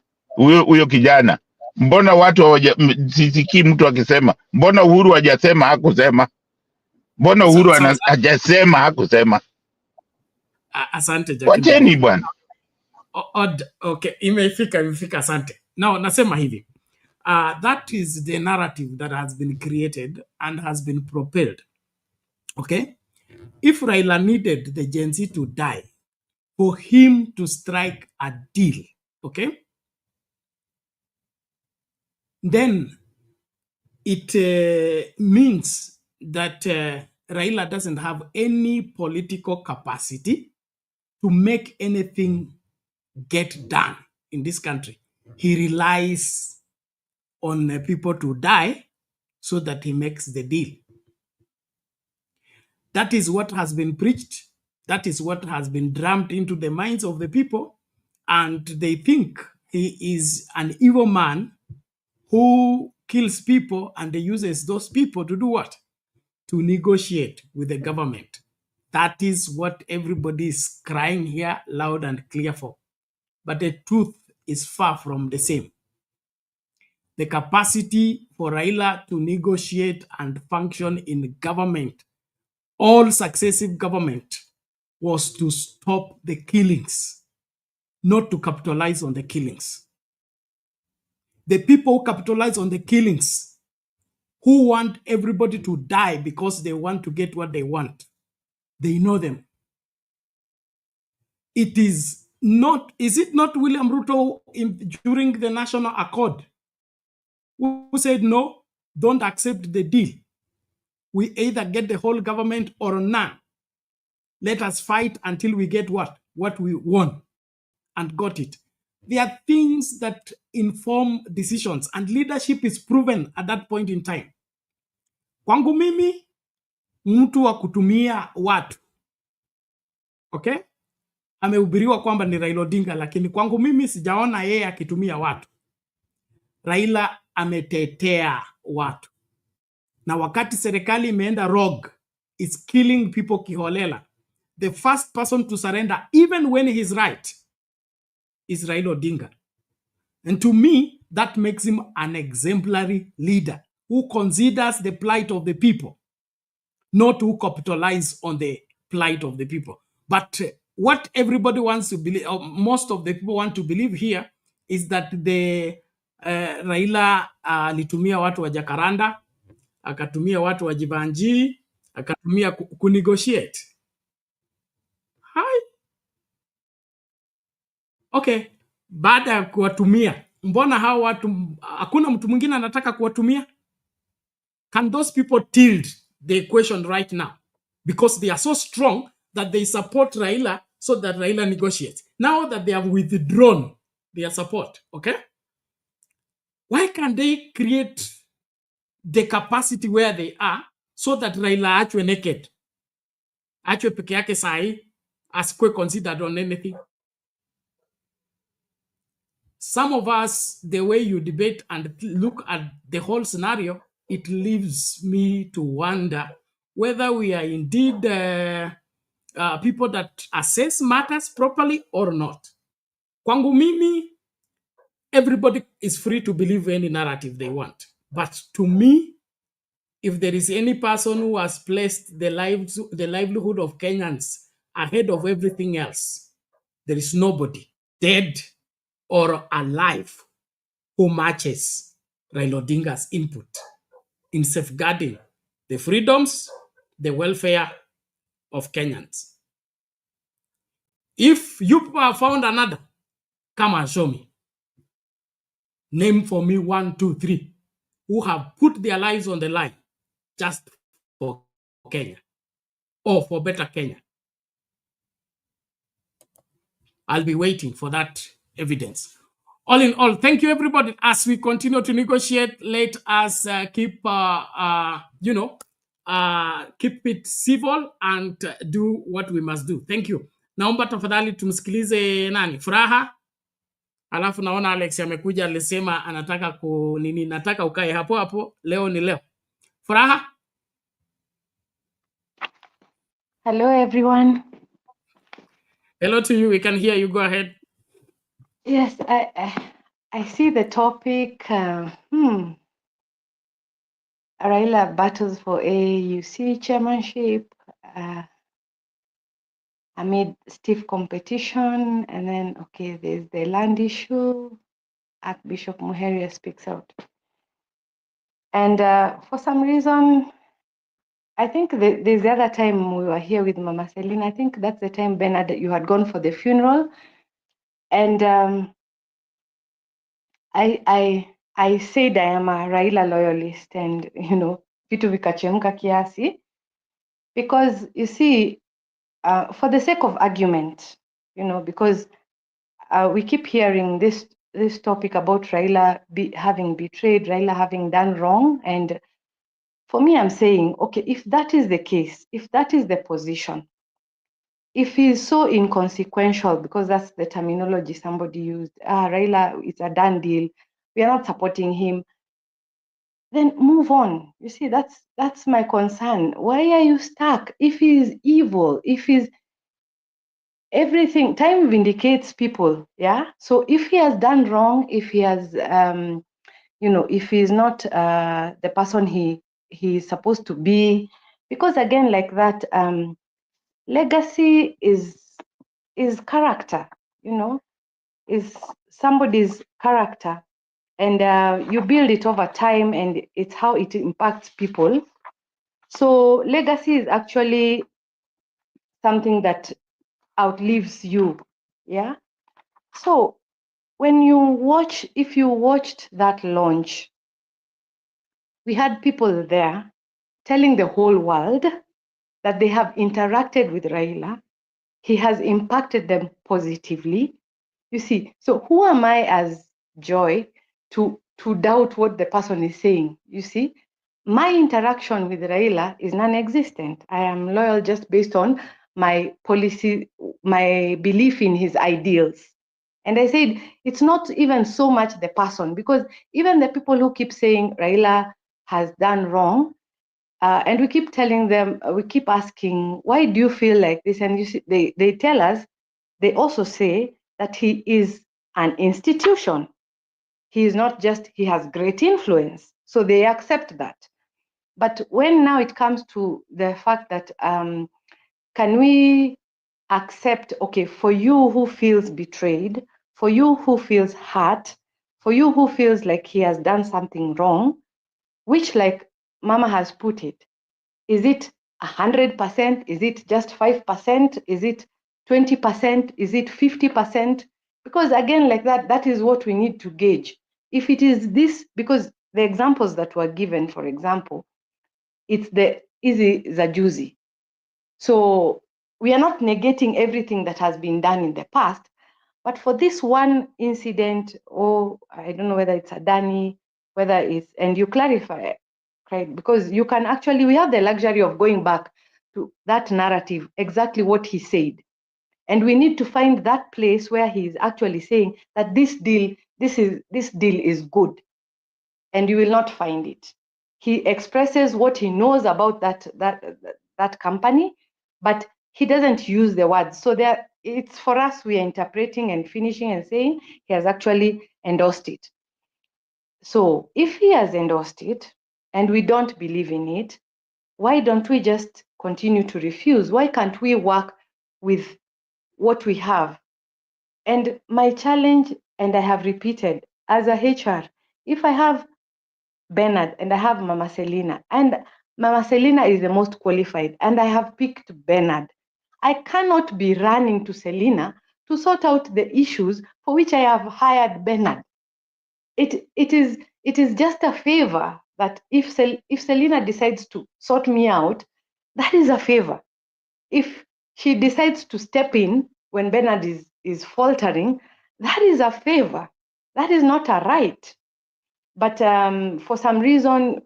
huyo kijana. Mbona watu sisikii mtu akisema? Mbona Uhuru hajasema, hakusema? Mbona Uhuru hajasema, hakusema? Asante Jack. Wacheni bwana. Okay, imefika, asante. Now nasema hivi. That is the narrative that has been created and has been propelled. Okay? If Raila needed the Gen Z to die for him to strike a deal, okay? Then it means that Raila doesn't have any political capacity to make anything get done in this country. He relies on people to die so that he makes the deal. That is what has been preached. That is what has been drummed into the minds of the people. And they think he is an evil man who kills people, and they uses those people to do what? To negotiate with the government. That is what everybody is crying here loud and clear for. But the truth is far from the same. The capacity for Raila to negotiate and function in government, all successive government, was to stop the killings, not to capitalize on the killings. The people who capitalize on the killings, who want everybody to die because they want to get what they want, they know them. Is it not William Ruto during the National Accord who said, no, don't accept the deal. We either get the whole government or none. Let us fight until we get what? What we want, and got it. There are things that inform decisions, and leadership is proven at that point in time. Kwangu mimi, mtu wa kutumia watu. Okay? Amehubiriwa kwamba ni Raila Odinga, lakini kwangu mimi sijaona yeye akitumia watu. Raila ametetea watu. Na wakati serikali imeenda rogue, is killing people kiholela, the first person to surrender, even when he's right, is Raila Odinga. And to me, that makes him an exemplary leader who considers the plight of the people, not who capitalize on the plight of the people. But what everybody wants to believe, or most of the people want to believe here, is that the Raila alitumia watu wa Jacaranda, akatumia watu wa Jibanji, akatumia kunegotiate. Hi. Okay, baada ya kuwatumia, mbona hao watu hakuna mtu mwingine anataka kuwatumia? Can those people tilt the equation right now? Because they are so strong that they support Raila so that Raila negotiates. Now that they have withdrawn their support, okay? Why can't they create the capacity where they are so that Raila achwe naked? Achwe peke yake sahi, asikwe considered on anything. Some of us, the way you debate and look at the whole scenario, it leaves me to wonder whether we are indeed people that assess matters properly or not. Kwangu mimi, everybody is free to believe any narrative they want. But to me, if there is any person who has placed the livelihood of Kenyans ahead of everything else, there is nobody, dead or alive, who matches Raila Odinga's input in safeguarding the freedoms, the welfare of Kenyans. If you have found another, come and show me. Name for me 1, 2, 3 who have put their lives on the line just for Kenya or for better Kenya. I'll be waiting for that evidence. All in all, thank you everybody. As we continue to negotiate, let us keep it civil and do what we must do. Thank you. Naomba tafadhali tumsikilize nani? Furaha. Alafu naona Alex amekuja alisema anataka nataka ukae hapo hapo, leo ni leo. Furaha? Hello, everyone. Hello to you. We can hear you. Go ahead. Yes, I see the topic. Raila battles for AUC Chairmanship amid stiff competition. And then, okay, there's the land issue. Archbishop Muheria speaks out. And for some reason, I think there's the other time we were here with Mama Selina. I think that's the time, Bernard, you had gone for the funeral. And I I said I am a Raila loyalist and, vitu vikachemka kiasi, because you see, for the sake of argument, because we keep hearing this topic about Raila having betrayed, Raila having done wrong. And for me, I'm saying, okay, if that is the case, if that is the position, if he's so inconsequential, because that's the terminology somebody used, Raila, it's a done deal, we are not supporting him, then move on. You see, that's my concern. Why are you stuck? If he's evil, if he's everything, time vindicates people, yeah? So if he has done wrong, if he has, if he's not the person he's supposed to be, because again, like that, legacy is character, is somebody's character, and you build it over time, and it's how it impacts people. So legacy is actually something that outlives you, yeah? So when you watch, if you watched that launch, we had people there telling the whole world that they have interacted with Raila. He has impacted them positively. You see, so who am I as Joy to doubt what the person is saying? You see, my interaction with Raila is non-existent. I am loyal just based on my policy, my belief in his ideals. And I said, it's not even so much the person, because even the people who keep saying Raila has done wrong, and we keep telling them, we keep asking, why do you feel like this? And you see, they tell us, they also say that he is an institution. He is not just, he has great influence. So they accept that. But when now it comes to the fact that, can we accept, okay, for you who feels betrayed, for you who feels hurt, for you who feels like he has done something wrong, which, like Mama has put it, is it 100%? Is it just 5%? Is it 20%? Is it 50%? Because again, like that is what we need to gauge. If it is this, because the examples that were given, for example, it's the easy Zajuzi. So we are not negating everything that has been done in the past, but for this one incident, or I don't know whether it's Adani, whether it's, and you clarify, right? Because you can actually, we have the luxury of going back to that narrative, exactly what he said. And we need to find that place where he is actually saying that this deal is good. And you will not find it. He expresses what he knows about that company, but he doesn't use the words. So there, it's for us, we are interpreting and finishing and saying he has actually endorsed it. So if he has endorsed it and we don't believe in it, why don't we just continue to refuse? Why can't we work with what we have? And my challenge, and I have repeated, as a HR, if I have Bernard and I have Mama Selina, and Mama Selina is the most qualified, and I have picked Bernard, I cannot be running to Selina to sort out the issues for which I have hired Bernard. It is just a favor that if Selina decides to sort me out, that is a favor. If she decides to step in when Bernard is faltering, that is a favor. That is not a right. But for some reason,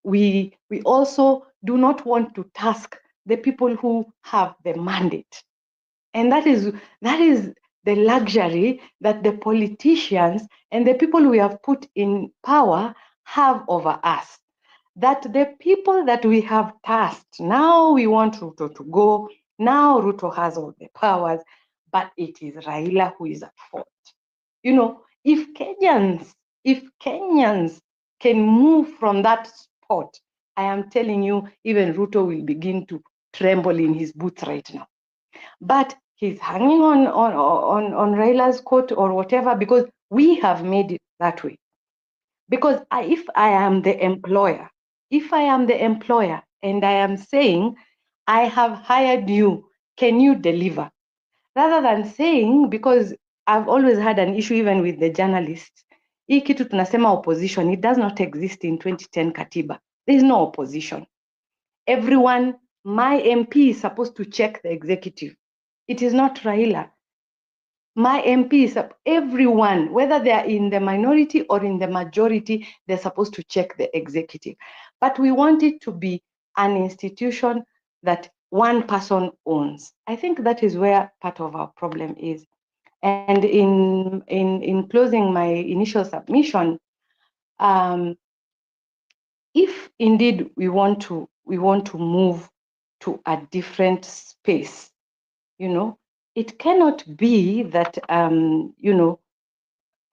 we also do not want to task the people who have the mandate. And that is the luxury that the politicians and the people we have put in power have over us. That the people that we have tasked, now we want Ruto to go, now Ruto has all the powers, but it is Raila who is at fault. If Kenyans can move from that spot, I am telling you, even Ruto will begin to tremble in his boots right now. But he's hanging on Raila's coat or whatever, because we have made it that way. Because if I am the employer and I am saying, I have hired you, can you deliver? Rather than saying, because I've always had an issue even with the journalists, Hii kitu tunasema opposition, it does not exist in 2010 katiba. There is no opposition. Everyone, my MP is supposed to check the executive. It is not Raila. My MP is everyone, whether they are in the minority or in the majority, they're supposed to check the executive. But we want it to be an institution that one person owns. I think that is where part of our problem is. And in closing my initial submission, if indeed we want to move to a different space, you know, it cannot be that you know,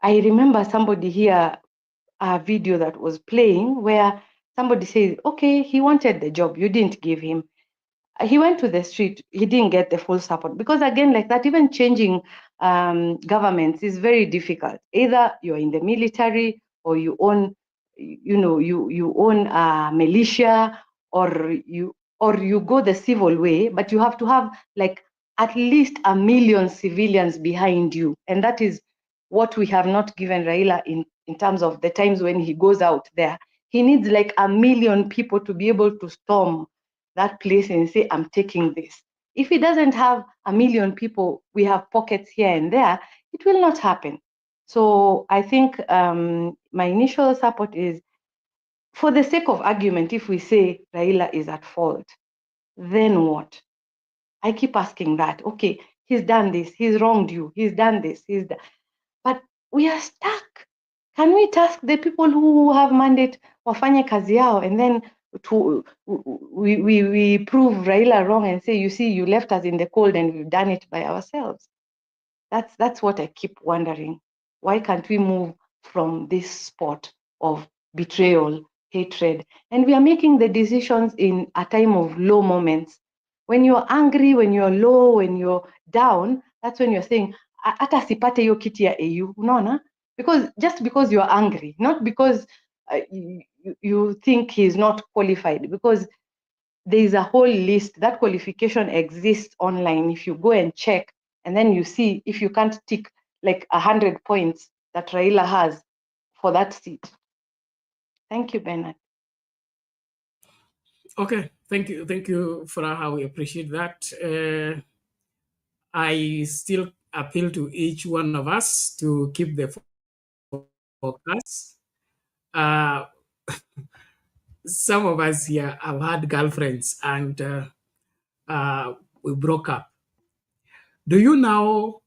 I remember somebody here, a video that was playing where somebody says, okay, he wanted the job, you didn't give him. He went to the street, he didn't get the full support. Because again, like that, even changing governments is very difficult. Either you're in the military or you own, you know, you own a militia, or you go the civil way, but you have to have like at least 1 million civilians behind you. And that is what we have not given Raila in terms of the times when he goes out there. He needs like 1 million people to be able to storm that place and say, I'm taking this. If he doesn't have 1 million people, we have pockets here and there, it will not happen. So I think my initial support is, for the sake of argument, if we say Raila is at fault, then what? I keep asking that. Okay, he's done this, he's wronged you, he's done this, but we are stuck. Can we task the people who have mandate wafanye kazi yao, and then we prove Raila wrong and say, you see, you left us in the cold and we've done it by ourselves? That's what I keep wondering. Why can't we move from this spot of betrayal, hatred? And we are making the decisions in a time of low moments. When you're angry, when you're low, when you're down, that's when you're saying, hata sipate hiyo kiti ya AU, unaona? Just because you're angry, not because you think he's not qualified, because there is a whole list. That qualification exists online. If you go and check, and then you see if you can't tick like 100 points that Raila has for that seat. Thank you, Bernard. Okay, thank you, Faraha. We appreciate that. I still appeal to each one of us to keep the focus. Some of us here have had girlfriends and we broke up. Do you now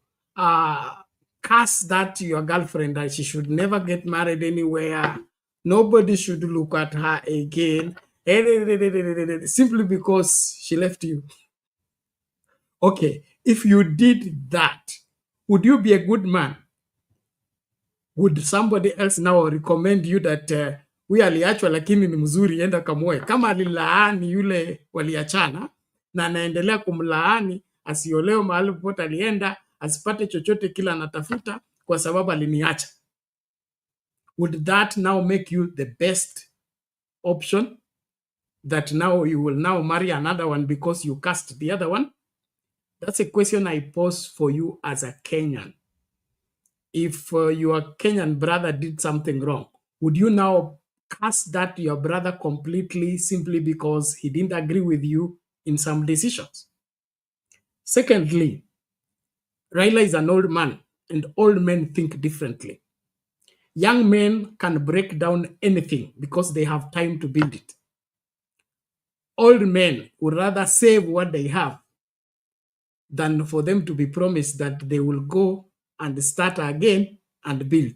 cast that to your girlfriend that she should never get married anywhere? Nobody should look at her again, simply because she left you? Okay, if you did that, would you be a good man? Would somebody else now recommend you that we aliachwa lakini ni mzuri, enda kamoe? Kama alilaani yule waliachana na anaendelea kumlaani asiolewe mahali popote alienda, asipate chochote kila anatafuta kwa sababu aliniacha, would that now make you the best option, that now you will now marry another one because you cast the other one? That's a question I pose for you as a Kenyan. If your Kenyan brother did something wrong, would you now cast that to your brother completely simply because he didn't agree with you in some decisions? Secondly, Raila is an old man, and old men think differently. Young men can break down anything because they have time to build it. Old men would rather save what they have than for them to be promised that they will go and start again and build.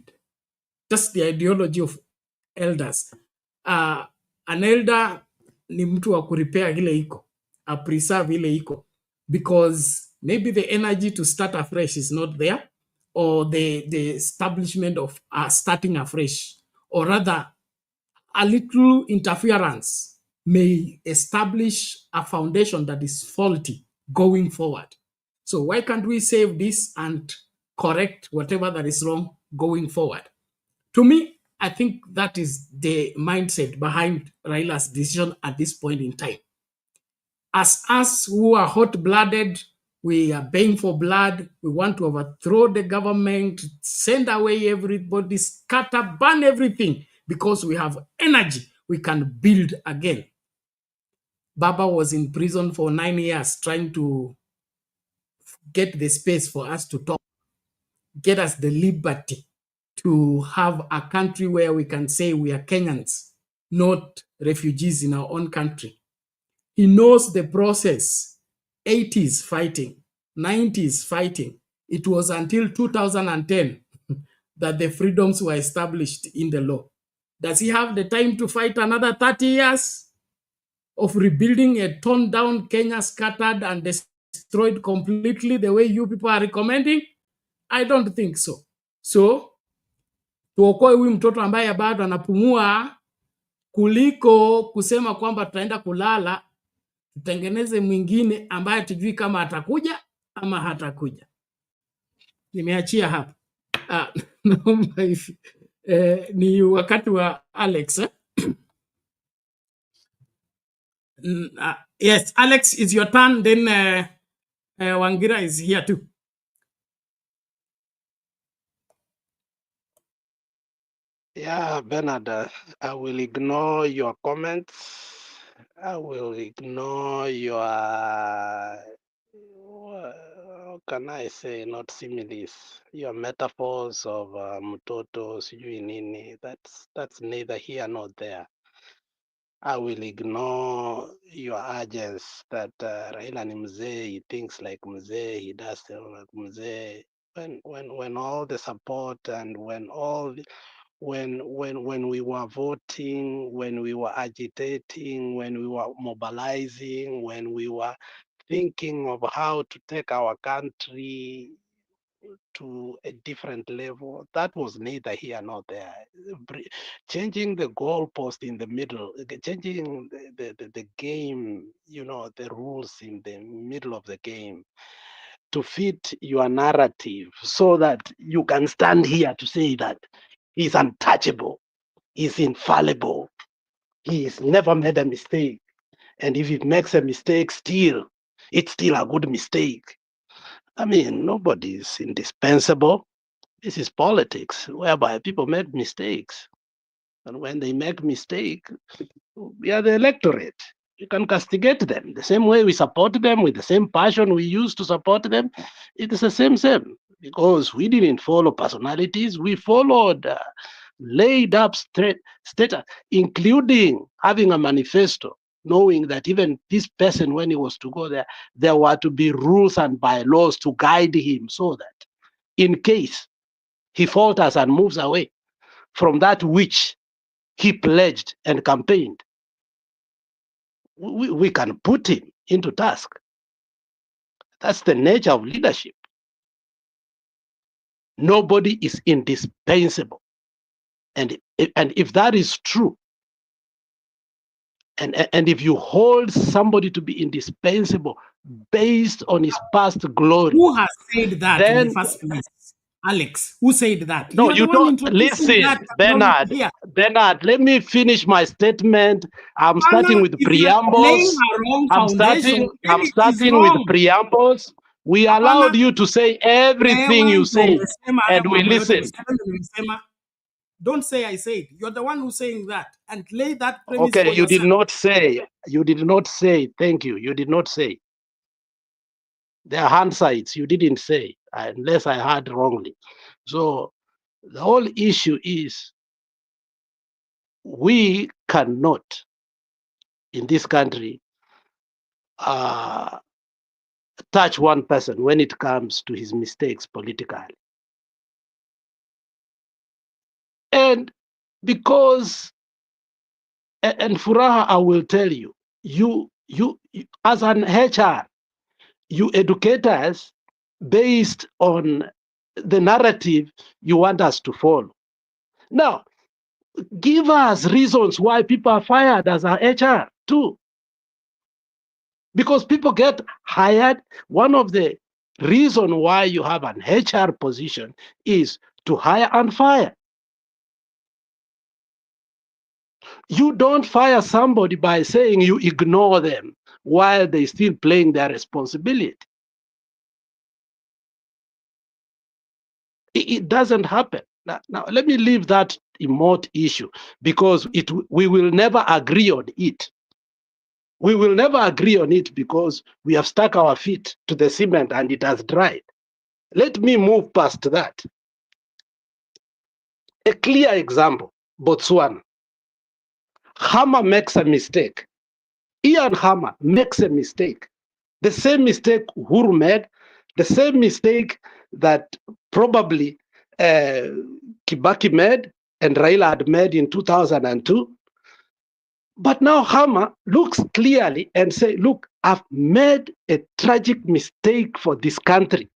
Just the ideology of elders. An elder ni mtu wa kurepair ile iko, a preserve ile iko, because maybe the energy to start afresh is not there, or the establishment of starting afresh, or rather a little interference may establish a foundation that is faulty going forward. So why can't we save this and correct whatever that is wrong going forward? To me, I think that is the mindset behind Raila's decision at this point in time. As us who are hot-blooded, We are paying for blood. We want to overthrow the government, send away everybody, scatter, burn everything, because we have energy. We can build again. Baba was in prison for 9 years trying to get the space for us to talk, get us the liberty to have a country where we can say we are Kenyans, not refugees in our own country. He knows the process. 80s fighting, 90s fighting. It was until 2010 that the freedoms were established in the law. Does he have the time to fight another 30 years of rebuilding a torn down Kenya, scattered and destroyed completely the way you people are recommending? I don't think so. So, tuokoe huyu mtoto ambaye bado anapumua kuliko kusema kwamba tutaenda kulala, tutengeneze mwingine ambaye tujui kama atakuja ama hatakuja. Nimeachia hapa. Naomba hivi. Ni wakati wa Alex. Yes, Alex, it's your turn. Then Wangira is here too. Yeah, Bernard, I will ignore your comments. I will ignore your, how can I say, not similes, your metaphors of mtoto, sijui nini. That's neither here nor there. I will ignore your urges that Raila ni mzee, he thinks like mzee, he does like mzee. When all the support and when we were voting, when we were agitating, when we were mobilizing, when we were thinking of how to take our country to a different level, that was neither here nor there. Changing the goalpost in the middle, changing the game, the rules in the middle of the game to fit your narrative so that you can stand here to say that he's untouchable, he's infallible, he's never made a mistake. And if he makes a mistake, it's still a good mistake. I mean, nobody is indispensable. This is politics, whereby people make mistakes. And when they make mistakes, we are the electorate. You can castigate them. The same way we support them with the same passion we used to support them, it is the same. Because we didn't follow personalities, we followed laid up status, including having a manifesto, knowing that even this person, when he was to go there, there were to be rules and bylaws to guide him so that in case he falters and moves away from that which he pledged and campaigned, we can put him into task. That's the nature of leadership. Nobody is indispensable. And if that is true, and if you hold somebody to be indispensable based on his past glory, who has said that in the first place? Alex, who said that? No, you don't listen, Bernard. Bernard, let me finish my statement. I'm starting with preambles. I'm starting with preambles. We allowed you to say everything you say, and we listen. Don't say I said. You're the one who's saying that, and lay that premise. Okay, you did not say. You did not say. Thank you. You did not say. There are hindsights. You didn't say, unless I heard wrongly. So the whole issue is we cannot, in this country, touch one person when it comes to his mistakes politically. And because, and Furaha, I will tell you, you as an HR, you educate us based on the narrative you want us to follow. Now, give us reasons why people are fired as a HR too. Because people get hired. One of the reasons why you have an HR position is to hire and fire. You don't fire somebody by saying you ignore them while they're still playing their responsibility. It doesn't happen. Now, let me leave that emote issue because we will never agree on it. We will never agree on it because we have stuck our feet to the cement and it has dried. Let me move past that. A clear example, Botswana. Hama makes a mistake. Ian Hama makes a mistake. The same mistake Uhuru made, the same mistake that probably Kibaki made and Raila had made in 2002. But now Hama looks clearly and say, look, I've made a tragic mistake for this country.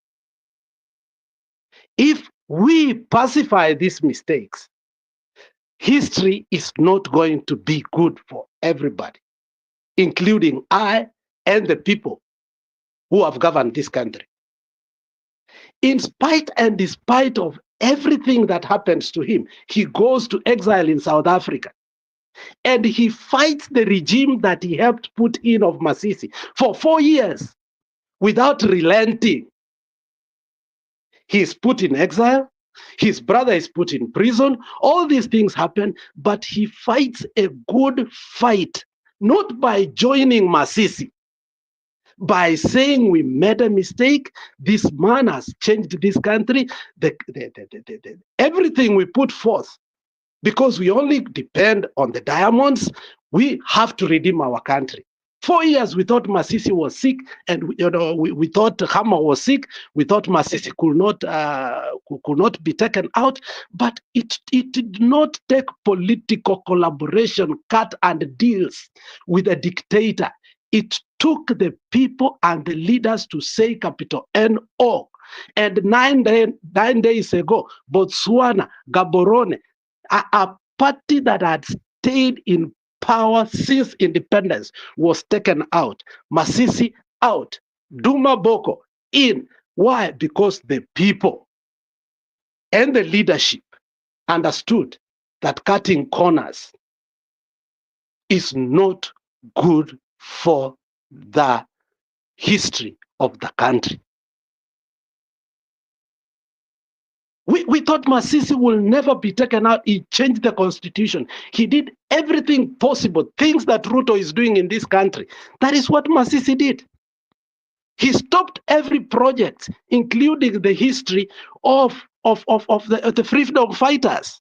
If we pacify these mistakes, history is not going to be good for everybody, including I and the people who have governed this country. In spite and despite of everything that happens to him, he goes to exile in South Africa. And he fights the regime that he helped put in of Masisi for 4 years without relenting. He is put in exile. His brother is put in prison. All these things happen, but he fights a good fight, not by joining Masisi, by saying we made a mistake. This man has changed this country. Everything we put forth, because we only depend on the diamonds, we have to redeem our country. 4 years we thought Masisi was sick, and we thought Hama was sick. We thought Masisi could not be taken out, but it did not take political collaboration, cut and deals with a dictator. It took the people and the leaders to say capital N-O. And 9 days ago, Botswana, Gaborone, a party that had stayed in power since independence was taken out. Masisi out. Duma Boko in. Why? Because the people and the leadership understood that cutting corners is not good for the history of the country. We thought Masisi will never be taken out. He changed the constitution. He did everything possible, things that Ruto is doing in this country. That is what Masisi did. He stopped every project, including the history of the freedom fighters.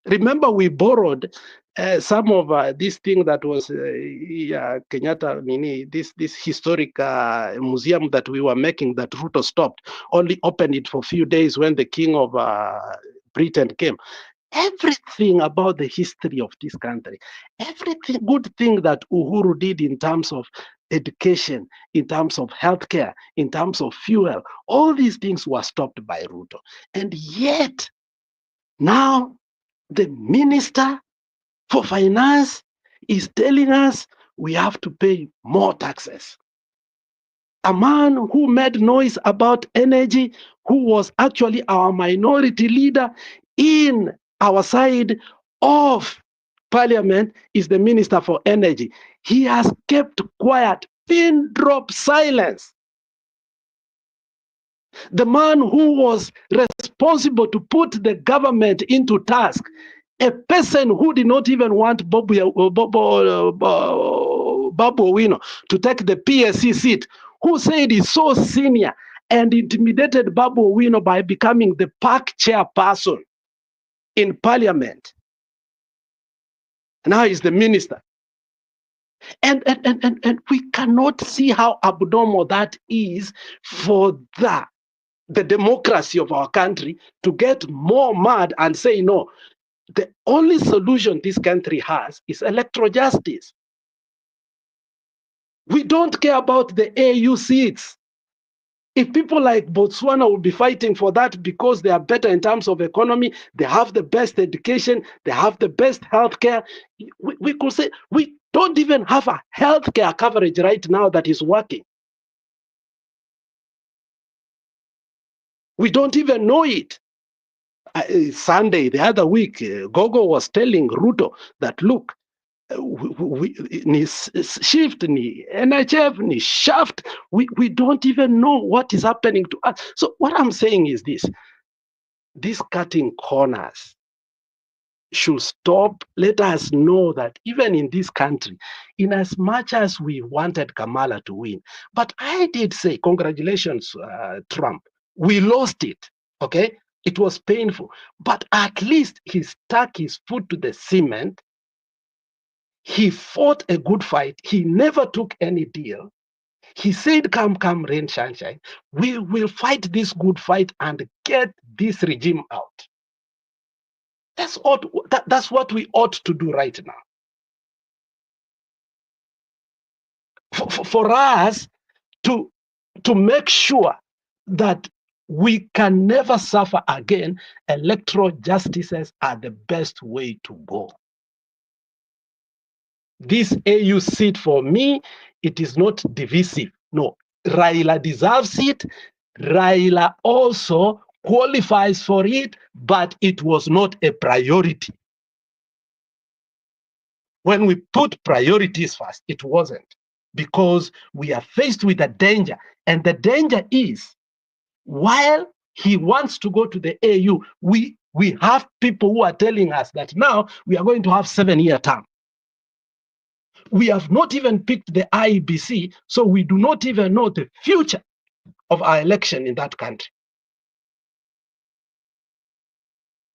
Remember, we borrowed some of this thing that was Kenyatta, this historic museum that we were making that Ruto stopped, only opened it for a few days when the king of Britain came. Everything about the history of this country, everything good thing that Uhuru did in terms of education, in terms of healthcare, in terms of fuel, all these things were stopped by Ruto. And yet, now the minister for finance is telling us we have to pay more taxes. A man who made noise about energy, who was actually our minority leader in our side of parliament, is the minister for energy. He has kept quiet, pin drop silence. The man who was responsible to put the government into task, a person who did not even want Babu Owino to take the PSC seat, who said he's so senior and intimidated Babu Owino by becoming the park chairperson in parliament. Now he's the minister. And we cannot see how abnormal that is for the democracy of our country to get more mad and say, no, the only solution this country has is electoral justice. We don't care about the AU seats. If people like Botswana will be fighting for that because they are better in terms of economy, they have the best education, they have the best healthcare, we could say we don't even have a healthcare coverage right now that is working. We don't even know it. Sunday, the other week, Gogo was telling Ruto that, look, ni shift, ni NHF, ni shaft, we don't even know what is happening to us. So what I'm saying is this. this cutting corners should stop. Let us know that even in this country, in as much as we wanted Kamala to win, but I did say, congratulations, Trump, we lost it, okay? It was painful, but at least he stuck his foot to the cement. He fought a good fight. He never took any deal. He said, come, rain, shine. We will fight this good fight and get this regime out. That's what we ought to do right now. For us to make sure that we can never suffer again, electoral justices are the best way to go. This AU seat for me, it is not divisive. No, Raila deserves it. Raila also qualifies for it, but it was not a priority. When we put priorities first, it wasn't, because we are faced with a danger. And the danger is, while he wants to go to the AU, we have people who are telling us that now we are going to have 7-year term. We have not even picked the IEBC, so we do not even know the future of our election in that country.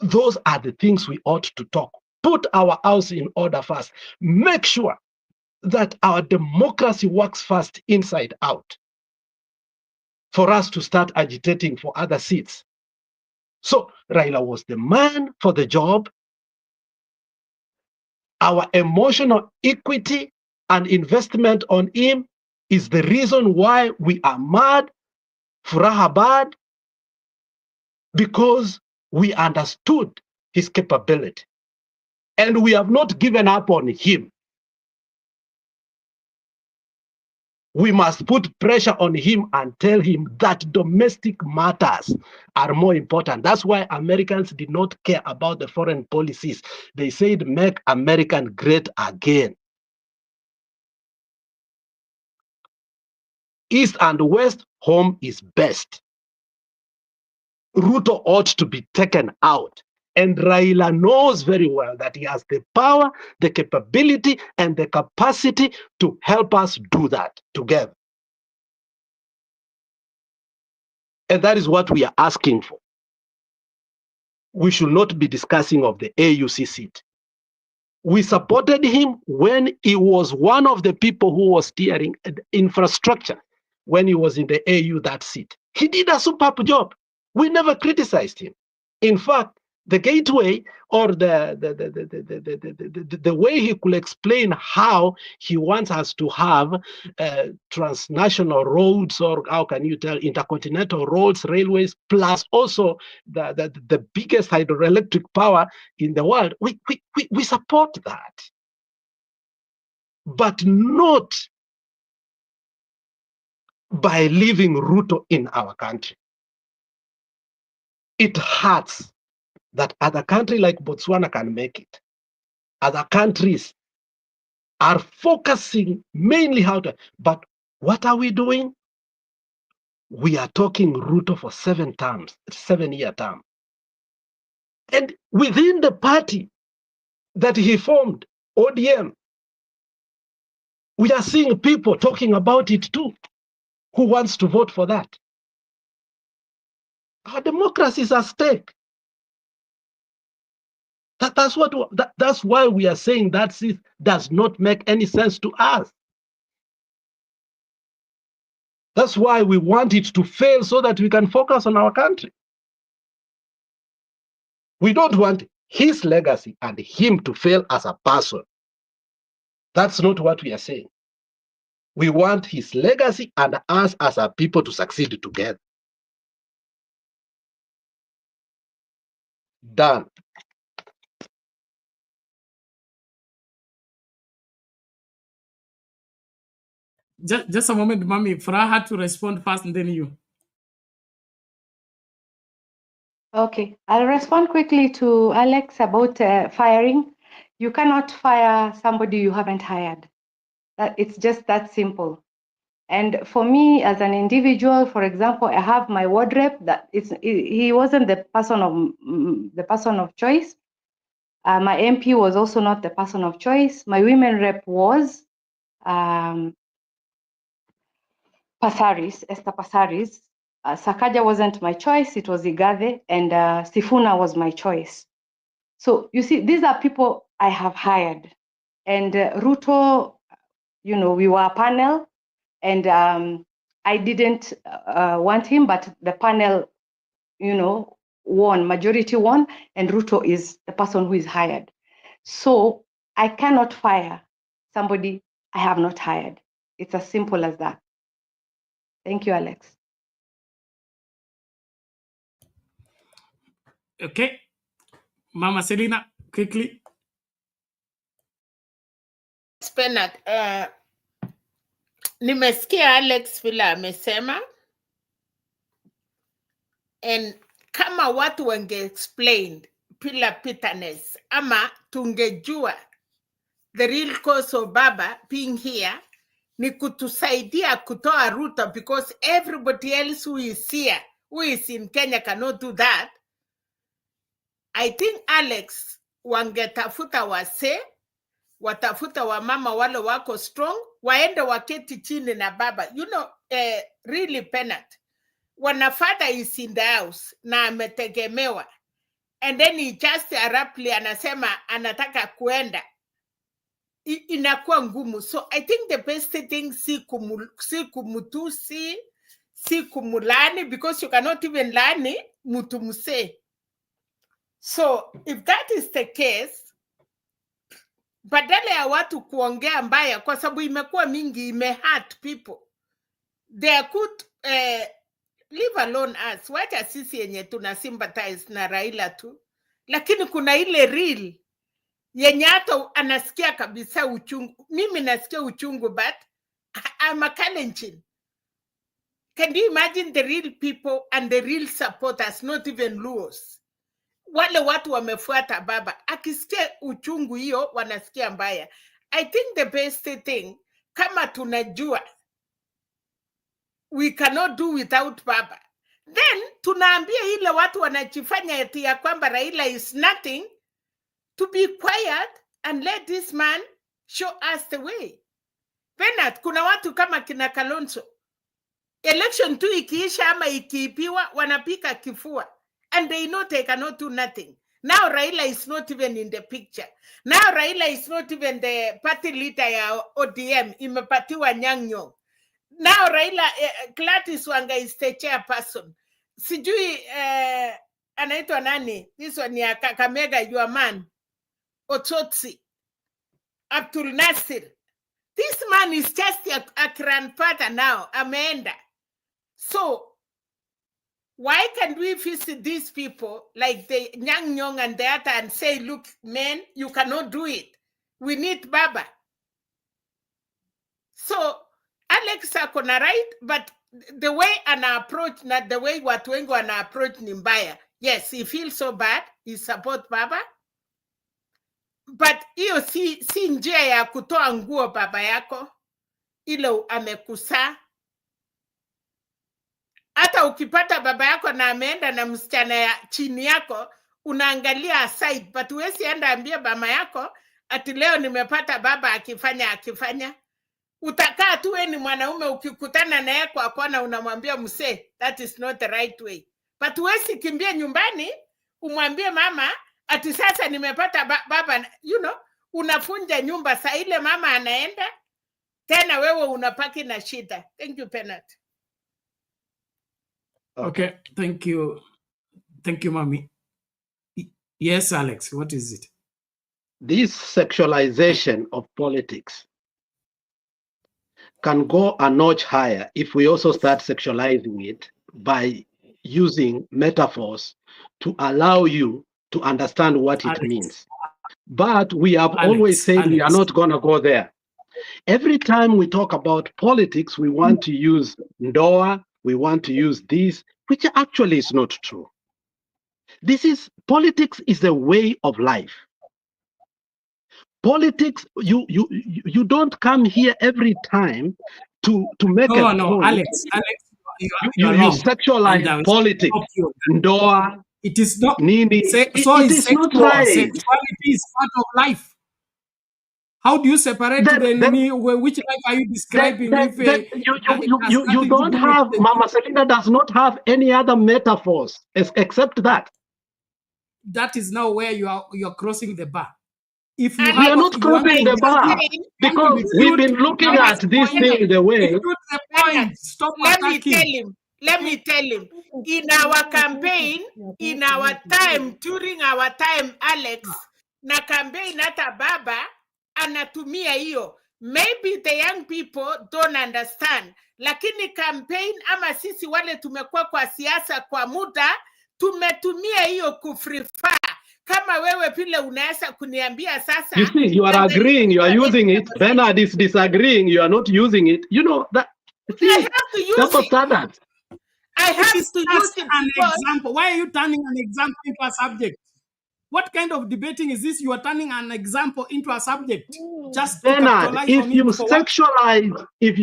Those are the things we ought to talk. Put our house in order first. Make sure that our democracy works first inside out for us to start agitating for other seats. So Raila was the man for the job. Our emotional equity and investment on him is the reason why we are mad, furaha bad, because we understood his capability. And we have not given up on him. We must put pressure on him and tell him that domestic matters are more important. That's why Americans did not care about the foreign policies. They said, make America great again. East and West, home is best. Ruto ought to be taken out. And Raila knows very well that he has the power, the capability, and the capacity to help us do that together. And that is what we are asking for. We should not be discussing of the AUC seat. We supported him when he was one of the people who was steering infrastructure when he was in the AU, that seat. He did a superb job. We never criticized him. In fact, the gateway or the way he could explain how he wants us to have transnational roads, or how can you tell, intercontinental roads, railways, plus also the biggest hydroelectric power in the world, we support that. But not by leaving Ruto in our country. It hurts that other countries like Botswana can make it. Other countries are focusing mainly how to, but what are we doing? We are talking Ruto for 7-year term. And within the party that he formed, ODM, we are seeing people talking about it too. Who wants to vote for that? Our democracy is at stake. That's why we are saying that it does not make any sense to us. That's why we want it to fail so that we can focus on our country. We don't want his legacy and him to fail as a person. That's not what we are saying. We want his legacy and us as a people to succeed together. Done. Just a moment, Mami. Farah had to respond first and then you. Okay, I'll respond quickly to Alex about firing. You cannot fire somebody you haven't hired. It's just that simple. And for me as an individual, for example, I have my ward rep that he wasn't the person of choice. My MP was also not the person of choice. My women rep was Pasaris, Esther Pasaris. Sakaja wasn't my choice, it was Igathe, and Sifuna was my choice. So you see, these are people I have hired. And Ruto, you know, we were a panel, and I didn't want him, but the panel, you know, won, majority won, and Ruto is the person who is hired. So I cannot fire somebody I have not hired. It's as simple as that. Thank you, Alex. Okay. Mama Selina, quickly. Penat, nimesikia Alex vile amesema, and kama watu wange explained bila bitterness ama tungejua the real cause of Baba being here ni kutusaidia kutoa Ruto, because everybody else who is here, who is in Kenya, cannot do that. I think Alex wangetafuta wase, watafuta wamama wale wako strong, waende waketi chini na Baba. You know, really Penat, when a father is in the house na ametegemewa, and then he just abruptly anasema anataka kuenda, inakuwa ngumu. So I think the best thing si kumutusi, si kumulani, because you cannot even lani mutu mse. So if that is the case, badala ya watu kuongea mbaya, kwa sababu imekuwa mingi, hurt people, they could leave alone us. Wacha sisi yenye tuna sympathize na Raila tu, lakini kuna ile real yenye hata anasikia kabisa uchungu. Mimi nasikia uchungu, but I'm a Kalenjin. Can you imagine the real people and the real supporters, not even Luos? Wale watu wamefuata Baba, akisikia uchungu hiyo wanasikia mbaya. I think the best thing, kama tunajua we cannot do without Baba, then tunaambia ile watu wanajifanya eti ya kwamba Raila is nothing, to be quiet and let this man show us the way. Penat, kuna watu kama kina Kalonzo, election tu ikiisha ama ikiipiwa wanapika kifua, and they know they cannot do nothing. Now Raila is not even in the picture. Now Raila is not even the party leader ya ODM, imepatiwa Nyang'nyong. Now Raila, Gladys Wanga is the chairperson. Sijui anaitwa nani? This one ya Kakamega, your man, Otsotsi, Abdul Nasir. This man is just a grandfather now, ameenda. So why can't we visit these people like the Nyang'nyong and the other and say, look, man, you cannot do it. We need Baba. So Alex akona right, but the way ana approach, not the way watu wengi wana approach ni mbaya. Yes, he feels so bad, he support Baba, but hiyo si njia ya kutoa nguo baba yako, ile amekusa. Hata ukipata baba yako na ameenda na msichana ya chini yako, unaangalia aside, but huwezi enda ambia mama yako ati leo nimepata baba akifanya. Utakaa tu wewe ni mwanaume, ukikutana na yeye kwa kona unamwambia msee, that is not the right way. But huwezi kimbia nyumbani umwambie mama ati sasa nimepata baba, you know, unafunja nyumba saa ile mama anaenda, tena wewe unapaki na shida. Thank you, Penat. Okay, thank you. Thank you, Mami. Yes, Alex, what is it? This sexualization of politics can go a notch higher if we also start sexualizing it by using metaphors to allow you to understand what it means. But we have always said we are not going to go there. Every time we talk about politics, we want to use Ndoa, we want to use this, which actually is not true. Politics is a way of life. Politics, you don't come here every time to make a No, point. Alex, you You are wrong. sexualize And politics. Ndoa. It is not. Nini. So It is is not sexual. right. Sexuality is part of life. How do you separate which life are you describing? You don't have, Mama Selina does not have any other metaphors except that. That is now where you're crossing the bar. If you we are not crossing the bar, because we've been looking at this thing the way. Stop Let attacking. me tell him. In our campaign, in our time, during our time, Alex, na campaign hata baba anatumia hiyo. Maybe the young people don't understand. Lakini campaign ama sisi wale tumekuwa kwa siasa kwa muda, tumetumia hiyo kufrifa. Kama wewe pile unaweza kuniambia sasa. You see, you are agreeing, you are using it. Bernard is disagreeing, you are not using it. You know that. See, I have to use it. I have to use it. An example. Why are you turning an example into a subject? What kind of debating is this? You are turning an example into a subject. Just Bernard, if you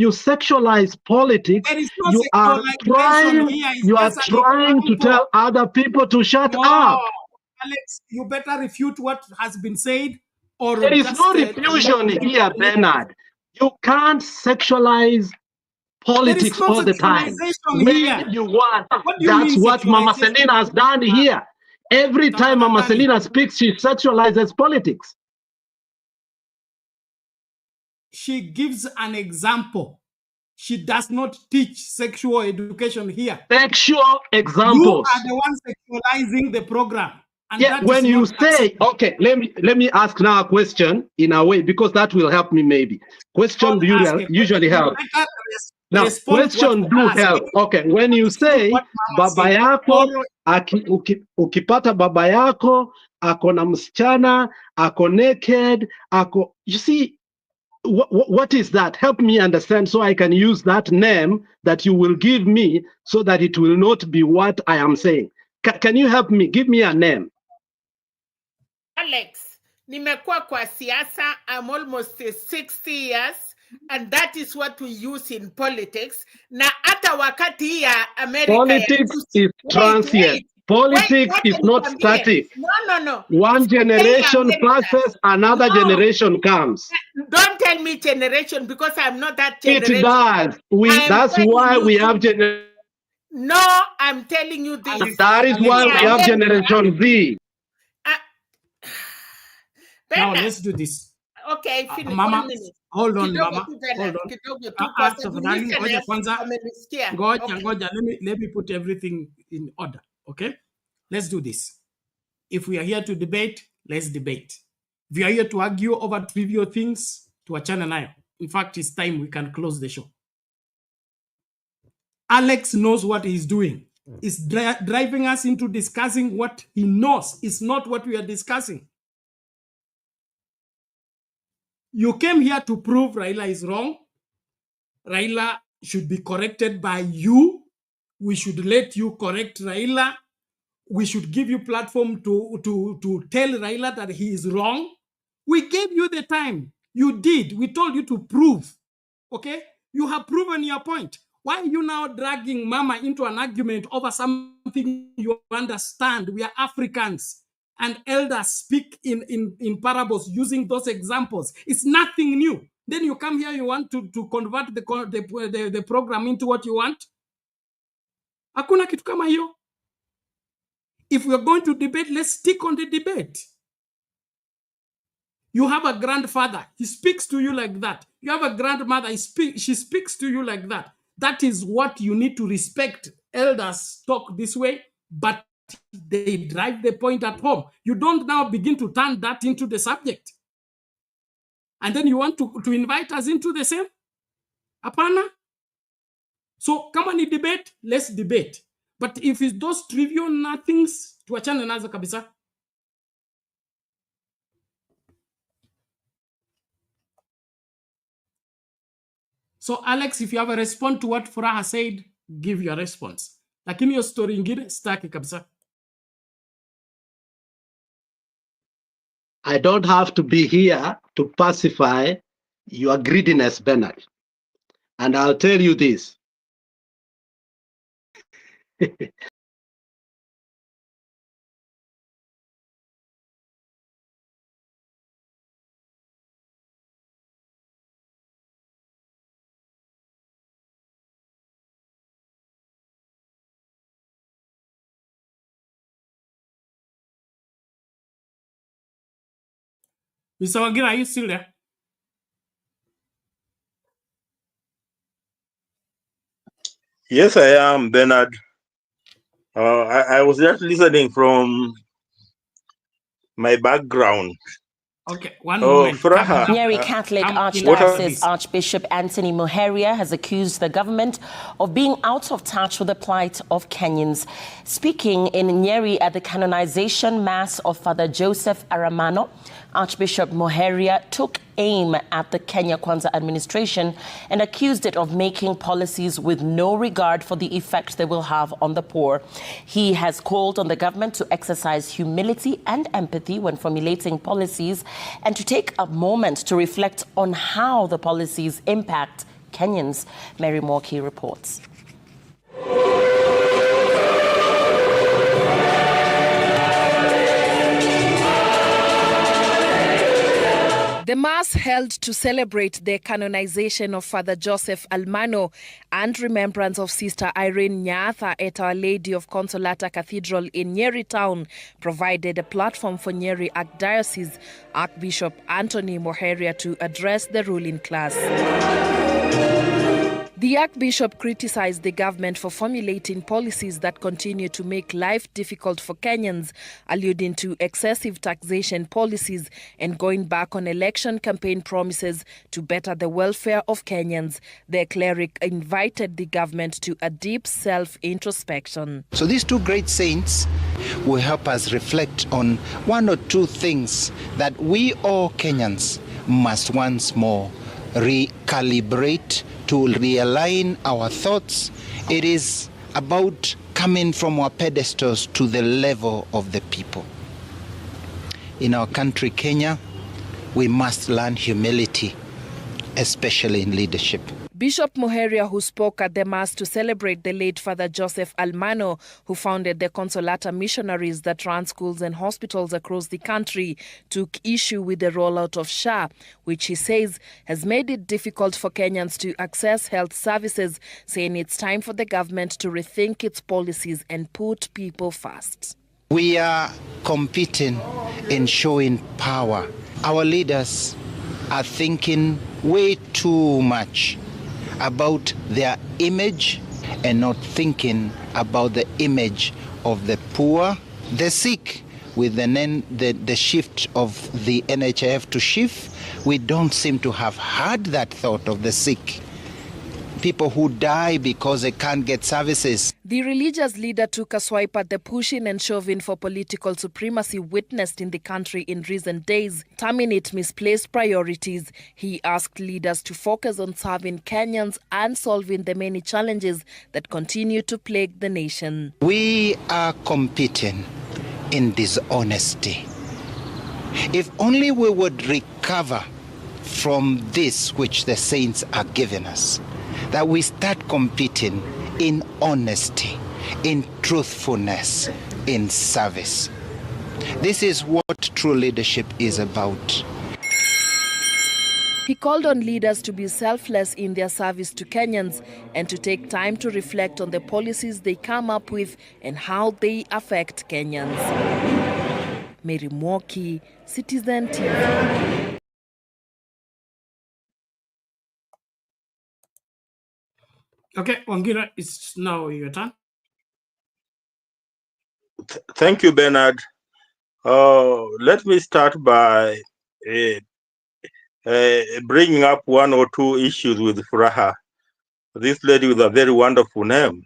sexualize politics, you are trying to tell other people to shut up. Alex, you better refute what has been said, or there is no refusion here, Bernard. You can't sexualize politics all the time. When you want, that's what Mama Selina has done here. Every time Mama Selina speaks, she sexualizes politics. She gives an example. She does not teach sexual education here. Sexual examples. You are the one sexualizing the program. And yeah, when you say, okay, let me ask now a question in a way, because that will help me maybe. Question usually help. Now, question do help. Okay, when you say, baba yako, ukipata baba yako, ako na msichana, ako naked, ako, you see, what is that? Help me understand so I can use that name that you will give me so that it will not be what I am saying. Can you help me? Give me a name. Alex, nimekuwa kwa siasa, I'm almost 60 years, and that is what we use in politics. Na hata wakati ya America. Politics is transient. Politics is not static. No. One generation passes, another generation comes. Don't tell me generation, because I'm not that generation. It does. That's why we have generation. No, I'm telling you this. And that is why we have generation Z. Now let's do this. Okay, finish. Mama, hold on, Mama. Hold on. Let me put everything in order. Okay? Let's do this. If we are here to debate, let's debate. If we are here to argue over trivial things, to achana nayo. In fact, it's time we can close the show. Alex knows what he's doing. He's driving us into discussing what he knows. It's not what we are discussing. You came here to prove Raila is wrong. Raila should be corrected by you. We should let you correct Raila. We should give you platform to tell Raila that he is wrong. We gave you the time. You did. We told you to prove. Okay? You have proven your point. Why are you now dragging Mama into an argument over something you understand? We are Africans. And elders speak in parables using those examples. It's nothing new. Then you come here, you want to convert the program into what you want. Hakuna kitu kama hiyo. If we are going to debate, let's stick on the debate. You have a grandfather. He speaks to you like that. You have a grandmother. She speaks to you like that. That is what you need to respect. Elders talk this way, but they drive the point at home. You don't now begin to turn that into the subject. And then you want to invite us into the same? Apana? So come on, debate, let's debate. But if it's those trivial nothings, tuachane nazo kabisa. So Alex, if you have a response to what Furaha said, give your response. Lakini your story ingine, staki kabisa. I don't have to be here to pacify your greediness, Bernard. And I'll tell you this. Mr. Wagina, are you still there? Yes, I am, Bernard. I was just listening from my background. Okay, one moment. Furaha, Nyeri Catholic Archdiocese Archbishop Anthony Muheria has accused the government of being out of touch with the plight of Kenyans. Speaking in Nyeri at the canonization mass of Father Joseph Aramano, Archbishop Muheria took aim at the Kenya Kwanza administration and accused it of making policies with no regard for the effect they will have on the poor. He has called on the government to exercise humility and empathy when formulating policies and to take a moment to reflect on how the policies impact Kenyans. Mary Morki reports. The Mass held to celebrate the canonization of Father Joseph Almano and remembrance of Sister Irene Nyatha at Our Lady of Consolata Cathedral in Nyeri Town provided a platform for Nyeri Archdiocese Archbishop Anthony Muheria to address the ruling class. The Archbishop criticized the government for formulating policies that continue to make life difficult for Kenyans, alluding to excessive taxation policies and going back on election campaign promises to better the welfare of Kenyans. The cleric invited the government to a deep self-introspection. So these two great saints will help us reflect on one or two things that we all Kenyans must once more recalibrate, to realign our thoughts. It is about coming from our pedestals to the level of the people. In our country, Kenya, we must learn humility, especially in leadership. Bishop Muheria, who spoke at the Mass to celebrate the late Father Joseph Almano, who founded the Consolata missionaries that run schools and hospitals across the country, took issue with the rollout of SHA, which he says has made it difficult for Kenyans to access health services, saying it's time for the government to rethink its policies and put people first. We are competing in showing power. Our leaders are thinking way too much about their image and not thinking about the image of the poor, the sick. With the shift of the NHIF to SHIF, we don't seem to have had that thought of the sick. People who die because they can't get services. The religious leader took a swipe at the pushing and shoving for political supremacy witnessed in the country in recent days, terming it misplaced priorities. He asked leaders to focus on serving Kenyans and solving the many challenges that continue to plague the nation. We are competing in dishonesty. If only we would recover from this which the saints are giving us, that we start competing in honesty, in truthfulness, in service. This is what true leadership is about. He called on leaders to be selfless in their service to Kenyans and to take time to reflect on the policies they come up with and how they affect Kenyans. Mary Mwoki, Citizen TV. Okay, Wangira, it's now your turn. Thank you, Bernard. Let me start by bringing up one or two issues with Furaha, this lady with a very wonderful name.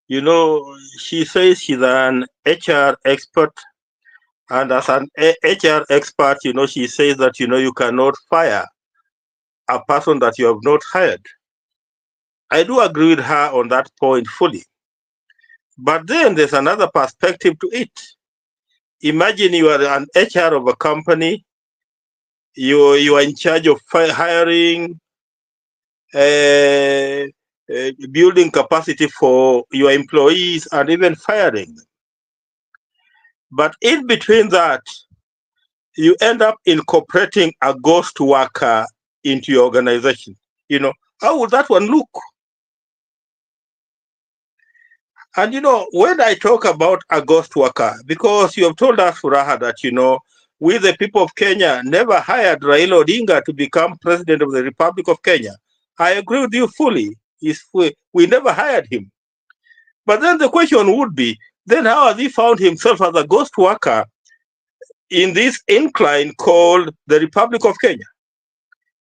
You know, she says she's an HR expert, and as an HR expert, you know, she says that, you know, you cannot fire a person that you have not hired. I do agree with her on that point fully. But then there's another perspective to it. Imagine you are an HR of a company, you are in charge of hiring building capacity for your employees, and even firing them. But in between that, you end up incorporating a ghost worker into your organization. You know, how would that one look? And you know, when I talk about a ghost worker, because you have told us, Furaha, that you know, we the people of Kenya never hired Raila Odinga to become president of the Republic of Kenya. I agree with you fully. We never hired him. But then the question would be, then how has he found himself as a ghost worker in this incline called the Republic of Kenya?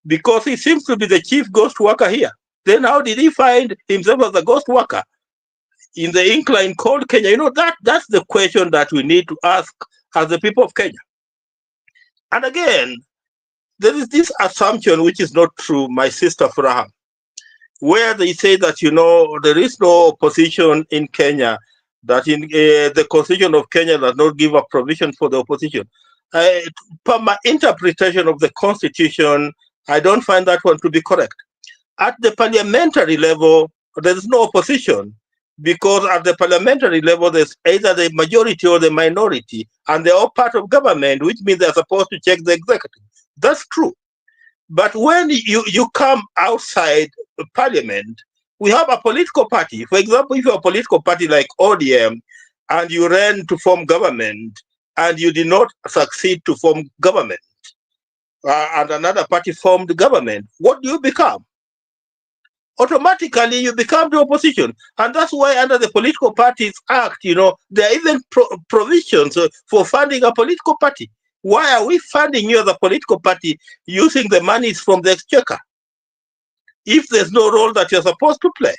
Because he seems to be the chief ghost worker here. Then how did he find himself as a ghost worker in the incline called Kenya? You know, that's the question that we need to ask as the people of Kenya. And again, there is this assumption which is not true, my sister Furaha, where they say that, you know, there is no opposition in Kenya, that in the Constitution of Kenya does not give a provision for the opposition. Per my interpretation of the Constitution, I don't find that one to be correct. At the parliamentary level, there is no opposition, because at the parliamentary level, there's either the majority or the minority, and they're all part of government, which means they're supposed to check the executive. That's true. But when you come outside parliament, we have a political party. For example, if you're a political party like ODM, and you ran to form government, and you did not succeed to form government, and another party formed government, what do you become? Automatically, you become the opposition. And that's why under the Political Parties Act, you know, there are even provisions for funding a political party. Why are we funding you as a political party using the monies from the exchequer if there's no role that you're supposed to play?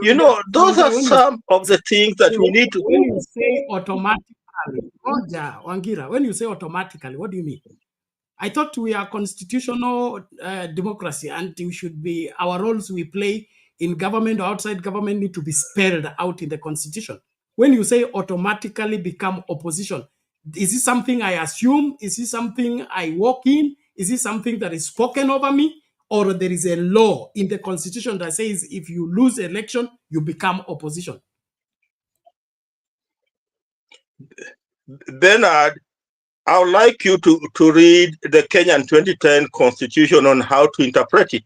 You know, those are some of the things that we need to... When you say automatically, Roger, Wangira, when you say automatically, what do you mean? I thought we are constitutional democracy, and we should be, our roles we play in government or outside government need to be spelled out in the constitution. When you say automatically become opposition, is it something I assume? Is it something I walk in? Is it something that is spoken over me? Or there is a law in the constitution that says if you lose election, you become opposition? Bernard, I would like you to read the Kenyan 2010 Constitution on how to interpret it.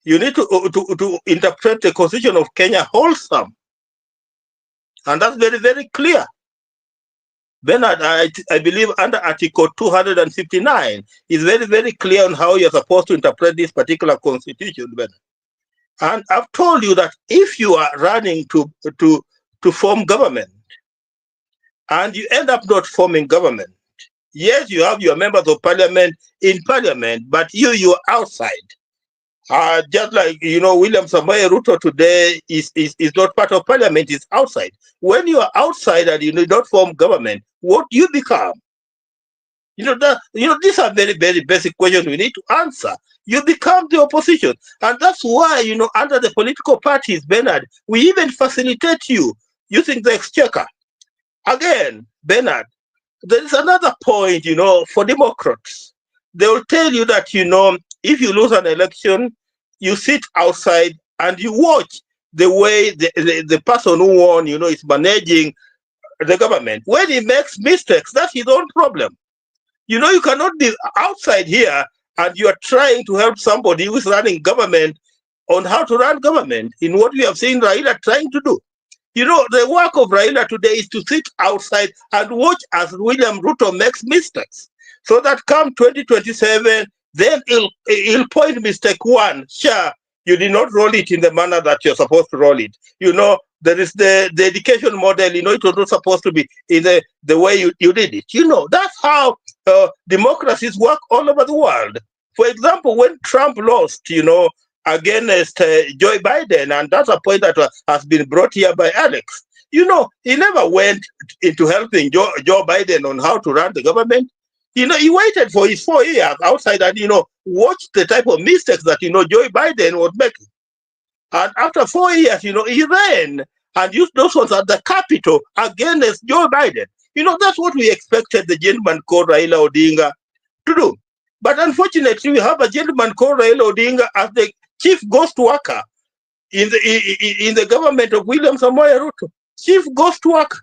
You need to interpret the Constitution of Kenya wholesome. And that's very, very clear. Bernard, I believe under Article 259 is very, very clear on how you're supposed to interpret this particular constitution, Bernard. And I've told you that if you are running to form government, and you end up not forming government, yes, you have your members of parliament in parliament, but you're outside. Just like, you know, William Samoei Ruto today is not part of parliament, is outside. When you are outside and you do not form government, what do you become? You know, these are very, very basic questions we need to answer. You become the opposition. And that's why, you know, under the political parties, Bernard, we even facilitate you using the exchequer. Again, Bernard, there is another point, you know, for Democrats. They will tell you that, you know, if you lose an election, you sit outside and you watch the way the person who won, you know, is managing the government. When he makes mistakes, that's his own problem. You know, you cannot be outside here and you are trying to help somebody who is running government on how to run government in what we have seen Raila trying to do. You know, the work of Raila today is to sit outside and watch as William Ruto makes mistakes. So that come 2027, then he'll point mistake one. Sure, you did not roll it in the manner that you're supposed to roll it. You know, there is the education model, you know, it was not supposed to be in the way you did it. You know, that's how democracies work all over the world. For example, when Trump lost, you know, against Joe Biden, and that's a point that has been brought here by Alex. You know, he never went into helping Joe Biden on how to run the government. You know, he waited for his 4 years outside and, you know, watched the type of mistakes that, you know, Joe Biden was making. And after 4 years, you know, he ran and used those ones at the Capitol against Joe Biden. You know, that's what we expected the gentleman called Raila Odinga to do. But unfortunately, we have a gentleman called Raila Odinga as the chief ghost worker in the government of William Samoei Ruto. Chief ghost worker.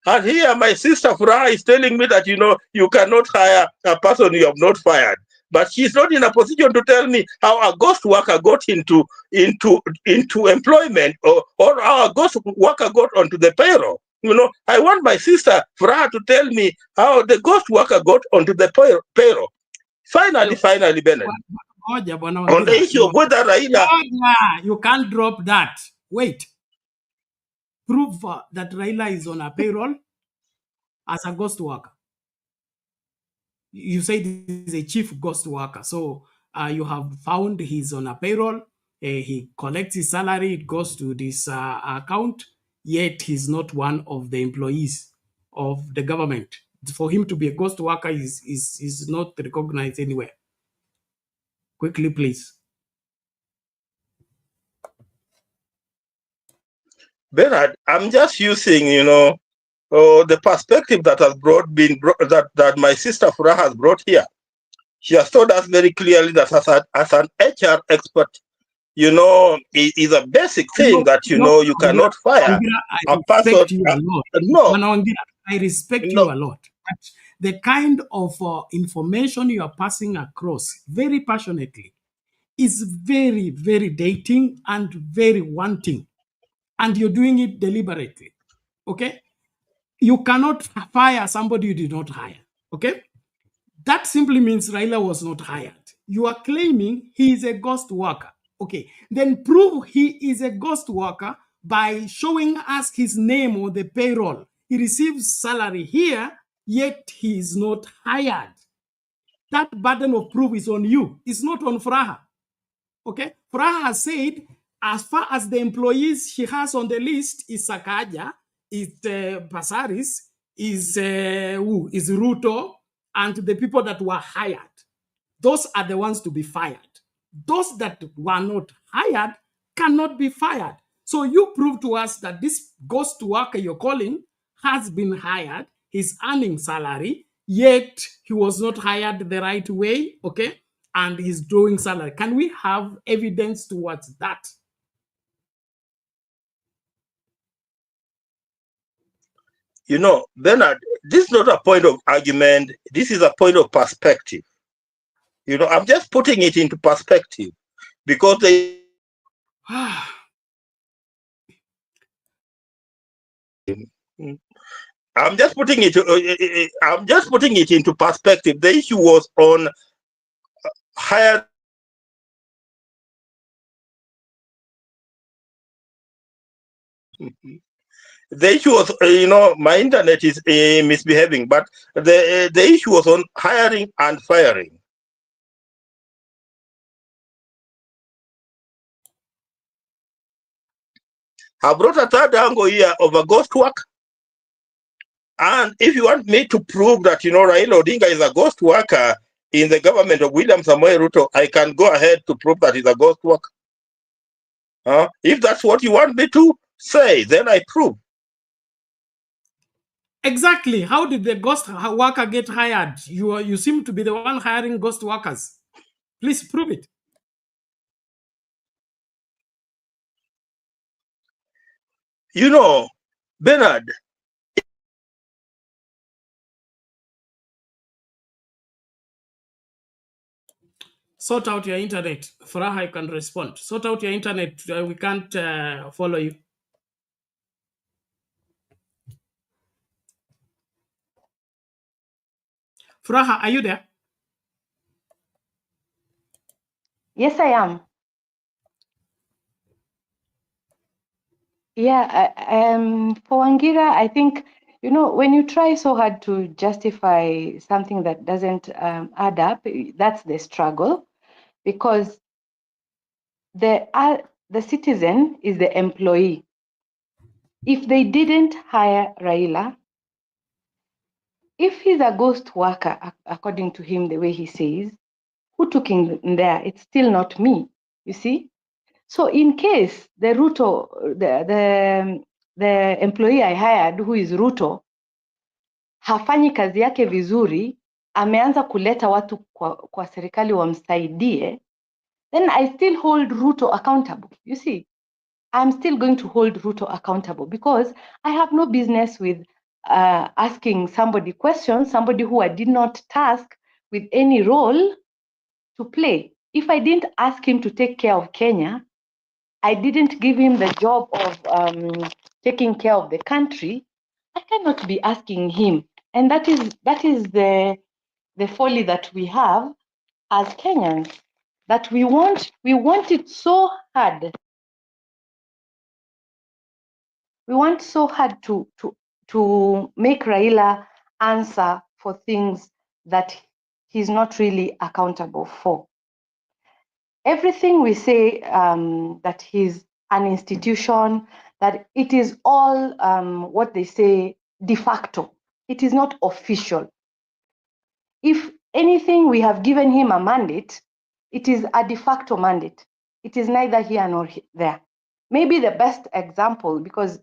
And here my sister Furaha is telling me that, you cannot hire a person you have not fired. But she's not in a position to tell me how a ghost worker got into employment or how a ghost worker got onto the payroll. I want my sister Furaha to tell me how the ghost worker got onto the payroll. Finally, Bennett. On the issue of whether Raila... You can't drop that. Wait. Prove that Raila is on a payroll as a ghost worker. You say he's a chief ghost worker. So you have found he's on a payroll. He collects his salary. It goes to this account. Yet he's not one of the employees of the government. For him to be a ghost worker is not recognized anywhere. Quickly, please. Bernard, I'm just using, the perspective that has that my sister Furaha has brought here. She has told us very clearly that as an HR expert, it is a basic thing that you cannot fire a person. I respect you a lot. But the kind of information you are passing across very passionately is very, very dating and very wanting. And you're doing it deliberately. Okay? You cannot fire somebody you did not hire. Okay? That simply means Raila was not hired. You are claiming he is a ghost worker. Okay, then prove he is a ghost worker by showing us his name on the payroll. He receives salary here, yet he is not hired. That burden of proof is on you. It's not on Furaha. Okay, Furaha has said, as far as the employees she has on the list is Sakaja, is Basaris, is Ruto, and the people that were hired. Those are the ones to be fired. Those that were not hired cannot be fired. So you prove to us that this ghost worker you're calling has been hired, he's earning salary, yet he was not hired the right way, okay? And he's drawing salary. Can we have evidence towards that? Bernard, this is not a point of argument. This is a point of perspective. I'm just putting it into perspective because I'm just putting it into perspective. The issue was on higher. The issue was, my internet is misbehaving, but the issue was on hiring and firing. I brought a third angle here of a ghost work. And if you want me to prove that, Raila Odinga is a ghost worker in the government of William Samoei Ruto, I can go ahead to prove that he's a ghost worker. If that's what you want me to say, then I prove. Exactly. How did the ghost worker get hired? You seem to be the one hiring ghost workers. Please prove it. Bernard, sort out your internet. Furaha, you can respond. Sort out your internet. We can't follow you. Furaha, are you there? Yes, I am. Yeah, for Wangira, I think, when you try so hard to justify something that doesn't add up, that's the struggle, because the citizen is the employee. If they didn't hire Raila, if he's a ghost worker, according to him, the way he says, who took him there? It's still not me, you see? So in case the Ruto, the employee I hired, who is Ruto, hafanyi kazi yake vizuri, ameanza kuleta watu kwa serikali wamsaidie, then I still hold Ruto accountable. You see, I'm still going to hold Ruto accountable because I have no business with asking somebody questions, somebody who I did not task with any role to play. If I didn't ask him to take care of Kenya, I didn't give him the job of taking care of the country, I cannot be asking him. And that is the folly that we have as Kenyans, that we want it so hard. We want so hard to make Raila answer for things that he's not really accountable for. Everything we say that he's an institution, that it is all what they say de facto. It is not official. If anything, we have given him a mandate, it is a de facto mandate. It is neither here nor there. Maybe the best example, because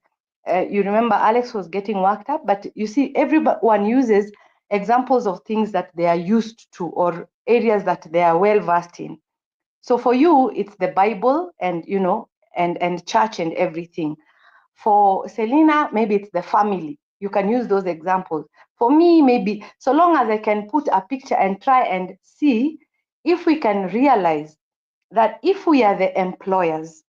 you remember Alex was getting worked up, but you see, everyone uses examples of things that they are used to or areas that they are well versed in. So for you, it's the Bible and, you know, and church and everything. For Selena, maybe it's the family. You can use those examples. For me, maybe, so long as I can put a picture and try and see if we can realize that if we are the employers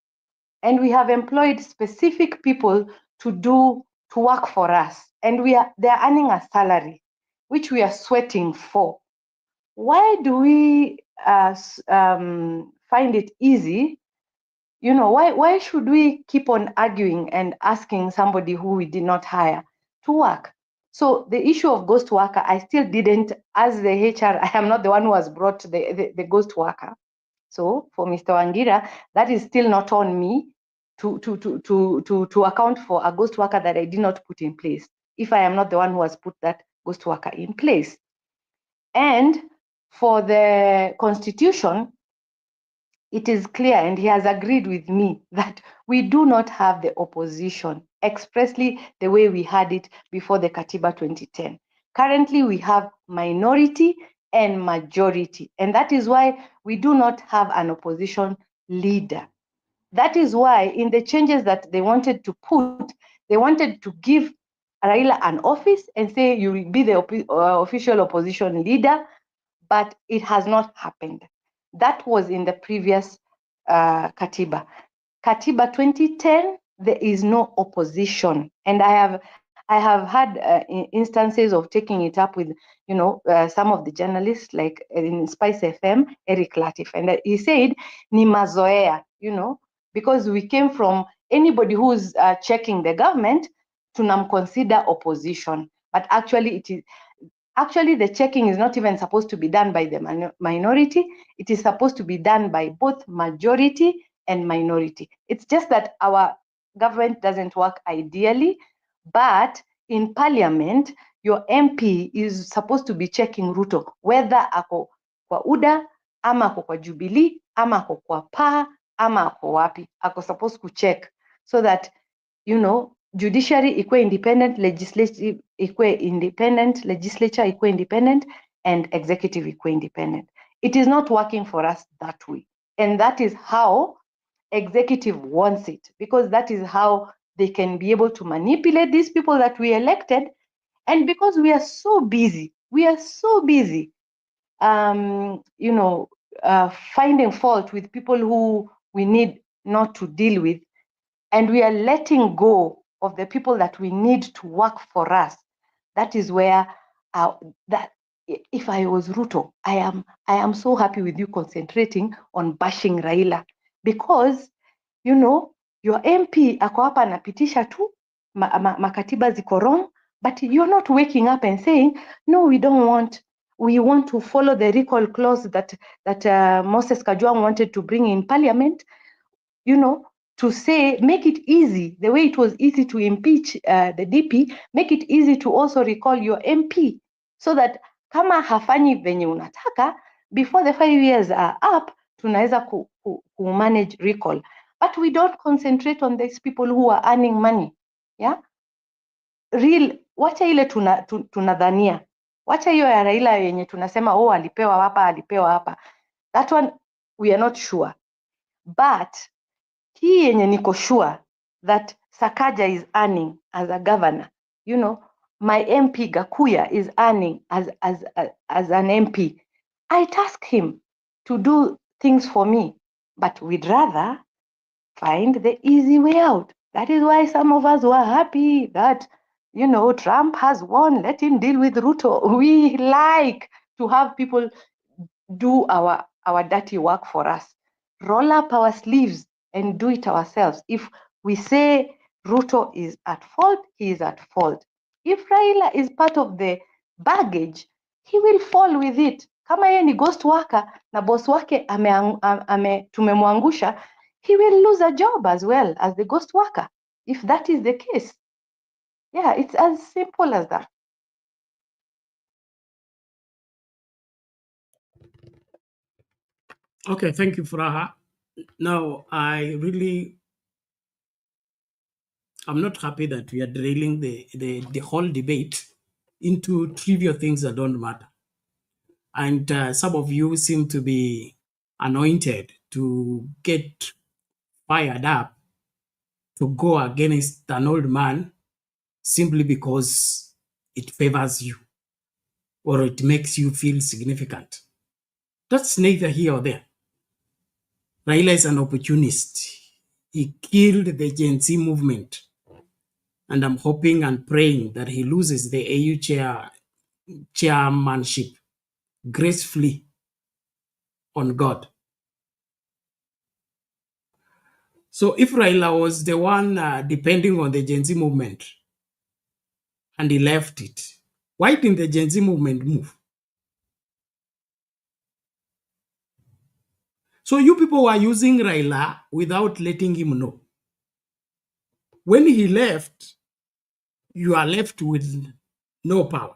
and we have employed specific people to work for us, and they're earning a salary, which we are sweating for, why do we find it easy? You know, why should we keep on arguing and asking somebody who we did not hire to work? So the issue of ghost worker, I still didn't, as the HR, I am not the one who has brought the ghost worker. So for Mr. Wangira, that is still not on me to account for a ghost worker that I did not put in place, if I am not the one who has put that ghost worker in place. And for the constitution, it is clear, and he has agreed with me, that we do not have the opposition expressly the way we had it before the Katiba 2010. Currently, we have minority and majority, and that is why we do not have an opposition leader. That is why in the changes that they wanted to put, they wanted to give Raila an office and say you will be the official opposition leader, but it has not happened. That was in the previous Katiba. Katiba 2010, there is no opposition, and I have had instances of taking it up with, you know, some of the journalists, like in Spice FM, Eric Latif, and he said ni mazoea, you know, because we came from anybody who's checking the government to consider opposition, but actually it is. Actually, the checking is not even supposed to be done by the minority. It is supposed to be done by both majority and minority. It's just that our government doesn't work ideally, but in parliament, your MP is supposed to be checking Ruto, whether ako kwa UDA, ama ako kwa Jubilee, ama ako kwa PA, ama ako wapi. Ako supposed to check so that, you know, judiciary ikwe independent, legislative ikwe independent, legislature ikwe independent, and executive ikwe independent. It is not working for us that way. And that is how executive wants it, because that is how they can be able to manipulate these people that we elected. And because we are so busy, you know, finding fault with people who we need not to deal with, and we are letting go of the people that we need to work for us. That is where that if I was Ruto, I am so happy with you concentrating on bashing Raila, because, you know, your MP ako hapa anapitisha tu makatiba ziko wrong, but you're not waking up and saying, no, we want to follow the recall clause that Moses Kajwang wanted to bring in parliament, you know, to say, make it easy, the way it was easy to impeach the DP, make it easy to also recall your MP, so that kama hafanyi venye unataka, before the 5 years are up, tunaweza manage recall. But we don't concentrate on these people who are earning money. Yeah? Wacha ile tunadhania. Wacha hiyo ya Raila yenye tunasema oh, alipewa hapa. That one we are not sure. But hii yenye niko sure that Sakaja is earning as a governor. You know, my MP Gakuya is earning as an MP. I task him to do things for me, but we'd rather find the easy way out. That is why some of us were happy that, you know, Trump has won. Let him deal with Ruto. We like to have people do our dirty work for us. Roll up our sleeves and do it ourselves. If we say Ruto is at fault, he is at fault. If Raila is part of the baggage, he will fall with it. Kama yeye ni ghost worker na boss wake tumemwangusha, he will lose a job as well as the ghost worker, if that is the case. Yeah, it's as simple as that. Okay, thank you, Furaha. Now, I'm not happy that we are derailing the whole debate into trivial things that don't matter. And some of you seem to be anointed to get fired up to go against an old man simply because it favors you or it makes you feel significant. That's neither here or there. Raila is an opportunist. He killed the Gen Z movement. And I'm hoping and praying that he loses the AU chairmanship gracefully on God. So if Raila was the one depending on the Gen Z movement and he left it, why didn't the Gen Z movement move? So you people were using Raila without letting him know. When he left, you are left with no power.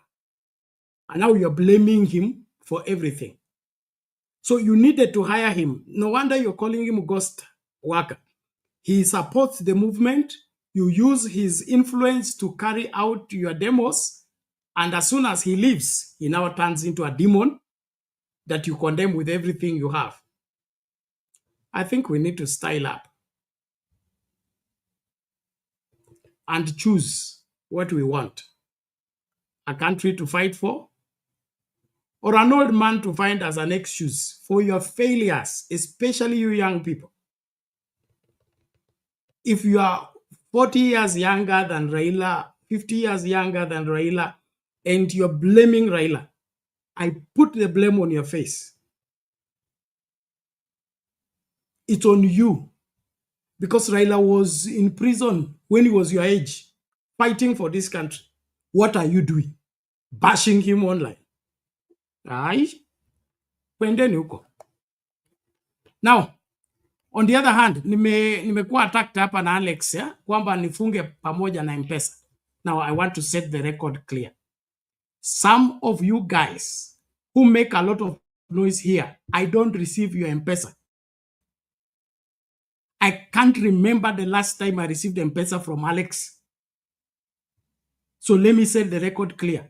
And now you're blaming him for everything. So you needed to hire him. No wonder you're calling him a ghost worker. He supports the movement. You use his influence to carry out your demos. And as soon as he leaves, he now turns into a demon that you condemn with everything you have. I think we need to style up and choose what we want. A country to fight for, or an old man to find as an excuse for your failures, especially you young people. If you are 40 years younger than Raila, 50 years younger than Raila, and you're blaming Raila, I put the blame on your face. It's on you. Because Raila was in prison when he was your age, fighting for this country. What are you doing? Bashing him online. Aye. Kwendeni huko. Now, on the other hand, nimekuwa attacked hapa na Alex ya, kwamba nifunge pamoja na M-Pesa. Now, I want to set the record clear. Some of you guys who make a lot of noise here, I don't receive your M-Pesa. I can't remember the last time I received M-Pesa from Alex. So let me set the record clear.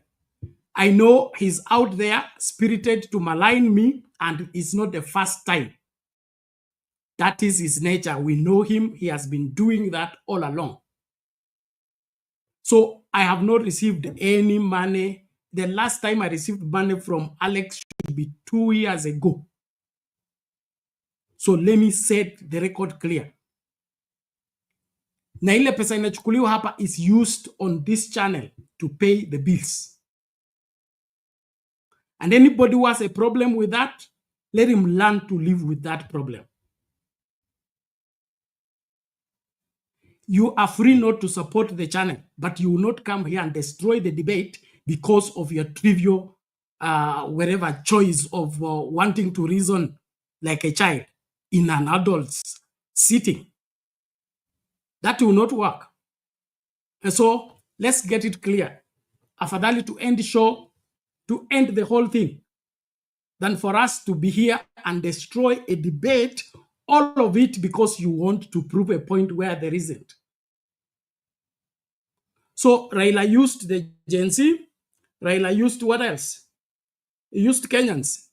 I know he's out there spirited to malign me, and it's not the first time. That is his nature. We know him. He has been doing that all along. So I have not received any money. The last time I received money from Alex should be 2 years ago. So let me set the record clear. Na ile pesa inachukuliwa hapa is used on this channel to pay the bills. And anybody who has a problem with that, let him learn to live with that problem. You are free not to support the channel, but you will not come here and destroy the debate because of your trivial, whatever choice of wanting to reason like a child in an adult's sitting. That will not work. And so let's get it clear. Afadhali to end the show, to end the whole thing, than for us to be here and destroy a debate, all of it because you want to prove a point where there isn't. So Raila used the Gen Z Raila used what else? He used Kenyans.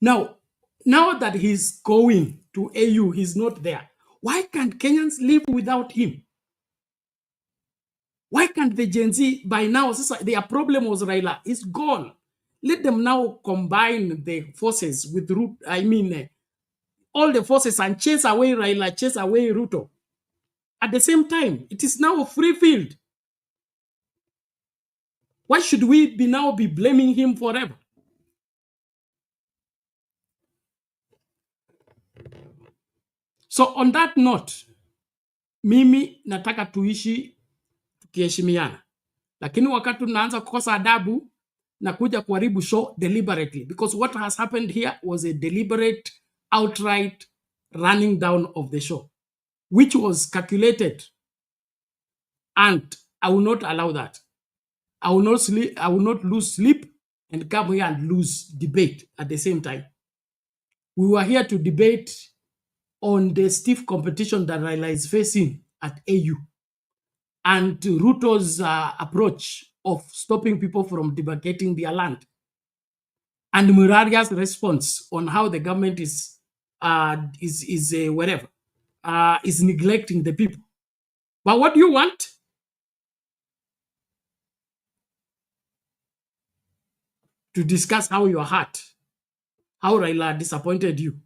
Now that he's going to AU, he's not there. Why can't Kenyans live without him? Why can't the Gen Z, by now, their problem was Raila is gone. Let them now combine the forces with Ruto, all the forces, and chase away Raila, chase away Ruto. At the same time, it is now a free field. Why should we now be blaming him forever? So on that note, mimi nataka tuishi tukiheshimiana. Lakini wakati tunaanza kukosa adabu na kuja kuharibu show deliberately, because what has happened here was a deliberate, outright running down of the show, which was calculated, and I will not allow that. I will not lose sleep and come here and lose debate at the same time. We were here to debate on the stiff competition that Raila is facing at AU and Ruto's approach of stopping people from demarcating their land, and Muheria's response on how the government is neglecting the people. But what do you want? To discuss how you're hurt, how Raila disappointed you.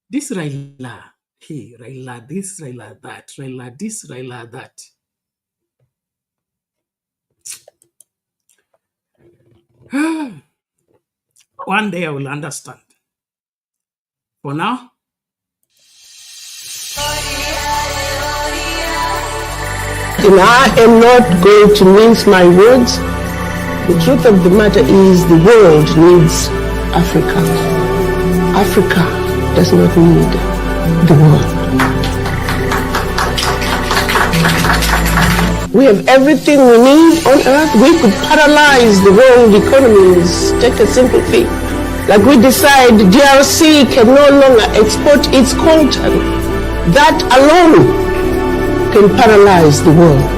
This Raila, hey, Raila this, Raila that, Raila this, Raila that. One day I will understand. For now, I am not going to mince my words. The truth of the matter is the world needs Africa. Africa does not need the world. We have everything we need on earth. We could paralyze the world economies. Take a simple thing. Like we decide DRC can no longer export its coltan. That alone can paralyze the world.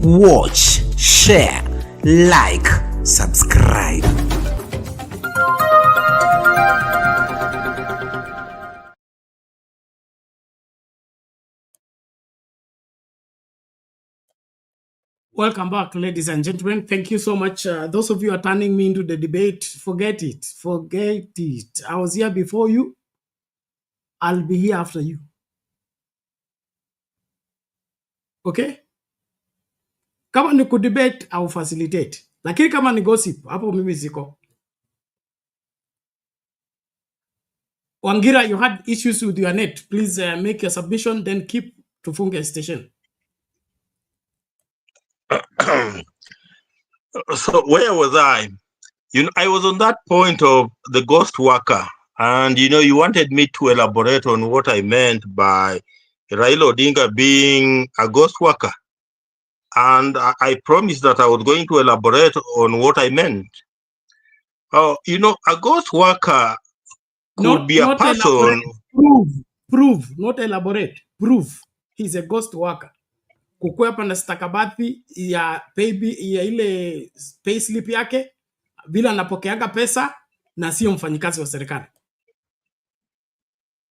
Watch, share, like, subscribe. welcome back, ladies and gentlemen. Thank you so much. Those of you are turning me into the debate, forget it. Forget it. I was here before you. I'll be here after you. Okay? Kama ni kudebate, I will facilitate. Lakini kama ni gossip, hapo mimi siko. Wangira, you had issues with your net. Please make your submission, then keep to Funke station. So where was I? I was on that point of the ghost worker. And, you wanted me to elaborate on what I meant by Raila Odinga being a ghost worker. And I promised that I was going to elaborate on what I meant. A ghost worker could be a person. Prove, not elaborate. Prove he's a ghost worker. Kukwepa na stakabadhi ya ile payslip yake bila anapokeaga pesa na sio mfanyikazi wa serikali.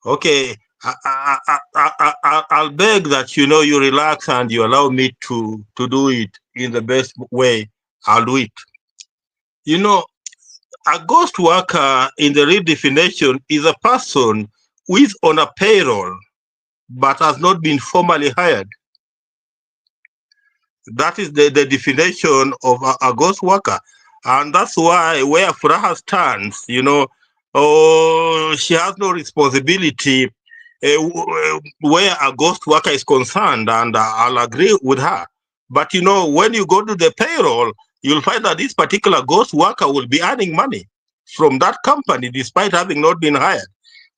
Okay, I'll beg that, you relax and you allow me to do it in the best way. I'll do it. A ghost worker in the real definition is a person who is on a payroll but has not been formally hired. That is the definition of a ghost worker. And that's why where Furaha stands, she has no responsibility where a ghost worker is concerned, and I'll agree with her. But when you go to the payroll, you'll find that this particular ghost worker will be earning money from that company despite having not been hired.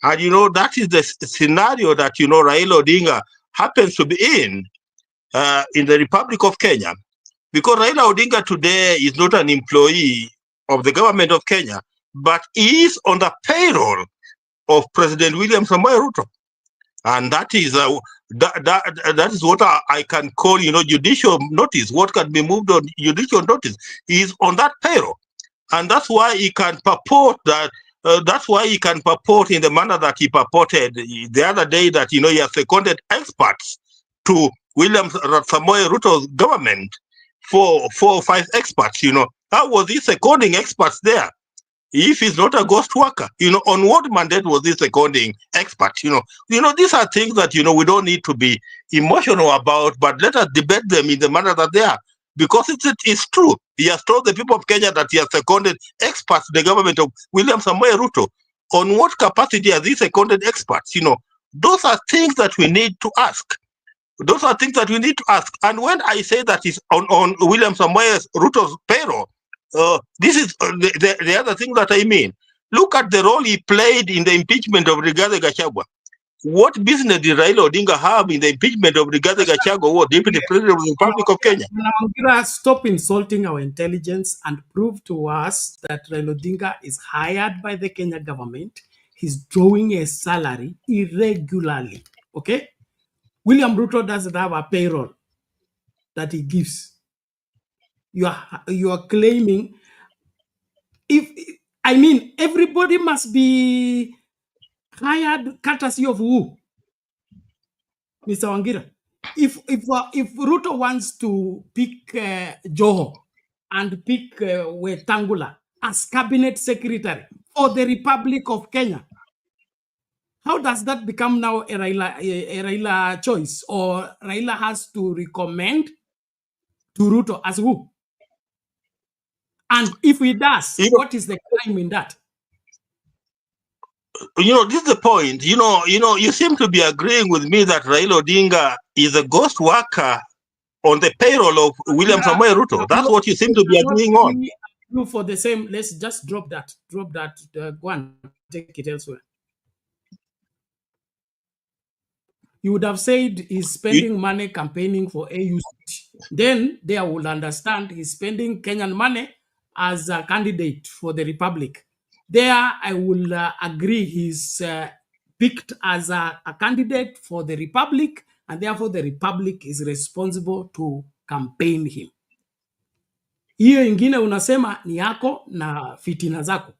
And that is the scenario that Raila Odinga happens to be in the Republic of Kenya. Because Raila Odinga today is not an employee of the government of Kenya, but he is on the payroll of President William Samoei Ruto. And that is that is what I can call, judicial notice. What can be moved on judicial notice is on that payroll, and that's why he can purport that. That's why he can purport in the manner that he purported the other day that he has seconded experts to William Samoei Ruto's government for 4 or 5 experts. How was he seconding experts there? If he's not a ghost worker, on what mandate was he seconding experts? These are things that, we don't need to be emotional about, but let us debate them in the manner that they are. Because it's true. He has told the people of Kenya that he has seconded experts to the government of William Samoei Ruto. On what capacity has he seconded experts? Those are things that we need to ask. Those are things that we need to ask. And when I say that it's on William Samoei Ruto's payroll, this is the other thing that I mean. Look at the role he played in the impeachment of Rigathi Gachagua. What business did Raila Odinga have in the impeachment of Rigathi Gachagua, who was Deputy President of the Republic of Kenya? Stop insulting our intelligence and prove to us that Raila Odinga is hired by the Kenya government. He's drawing a salary irregularly. Okay? William Ruto doesn't have a payroll that he gives. You are claiming everybody must be hired courtesy of who? Mr. Wangira. If Ruto wants to pick Joho and pick Wetangula as cabinet secretary for the Republic of Kenya, how does that become now a Raila choice? Or Raila has to recommend to Ruto as who? And if he does, what is the crime in that? This is the point. You seem to be agreeing with me that Raila Odinga is a ghost worker on the payroll of William Samoei Ruto. That's what you seem to be agreeing on. For the same, let's just drop that. Go and take it elsewhere. You would have said he's spending money campaigning for AUC. Then they will understand he's spending Kenyan money as a candidate for the Republic. There, I will agree he's picked as a candidate for the Republic, and therefore the Republic is responsible to campaign him. Hiyo ingine unasema ni yako na fitina zako.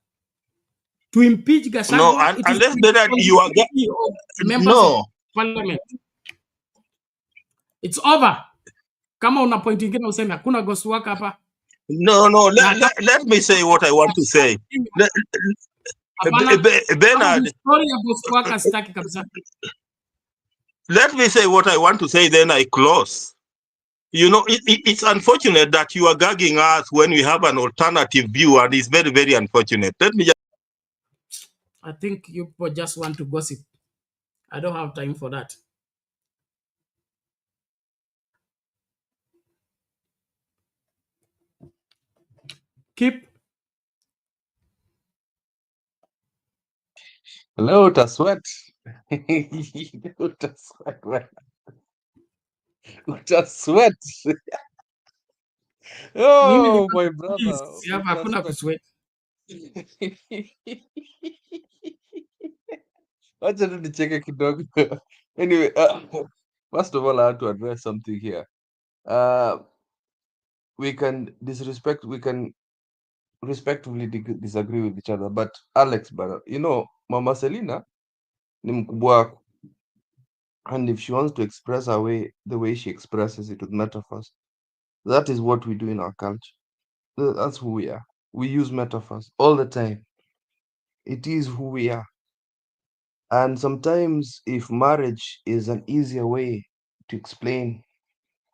To impeach Gachagua, no, unless Bernard, you are members of parliament. It's over. Kama una point ingine useme hakuna ghost worker hapa. No, let me say what I want to say. Bernard, let me say what I want to say, then I close. It's unfortunate that you are gagging us when we have an alternative view, and it's very, very unfortunate. Let me just... I think you just want to gossip. I don't have time for that. Keep. Hello, Utasweat. Utasweat. Utasweat. Oh, my brother. Wacha tu nicheke kidogo. Anyway, first of all, I have to address something here. We can respectively disagree with each other, but Alex, Mama Selina ni mkubwa wako. And if she wants to express her way the way she expresses it with metaphors, that is what we do in our culture. That's who we are. We use metaphors all the time. It is who we are. And sometimes, if marriage is an easier way to explain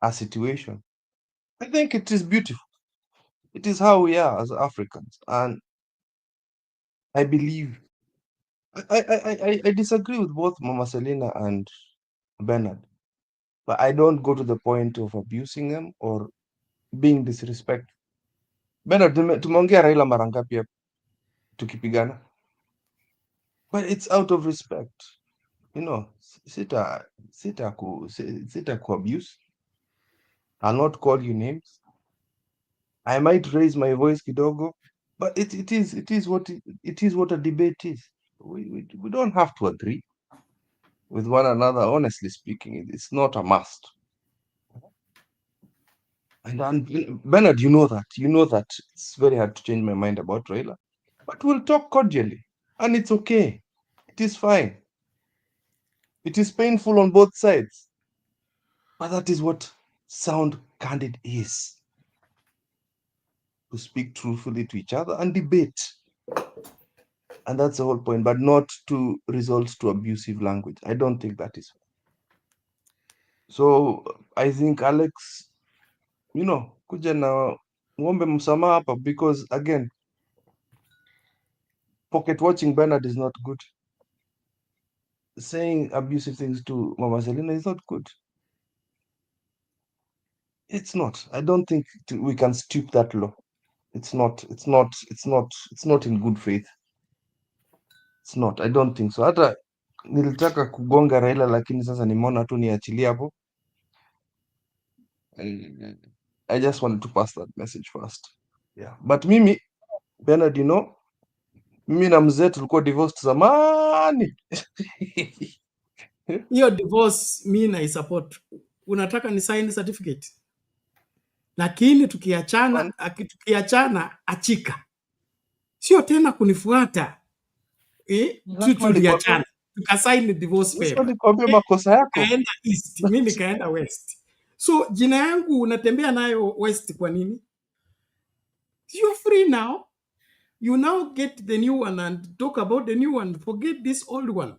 a situation, I think it is beautiful. It is how we are as Africans. And I believe I disagree with both Mama Selina and Bernard, but I don't go to the point of abusing them or being disrespectful. Bernard, tumeongea Raila mara ngapi hapa tukipigana, but it's out of respect, you know. Sita ku abuse. I'll not call you names. I might raise my voice kidogo, but it is what a debate is. We don't have to agree with one another. Honestly speaking, it's not a must. And Bernard, you know that it's very hard to change my mind about Raila, but we'll talk cordially, and it's okay. It is fine. It is painful on both sides, but that is what sound candid is. To speak truthfully to each other and debate. And that's the whole point, but not to resort to abusive language. I don't think that is. So I think Alex, kuja na muombe msamaha hapa, because again, pocket watching Bernard is not good. Saying abusive things to Mama Selina is not good. It's not. I don't think we can stoop that low. It's not in good faith. It's not. I don't think so. Hata nilitaka kugonga Raila, lakini sasa nimeona tu niachilie hapo. I just wanted to pass that message first. Yeah. But mimi, Bernard, mimi na mzee tulikuwa divorced zamani. Hiyo divorce mi na support. Unataka ni sign certificate, lakini tukiachana achika, sio tena kunifuata. Tuliachana tukasaini divorce paper. Nikwambie makosa yako. Kaenda east, mimi nikaenda west. So jina yangu unatembea nayo west kwa nini? You're free now. You now get the new one and talk about the new one. Forget this old one.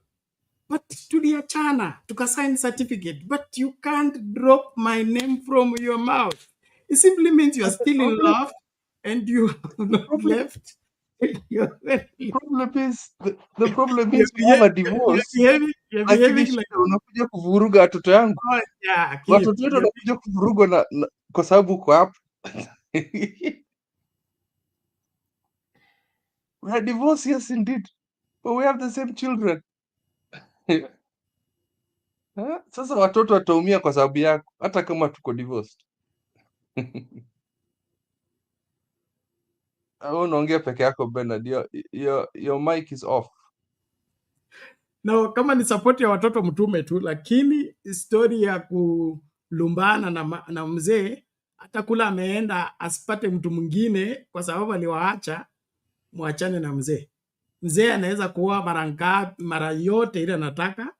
But tuliachana, tukasign certificate, but you can't drop my name from your mouth. It simply means you are still in love and you have not left. The problem is we have a divorce. Lakini unakuja kuvuruga watoto yangu. Watoto wetu wanakuja kuvurugwa kwa sababu uko hapo. We are divorced, yes indeed, but we have the same children. Sasa watoto wataumia kwa sababu yako, hata kama tuko divorced. Unaongea peke yako Bernard, your mic is off. Na kama ni support ya watoto mtume tu, lakini story ya kulumbana na mzee, hata kula ameenda asipate mtu mwingine kwa sababu aliwaacha, muachane na mzee. Mzee anaweza kuoa mara yote ile anataka,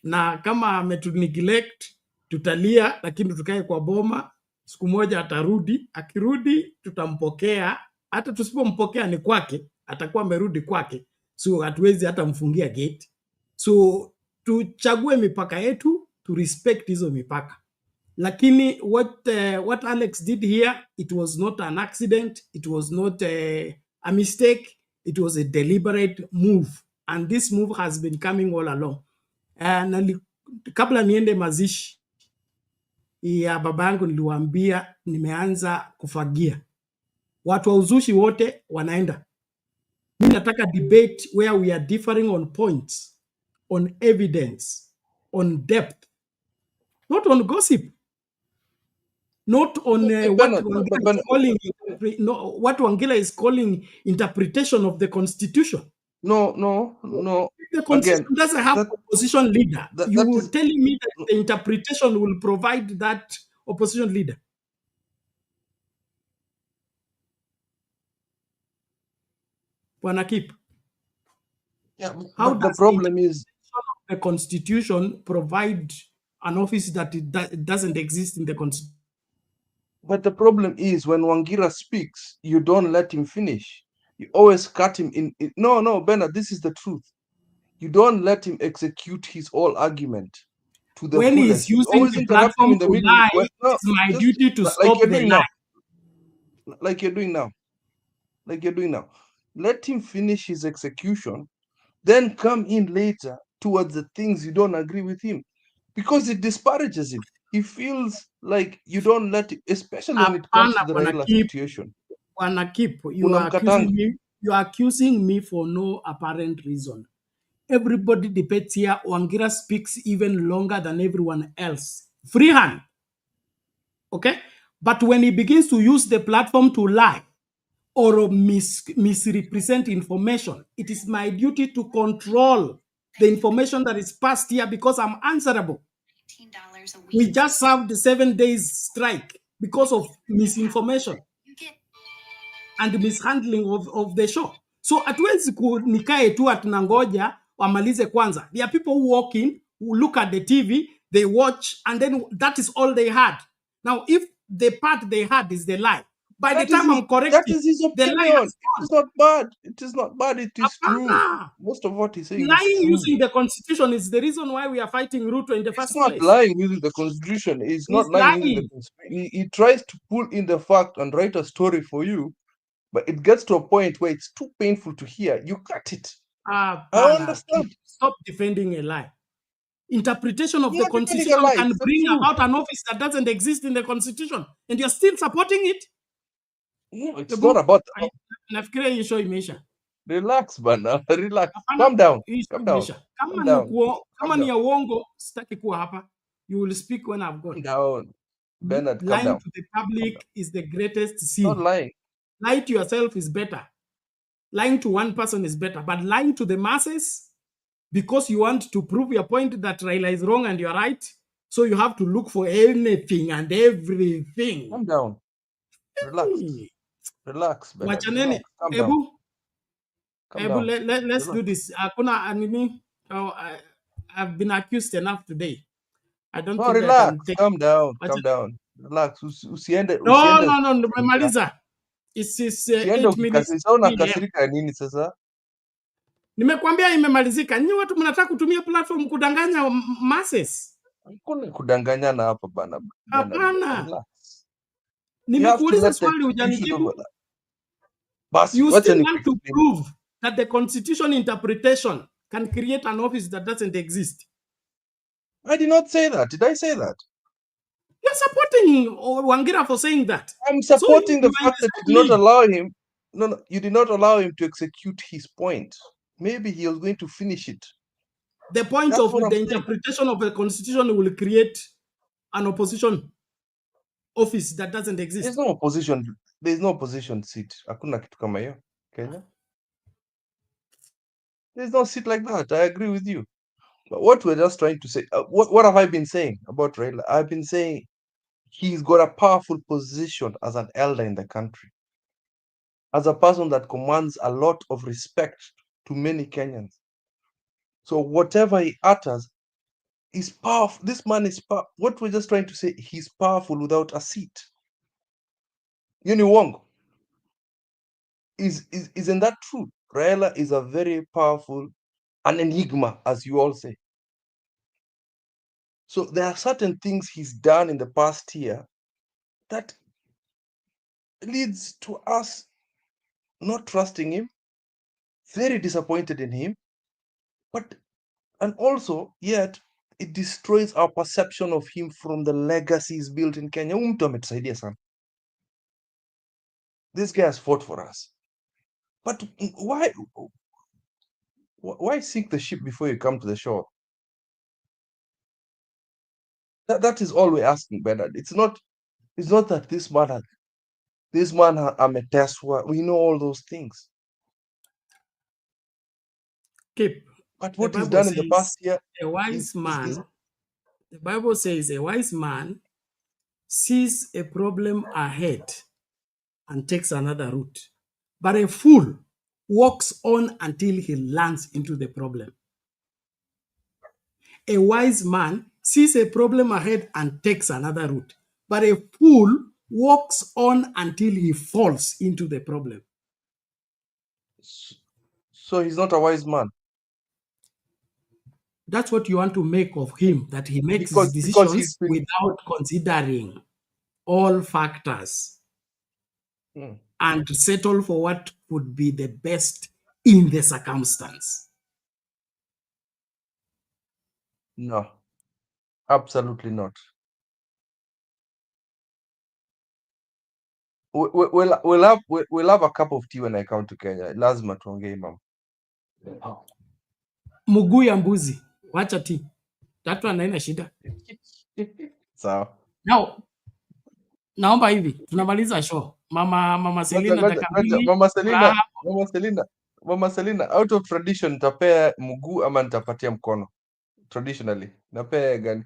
na kama ametuneglect tutalia, lakini tukae kwa boma. Siku moja atarudi, akirudi tutampokea. Hata tusipompokea ni kwake, atakuwa amerudi kwake, so hatuwezi hata mfungia gate. So tuchague mipaka yetu, to respect hizo mipaka. Lakini what Alex did here, it was not an accident, it was not a mistake, it was a deliberate move, and this move has been coming all along. Kabla niende mazishi ya baba yangu niliwaambia nimeanza kufagia. Watu wa uzushi wote wanaenda. Mimi nataka debate where we are differing on points, on evidence, on depth, not on gossip, not on what Wangila is calling interpretation of the constitution. No. The constitution doesn't have opposition leader. You are telling me that the interpretation will provide that opposition leader? Wanna keep. Yeah, but the problem is the constitution provide an office that it doesn't exist in the constitution. But the problem is when Wangira speaks, you don't let him finish. You always cut him in. No, Bernard, this is the truth. You don't let him execute his whole argument to the When fullest. he's You using always the interrupt him platform in the to middle. lie, No, it's my just duty to like stop you're the doing lie. now. Like you're doing now. Like you're doing now. Let him finish his execution, then come in later towards the things you don't agree with him, because it disparages him. He feels like you don't let him, especially when it comes to the Raila situation. You are accusing me for no apparent reason. Everybody debates here. Wangira speaks even longer than everyone else. Freehand. Okay? But when he begins to use the platform to lie or misrepresent information, it is my duty to control the information that is passed here because I'm answerable. We just served the 7 days strike because of misinformation and mishandling of the show. So hatuwezi nikae tu atunangoja wamalize kwanza. There are people who walk in, who look at the TV, they watch, and then that is all they had. Now, if the part they had is the lie, by the time I'm correcting, that is his opinion. the lie has It is not bad. It is not bad. It is true. Most of what he's saying is lying true. using the constitution is the reason why we are fighting Ruto in the first It's not place. lying using the constitution. It's not lying using the constitution. He tries to pull in the fact and write a story for you, but it gets to a point where it's too painful to hear. You cut it. I understand. Stop defending a lie. Interpretation of You're the not defending constitution a lie, can it's the bring truth. about an office that doesn't exist in the constitution, and you're still supporting it. No, it's not about that. Nafikiria hii show imeisha. Relax, bana. Relax. Calm down. Calm down. Kama ni ya uongo, sitaki kuwa hapa. You will speak when I've gone. Calm down. Bernard, calm Lying down. to the public is the greatest sin. Not lying. Lying to yourself is better. Lying to one person is better, but lying to the masses because you want to prove your point that Raila is wrong and you're right, so you have to look for anything and everything. Calm down. Relax. Relax, Bernard. Wachaneni. Relax. Calm down. Calm down. Let's do this. I've been accused enough today. I don't think relax. I can take. Calm down. Calm down. Relax. Usiende. No. Nimemaliza. It's 8 minutes. Unakasirika nini sasa? Nimekuambia imemalizika. Nyinyi watu mnataka kutumia platform kudanganya masses. Hakuna kudanganyana hapa bana. Hapana. Nimekuuliza swali hujanijibu. You still want to prove that the constitution interpretation can create an office that doesn't exist. I did not say that. Did I say that? You're supporting Wangira for saying that. I'm supporting the fact that you did not allow him. No, you did not allow him to execute his point. Maybe he was going to finish it. The point of the interpretation of the constitution will create an opposition office that doesn't exist. There's no opposition. There's no opposition seat. Hakuna kitu kama hiyo, Kenya. There's no seat like that. I agree with you. But what we're just trying to say, what have I been saying about Raila? I've been saying he's got a powerful position as an elder in the country, as a person that commands a lot of respect to many Kenyans. So whatever he utters is powerful. This man is powerful. What we're just trying to say, he's powerful without a seat. Yuni Wong, isn't that true? Raila is a very powerful, an enigma, as you all say. So there are certain things he's done in the past year that leads to us not trusting him, very disappointed in him, and also yet it destroys our perception of him from the legacies built in Kenya. This guy has fought for us. But why sink the ship before you come to the shore? That is all we're asking, Bernard. It's not that this man ameteswa. We know all those things. But what he's done in the past year, a wise man, the Bible says a wise man sees a problem ahead and takes another route. But a fool walks on until he lands into the problem. A wise man sees a problem ahead and takes another route. But a fool walks on until he falls into the problem. So he's not a wise man. That's what you want to make of him, that he makes Because decisions without considering all factors and settle for what would be the best in the circumstance. No, absolutely not. We'll have a cup of tea when I come to Kenya. Lazima tuongee mama. Mguu ya mbuzi, wacha tea. That one haina shida. Sawa. Now, naomba hivi, tunamaliza show. Mama Selina Mama Selina, out of tradition nitapea mguu ama nitapatia mkono? Traditionally, napea gani?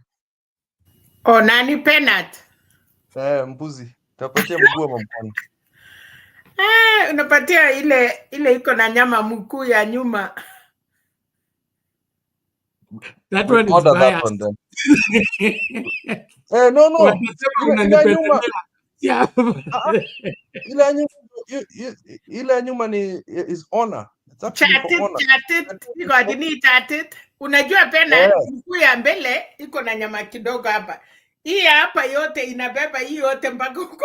Oh, nani penat? Mbuzi. Tapatia mguu ama mkono? Unapatia ile iko na nyama mkuu ya nyuma. That one is biased. No. Ile nyuma. Yeah. Ile nyuma ni is honor. Chatit. Unajua pena mkuu ya mbele iko na nyama kidogo hapa. Hii hapa yote inabeba hii yote mpaka huko.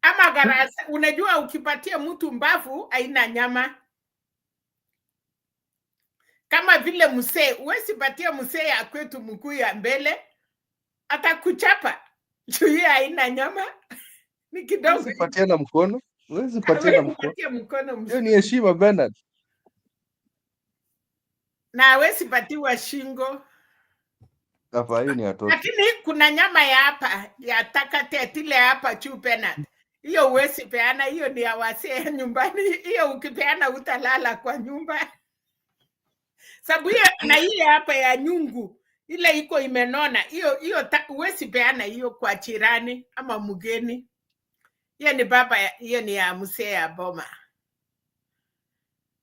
Ama garasa, unajua ukipatia mtu mbavu haina nyama. Kama vile msee, uwezi patia msee ya kwetu mkuu ya mbele, atakuchapa. Juu haina nyama. Ni kidogo. Uwezi patia na mkono. Uwezi patia na mkono. Hiyo ni heshima Bernard. Na hawezi patiwa shingo. Hapa hiyo ni watoto. Lakini kuna nyama ya hapa, ya takatetile hapa chupena. Hiyo huwezi peana, hiyo ni ya wasee nyumbani. Hiyo ukipeana utalala kwa nyumba. Sababu hiyo na ile hapa ya nyungu, ile iko imenona, hiyo huwezi peana hiyo kwa jirani ama mgeni. Hiyo ni baba, hiyo ni ya mzee ya boma.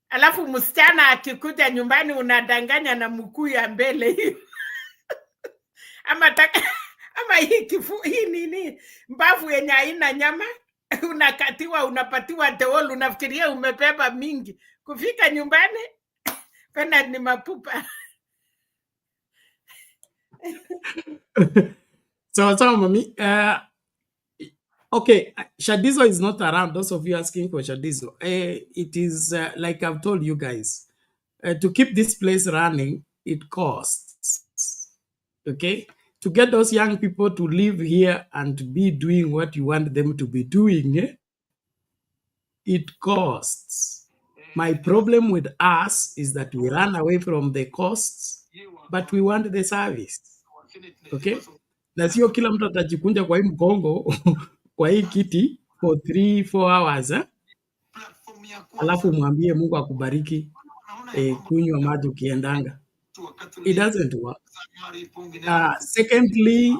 Alafu msichana akikuja nyumbani unadanganya na mkuu ya mbele hiyo. Ama hii nini mbavu yenye haina nyama, unakatiwa, unapatiwa teol, unafikiria umebeba mingi. Kufika nyumbani pena ni mapupa. So mami, okay, Shadizo is not around. Those of you asking for Shadizo, it is like I've told you guys, to keep this place running, it costs. Okay, to get those young people to live here and be doing what you want them to be doing, it costs. My problem with us is that we run away from the costs, but we want the service. Okay, na sio kila mtu atajikunja kwa hii mgongo kwa hii kiti for 3-4 hours alafu mwambie Mungu akubariki kunywa maji ukiendanga. It doesn't work. Secondly,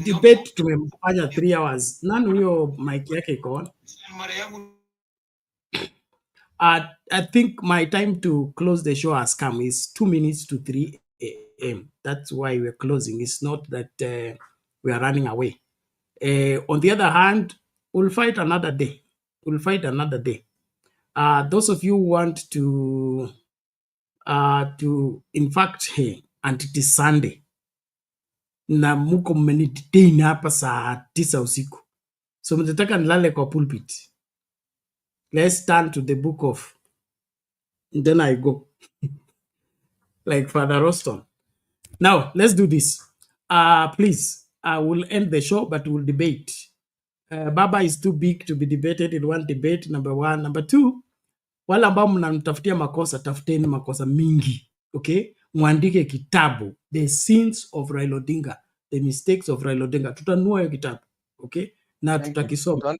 debate tumefanya 3 hours. Nani huyo mic yake iko on? I think my time to close the show has come. It's 2 minutes to 3 a.m. That's why we're closing. It's not that we are running away. On the other hand, we'll fight another day. Those of you who want to in fact, hey, and it is Sunday. Na muko mmenidetain hapa saa 9 usiku. So mtataka nilale kwa pulpit. Let's turn to the book of, and then I go. Like Father Roston. Now, let's do this. Please, I will end the show, but we'll debate. Baba is too big to be debated in one debate, number one. Number two, wala ambao mnamtafutia makosa, tafuteni makosa mingi. Okay? Mwandike kitabu, The Sins of Raila Odinga, The Mistakes of Raila Odinga. Tutanua hiyo kitabu. Okay? Na tutakisoma.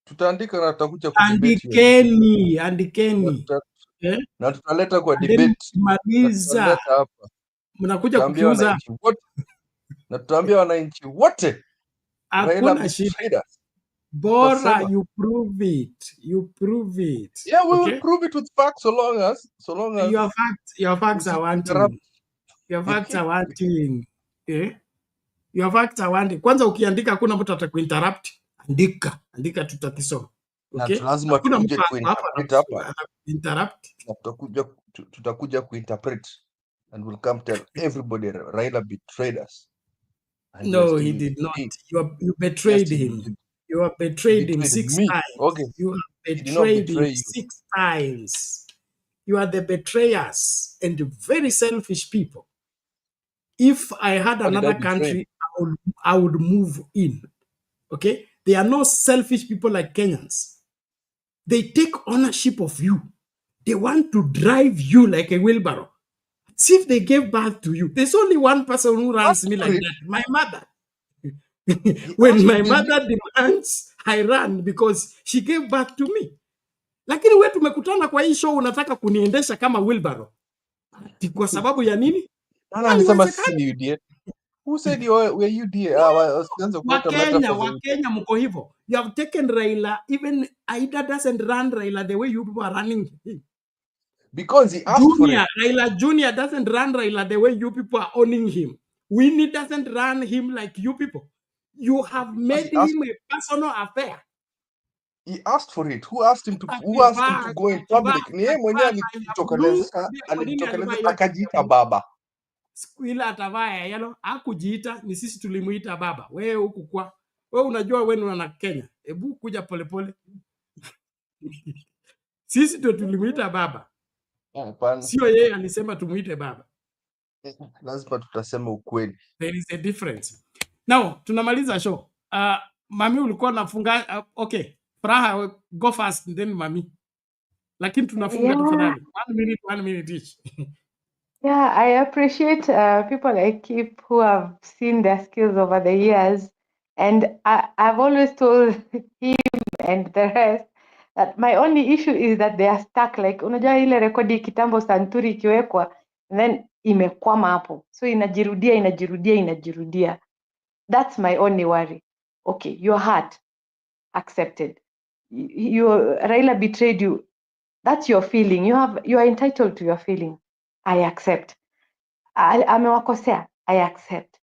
Tutaandika na tutakuja kudebate. Andikeni. Na tutaleta kwa debate. Maliza. Mnakuja kukiuza. Na tutaambia wananchi wote. Hakuna shida. Bora, you prove it. You prove it. Yeah, we Okay? will prove it with facts so long as Your facts are wanting. Your facts are wanting. Eh? Your facts are wanting. Kwanza ukiandika hakuna mtu atakuinterrupt. Andika tutakisoma. Okay? lazima Hakuna tukuje mtu hapa kuinterpret hapa. interrupt. Na tutakuja kuinterpret and we'll come tell everybody Raila betrayed us. And No, he did not. You betrayed him. You have betrayed him 6 times. Okay. You have He did not betrayed betray him you. 6 times. You are the betrayers and very selfish people. If I had another country, I would move in. Okay? They are no selfish people like Kenyans. They take ownership of you. They want to drive you like a wheelbarrow. See if they gave birth to you. There's only one person who runs me like that. My mother. When my mother demands, I run because she gave birth to me. Lakini wewe tumekutana kwa hii show unataka kuniendesha kama wheelbarrow. Kwa sababu ya nini? Who said were UDA? Wakenya mko hivyo. You have taken Raila, even Aida doesn't run Raila the way you people are running him. Because he asked for it. Raila Junior doesn't run Raila the way you people are owning him. Winnie doesn't run him like you people. You have made him a personal affair. He asked for it. Who asked him to go in public? Ni yeye mwenyewe alijitokelezea akajiita baba. Siku ile atavaa yalo hakujiita, ni sisi tulimuita baba. Wewe huku kwa wewe unajua wewe na Kenya. Hebu kuja polepole. Sisi ndio tulimuita baba. Sio yeye alisema tumuite baba. Lazima tutasema ukweli. There is a difference. Now, tunamaliza show. Mami ulikuwa nafunga okay. Praha, go fast then mami. Lakini tunafunga tafadhali. 1 minute each. Yeah, I appreciate people like Kip who have seen their skills over the years. And I've always told him and the rest that my only issue is that they are stuck. Like, unajua ile rekodi kitambo santuri ikiwekwa, and then imekwama hapo. So inajirudia. That's my only worry. Okay, your heart accepted. Raila betrayed you. That's your feeling. You are entitled to your feeling. I accept. Amewakosea. I accept.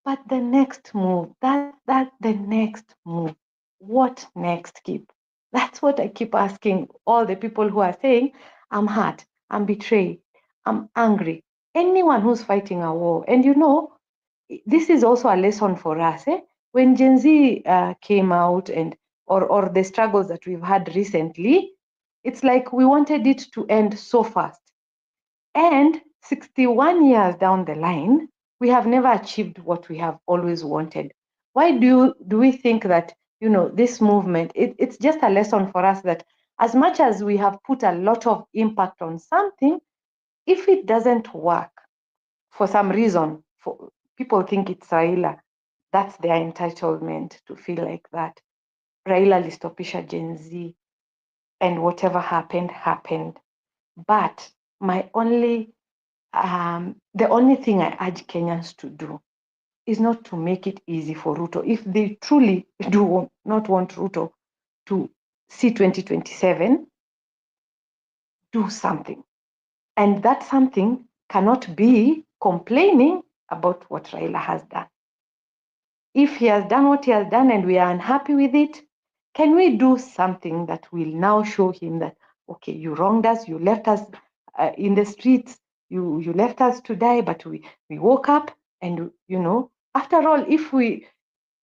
But the next move, the next move, what next, Kip? That's what I keep asking all the people who are saying, I'm hurt, I'm betrayed, I'm angry. Anyone who's fighting a war. And you know, this is also a lesson for us. When Gen Z came out or the struggles that we've had recently, it's like we wanted it to end so fast. And 61 years down the line, we have never achieved what we have always wanted. Why do we think that, this movement, it's just a lesson for us that as much as we have put a lot of impact on something, if it doesn't work for some reason, people think it's Raila, that's their entitlement to feel like that. Raila listopisha Gen Z and whatever happened. But the only thing I urge Kenyans to do is not to make it easy for Ruto. If they truly do not want Ruto to see 2027, do something. And that something cannot be complaining about what Raila has done. If he has done what he has done and we are unhappy with it, can we do something that will now show him that, okay, you wronged us, you left us in the streets, you left us to die, but we woke up and, after all,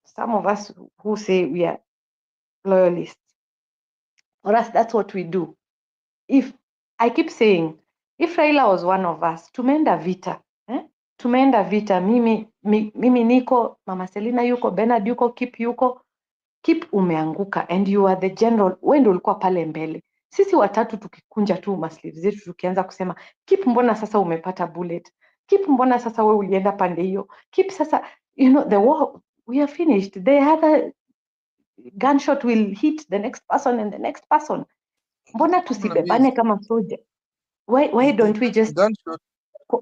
some of us who say we are loyalists, for us, that's what we do. I keep saying, if Raila was one of us, tumeenda vita, tumeenda vita, mimi niko, Mama Selina yuko, Bernard yuko, Kip yuko, Kip umeanguka and you are the general, wewe ndio ulikuwa pale mbele. Sisi watatu tukikunja tu masleeves zetu tukianza kusema, Kip mbona sasa umepata bullet? Kip mbona sasa wewe ulienda pande hiyo? Kip sasa, the war, we are finished. The other gunshot will hit the next person and the next person. Mbona tusibebane kama soja? Why don't we just gunshot?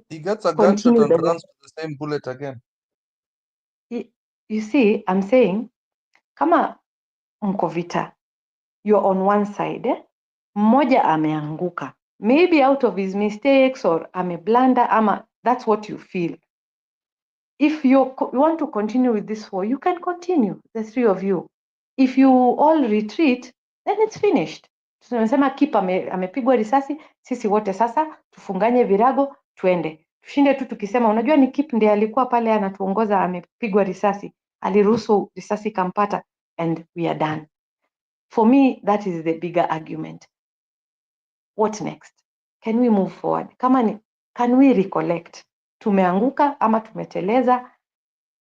He gets a gunshot and runs with the same bullet again. You see, I'm saying, kama mko vita. You're on one side, mmoja ameanguka. Maybe out of his mistakes or ameblunder ama that's what you feel. If you want to continue with this war, you can continue, the three of you. If you all retreat, then it's finished. Tunasema Kip amepigwa risasi, sisi wote sasa tufunganye virago tuende. Tushinde tu tukisema unajua ni Kip ndiye alikuwa pale anatuongoza amepigwa risasi, aliruhusu risasi kampata and we are done. For me, that is the bigger argument. What next? Can we move forward? Can we recollect? Tumeanguka ama tumeteleza?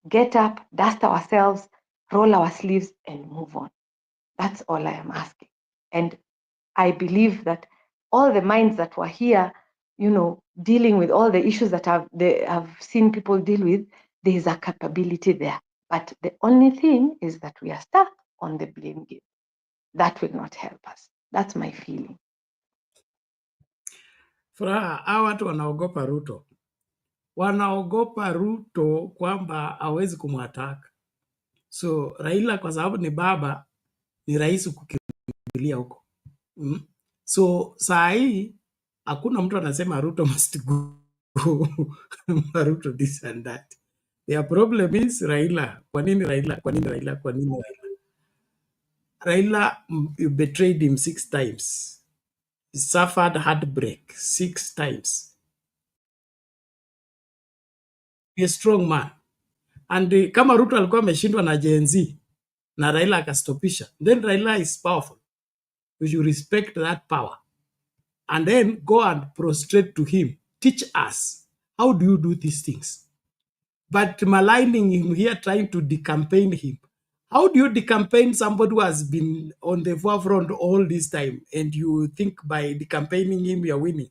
Get up, dust ourselves, roll our sleeves and move on. That's all I am asking. And I believe that all the minds that were here, dealing with all the issues that I've seen people deal with, there is a capability there. But the only thing is that we are stuck on the blame game. That will not help us. That's my feeling. Furaha, hawa watu wanaogopa Ruto. Wanaogopa Ruto kwamba hawezi kumwataka. So Raila kwa sababu ni baba, ni rahisi kukimbilia huko. So saa hii hakuna mtu anasema Ruto must go. Ruto this and that. Their problem is Raila. Kwa nini Raila? Kwa nini Raila? Kwa nini Raila? Raila, you betrayed him 6 times. He suffered heartbreak 6 times. He is a strong man. And kama Ruto alikuwa ameshindwa na Gen Z na Raila akastopisha, then Raila is powerful. We should respect that power. And then go and prostrate to him. Teach us, how do you do these things? But maligning him here, trying to decampaign him. How do you decampaign somebody who has been on the forefront all this time and you think by decampaigning him you're winning?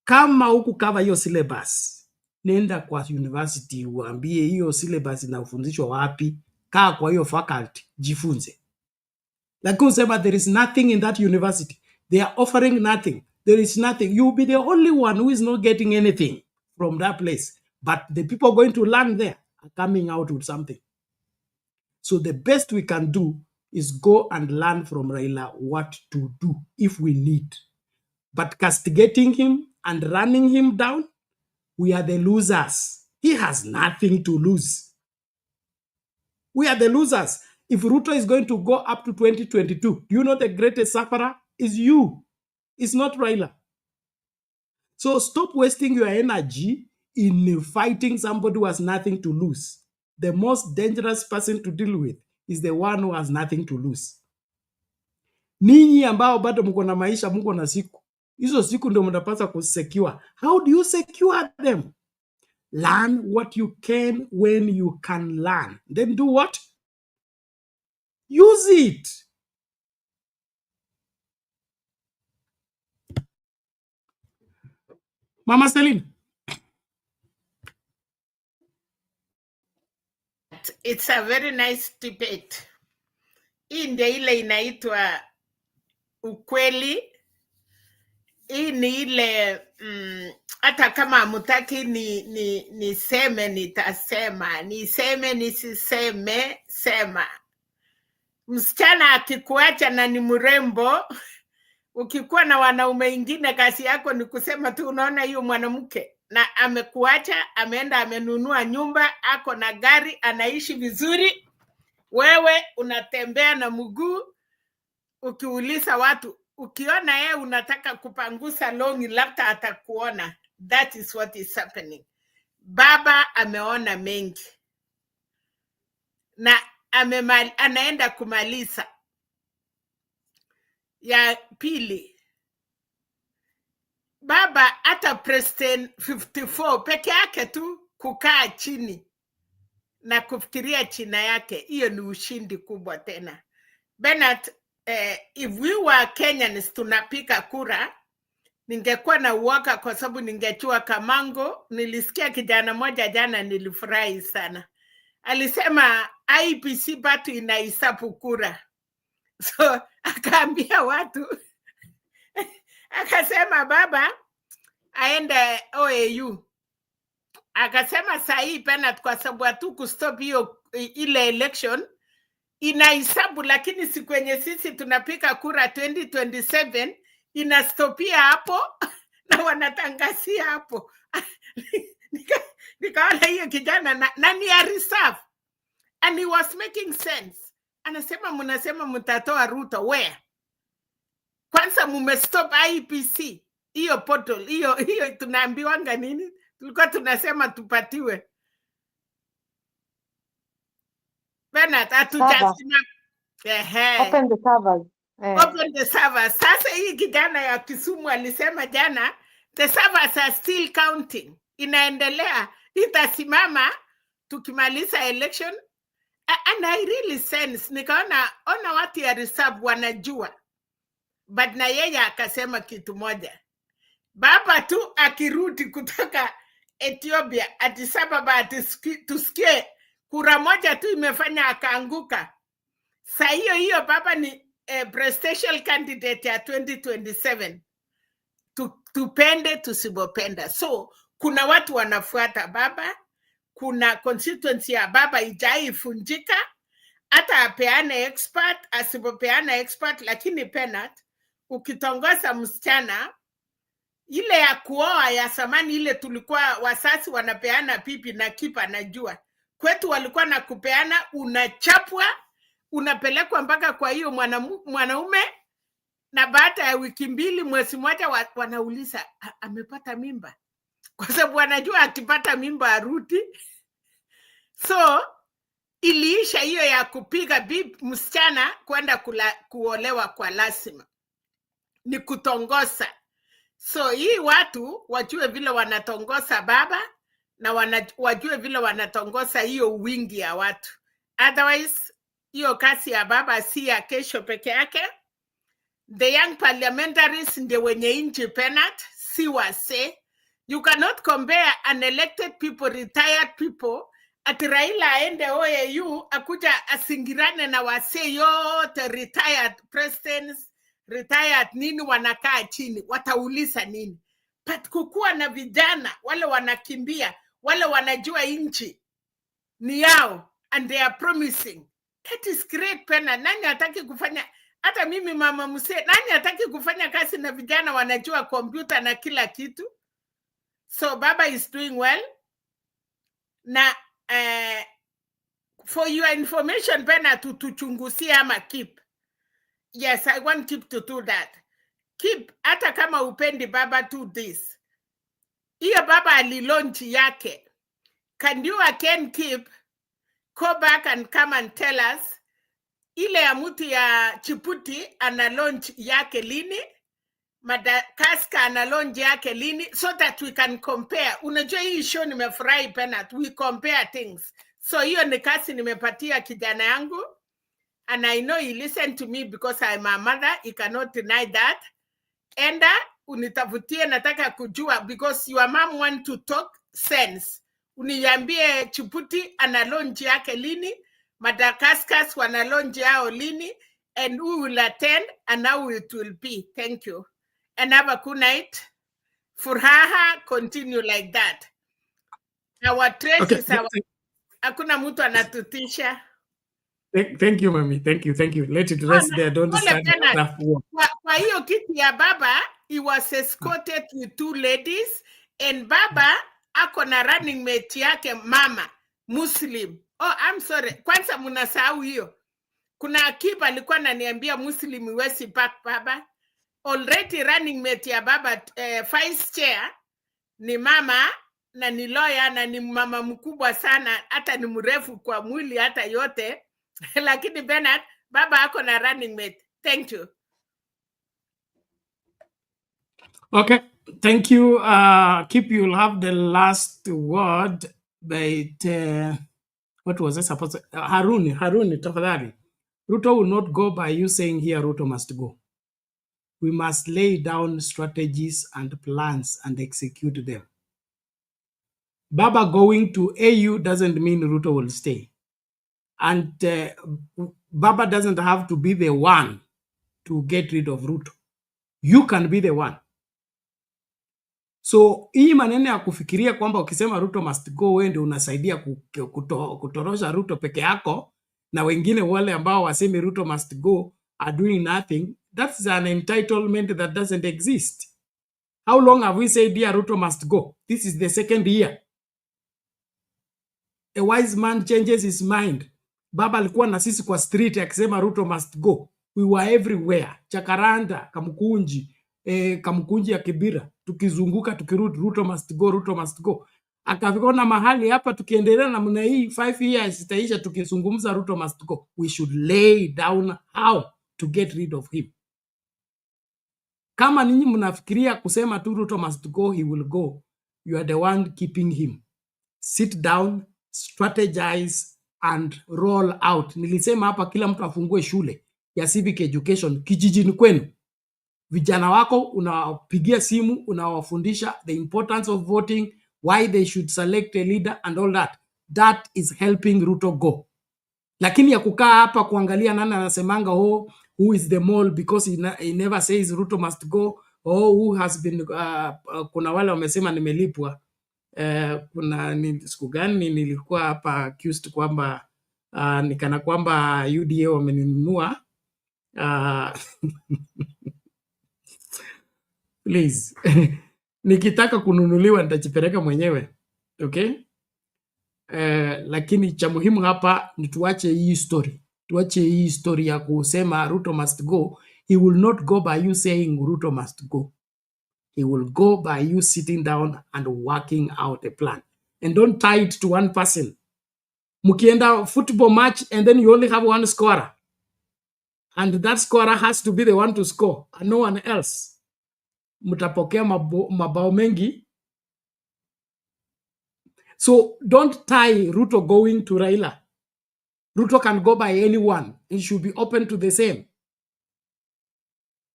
Kama huku cover hiyo syllabus, nenda kwa university uambie hiyo syllabus inafundishwa wapi, kaa kwa hiyo faculty, jifunze. Lakini usema there is nothing in that university. They are offering nothing. There is nothing. You will be the only one who is not getting anything from that place. But the people going to learn there are coming out with something. So the best we can do is go and learn from Raila what to do if we need. But castigating him and running him down, we are the losers. He has nothing to lose. We are the losers. If Ruto is going to go up to 2022, you know the greatest sufferer is you. It's not Raila. So stop wasting your energy in fighting somebody who has nothing to lose. The most dangerous person to deal with is the one who has nothing to lose. Ninyi ambao bado mko na maisha, mko na siku. Hizo siku ndio mtapaswa kusecure. How do you secure them? Learn what you can when you can learn. Then do what? Use it. Mama Celine. It's a very nice debate. Hii ndio ile inaitwa ukweli. Hii ni ile hata kama hamutaki niseme nitasema, niseme nisiseme sema. Msichana akikuacha na ni mrembo, ukikuwa na wanaume wengine kazi yako ni kusema tu unaona hiyo mwanamke na amekuacha, ameenda amenunua nyumba, ako na gari, anaishi vizuri, wewe unatembea na mguu. Ukiuliza watu, ukiona yeye unataka kupangusa longi, labda atakuona. That is what is happening. Baba ameona mengi na anaenda kumaliza. Ya pili, baba hata President 54 peke yake tu kukaa chini na kufikiria china yake, hiyo ni ushindi kubwa tena. Bernard, if we were Kenyans tunapika kura, ningekuwa na uoga kwa sababu ningechua Kamango. Nilisikia kijana moja jana, nilifurahi sana. Alisema IPC bado inahesabu kura. So akaambia watu akasema baba aende OAU. Akasema sahi Bernard, kwa sababu tu kustop hiyo ile election inahesabu, lakini si kwenye sisi tunapika kura 2027 inastopia hapo na wanatangazia hapo. Nikaona hiyo kijana nani ya reserve, and he was making sense. Anasema mnasema mtatoa Ruto where? Kwanza mumestop IPC hiyo portal hiyo tunaambiwanga nini? Tulikuwa tunasema tupatiwe Bernard hatujasema Open the servers. Open the servers. Sasa hii kijana ya Kisumu alisema jana the servers are still counting. Inaendelea, itasimama tukimaliza election. And I really sense, nikaona watu ya reserve wanajua. But na yeye akasema kitu moja. Baba tu akirudi kutoka Ethiopia, Addis Ababa, tusikie kura moja tu imefanya akaanguka. Saa hiyo baba ni presidential candidate ya 2027. Tupende tusibopenda. So kuna watu wanafuata baba, kuna constituency ya baba ijaifunjika, hata apeane expert, asipopeana expert, lakini penat ukitongoza msichana ile ya kuoa ya samani ile tulikuwa wasasi wanapeana pipi na kipa najua. Kwetu walikuwa na kupeana, unachapwa, unapelekwa mpaka kwa hiyo mwanaume, na baada ya wiki mbili mwezi mmoja wanauliza amepata mimba, kwa sababu wanajua akipata mimba arudi. So iliisha hiyo ya kupiga msichana kwenda kuolewa kwa lazima, ni kutongoza. So hii watu wajue vile wanatongoza baba na wajue vile wanatongoza hiyo wingi ya watu. Otherwise hiyo kasi ya baba si ya kesho peke yake. The young parliamentaries ndio wenye inchi penat, si wase. You cannot compare unelected people, retired people. Ati Raila aende OAU akuja asingirane na wase yote retired presidents, retired nini, wanakaa chini, watauliza nini? But kukuwa na vijana wale wanakimbia, wale wanajua inchi ni yao and they are promising. That is great pena. Nani hataki kufanya, hata mimi mama mse, nani hataki kufanya kazi na vijana wanajua kompyuta na kila kitu? So baba is doing well. Na for your information pena tuchungusia ama keep. Yes, I want keep to do that. Keep, hata kama upendi baba do this. Iyo baba alilonchi yake. Can you again keep, go back and come and tell us, ile ya mtu ya Djibouti ana launch yake lini, Madagascar ana launch yake lini, so that we can compare. Unajua hii show nimefurahi pena, we compare things. So hiyo ni kasi nimepatia kijana yangu, and I know he listened to me because I'm a mother, he cannot deny that. Enda unitafutie, nataka kujua, because your mom want to talk sense. Uniambie Djibouti ana launch yake lini, Madagascar wana launch yao lini, and who will attend and how it will be. Thank you. And have a good night. Furaha, continue like that. Our trade is our... Hakuna mtu anatutisha. Thank you, Mami. Thank you. Let it rest there. Don't start that war. Kwa hiyo kiti ya baba, he was escorted with 2 ladies, and baba ako na running mate yake mama Muslim. Oh, I'm sorry. Kwanza mnasahau hiyo. Kuna akiba alikuwa ananiambia Muslim wesi back baba. Already running mate ya baba vice chair ni mama na ni lawyer na ni mama mkubwa sana, hata ni mrefu kwa mwili hata yote. Lakini Bernard, baba ako na running mate. Thank you. Okay, thank you. Keep, you'll have the last word. But what was I supposed to? Haruni, tafadhali. Ruto will not go by you saying here Ruto must go. We must lay down strategies and plans and execute them. Baba going to AU doesn't mean Ruto will stay. And Baba doesn't have to be the one to get rid of Ruto. You can be the one. So hii maneno ya kufikiria kwamba ukisema Ruto must go, wewe ndio unasaidia kutorosha Ruto peke yako, na wengine wale ambao wasemi Ruto must go are doing nothing. That's an entitlement that doesn't exist. How long have we said, dear Ruto must go? This is the second year. A wise man changes his mind. Baba alikuwa na sisi kwa street akisema Ruto must go. We were everywhere. Chakaranda, Kamukunji, Kamukunji ya Kibira. Tukizunguka, tukirudi, Ruto must go, Ruto must go. Akavikona mahali hapa tukiendelea na mna hii 5 years itaisha tukizungumza Ruto must go. We should lay down how to get rid of him. Kama ninyi mnafikiria kusema tu Ruto must go, he will go. You are the one keeping him. Sit down, strategize and roll out. Nilisema hapa kila mtu afungue shule ya civic education kijijini kwenu. Vijana wako unawapigia simu, unawafundisha the importance of voting, why they should select a leader and all that. That is helping Ruto go. Lakini ya kukaa hapa kuangalia nani anasemanga who is the mole because he never says Ruto must go, who has been kuna wale wamesema nimelipwa. Kuna siku gani nilikuwa hapa accused kwamba nikana kwamba UDA wamenunua. Please. Nikitaka kununuliwa nitajipeleka mwenyewe. Okay? Lakini cha muhimu hapa ni tuache hii story. Tuache hii story ya kusema Ruto must go. He will not go by you saying Ruto must go. He will go by you sitting down and working out a plan. And don't tie it to one person. Mukienda football match and then you only have one scorer. And that scorer has to be the one to score and no one else. Mutapokea mabao mengi. So don't tie Ruto going to Raila. Ruto can go by anyone. It should be open to the same.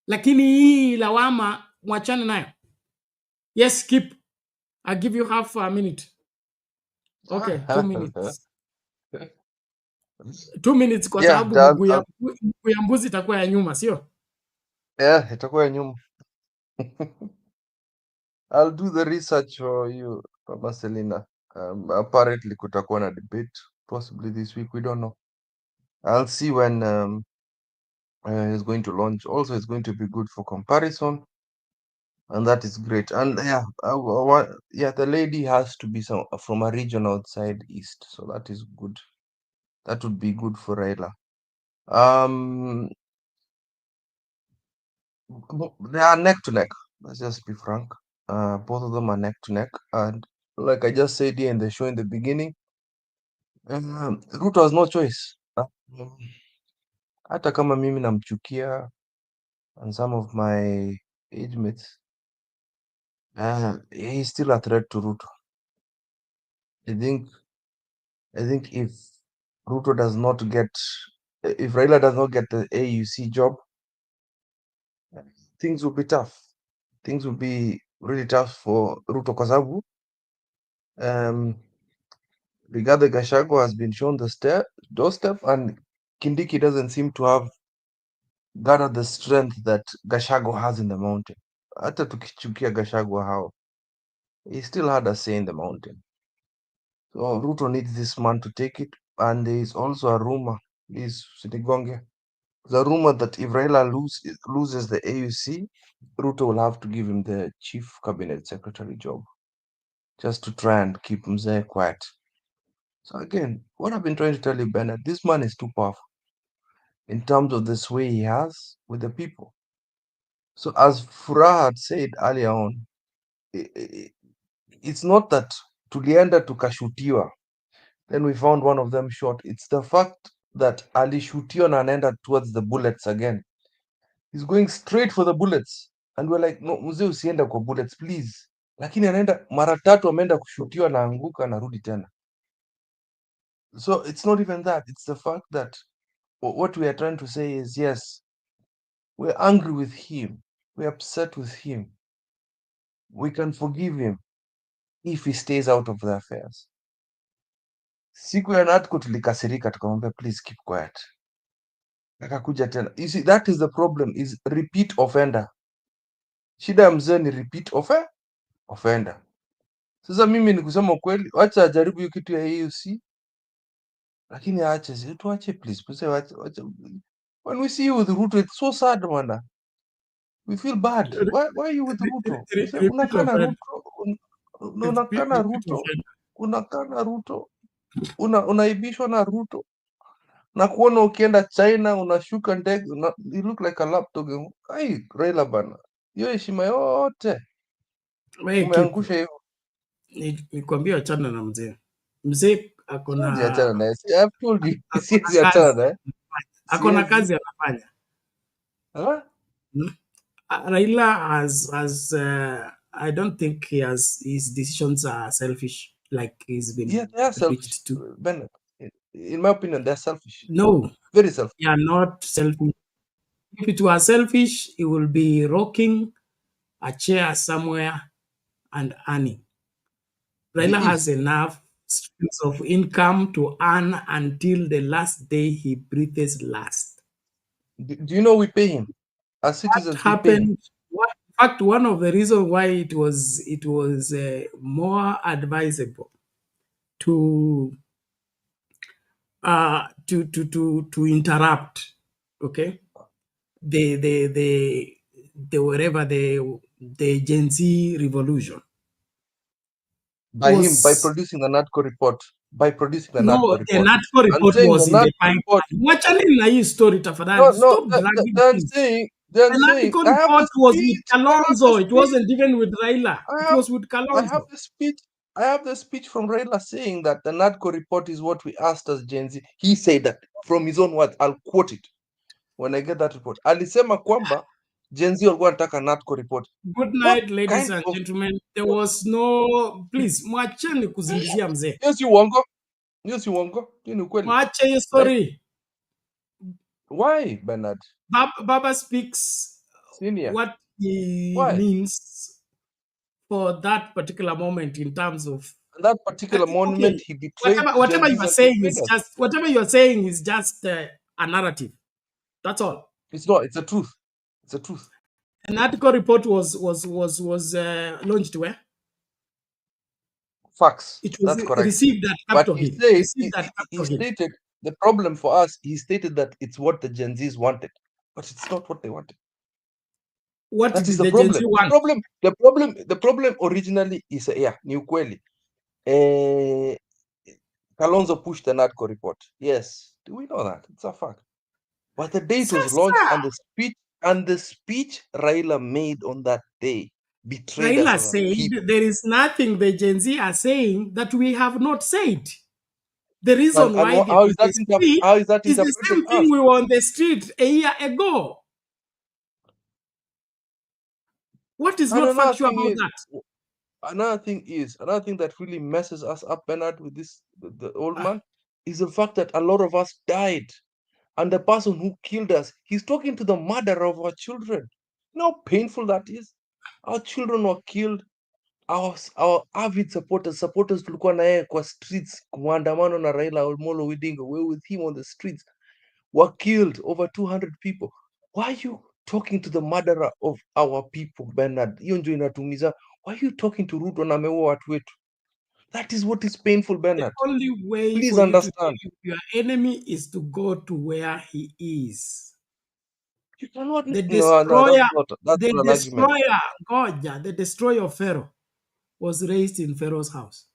Lakini hii lawama mwachane nayo. Yes, keep. I'll give you half a minute. Okay, 2 minutes. 2 minutes kwa sababu mguu ya mbuzi itakuwa ya nyuma, sio? Yeah, itakuwa ya nyuma. I'll do the research for you, Mama Selina. Apparently kutakuwa na debate possibly this week, we don't know. I'll see when he's going to launch. Also, it's going to be good for comparison, and that is great. And yeah, the lady has to be from a region outside East, so that is good. That would be good for Raila. They are neck to neck. Let's just be frank. Both of them are neck to neck, and like I just said here in the show in the beginning, Ruto has no choice. Hata kama mimi namchukia and some of my age mates, he's still a threat to Ruto. I think if Ruto does not get, if Raila does not get the AUC job, things will be tough. Things will be really tough for Ruto kwa sababu Rigathi Gachagua has been shown the doorstep, and Kindiki doesn't seem to have gathered the strength that Gachagua has in the mountain. Hata tukichukia Gachagua how, he still had a say in the mountain. So Ruto needs this man to take it, and there is also a rumor, the rumor that if Raila loses the AUC, Ruto will have to give him the chief cabinet secretary job, just to try and keep Mzee quiet. So again, what I've been trying to tell you, Bernard, this man is too powerful in terms of the sway he has with the people. So as Furaha had said earlier on, it's not that tulienda tukashutiwa, then we found one of them shot. It's the fact that alishutiwa na anaenda towards the bullets again. He's going straight for the bullets. And we're like, no, mzee usienda kwa bullets, please. Lakini anaenda mara tatu, ameenda kushutiwa na anguka na rudi tena. So it's not even that. It's the fact that what we are trying to say is, yes, we're angry with him. We're upset with him. We can forgive him if he stays out of the affairs. Siku ya Natko tulikasirika tukamwambia please keep quiet. Akakuja tena. You see, that is the problem, is repeat offender. Shida ya mzee ni repeat offender. Sasa mimi ni kusema kweli, wacha ajaribu hiyo kitu ya AUC. Lakini ache, tuache please. When we see you with Ruto, it's so sad, man. We feel bad. Why are you with Ruto? Unakana Ruto, unakana Ruto, unakana Ruto, unaibishwa na Ruto. Na kuona ukienda China unashuka ndege, you look like a laptop. Ai, Raila bana. Hiyo heshima yote umeangusha hivyo. Nikwambia achana na mzee. Mzee akona achana naye. I've told you. Siwezi achana naye. Akona kazi anafanya. Raila has I don't think his decisions are selfish like he's been they are selfish too. Bennett. In my opinion, they're selfish. No. Very selfish. They are not selfish. If it was selfish, he will be rocking a chair somewhere and earning. Raila has enough streams of income to earn until the last day he breathes last. Do you know we pay him? As citizens, what happened? In fact, one of the reasons why it was more advisable to interrupt, okay, the whatever the Gen Z revolution. By producing the NADCO report. By producing the NADCO report. The NADCO report was in the pipeline. Wachani na hii story tafadhali. Stop dragging things. The NADCO report was with Kalonzo. It wasn't even with Raila. It was with Kalonzo. I have the speech from Raila saying that the NADCO report is what we asked as Gen Z. He said that from his own words. I'll quote it when I get that report. Alisema kwamba Gen Z walikuwa wanataka NADCO report. Good night, ladies and gentlemen. There was no... Please, mwacheni kuzingizia mzee. Yes, you wongo. Yes, you wongo. You know kweli. Mwache hiyo story. Why, Bernard? Baba speaks what he means for that particular moment in terms of that particular moment. He betrayed. Whatever you are saying is just a narrative. That's all. It's not. It's the truth. It's the truth. An article report was launched where? Facts. It was That's correct. Received at Capitol Hill. He stated the problem for us. He stated that it's what the Gen Zs wanted, but it's not what they wanted. What that is the problem? Gen Z want? The problem originally is ni ukweli. Kalonzo pushed the NADCO report. Yes, we know that. It's a fact. But the date was launched and the speech Raila made on that day betrayed Raila us. Said there is nothing the Gen Z are saying that we have not said. The reason why how is that interpreted? Is the same thing we were on the street a year ago. What is not factual about that? Another thing that really messes us up, Bernard, with the old man, is the fact that a lot of us died. And the person who killed us, he's talking to the murderer of our children. You know how painful that is? Our children were killed. Our avid supporters tulikuwa na yeye kwa streets, kuandamano na Raila Odinga, we're with him on the streets, were killed. Over 200 people. Why are you talking to the murderer of our people, Bernard? Hiyo ndio inatumiza. Why are you talking to Ruto na ameua watu wetu? That is what is painful, Bernard. The only way Please for understand. You to your enemy is to go to where he is. You cannot. The destroyer, that's not an argument. God, the destroyer of Pharaoh was raised in Pharaoh's house.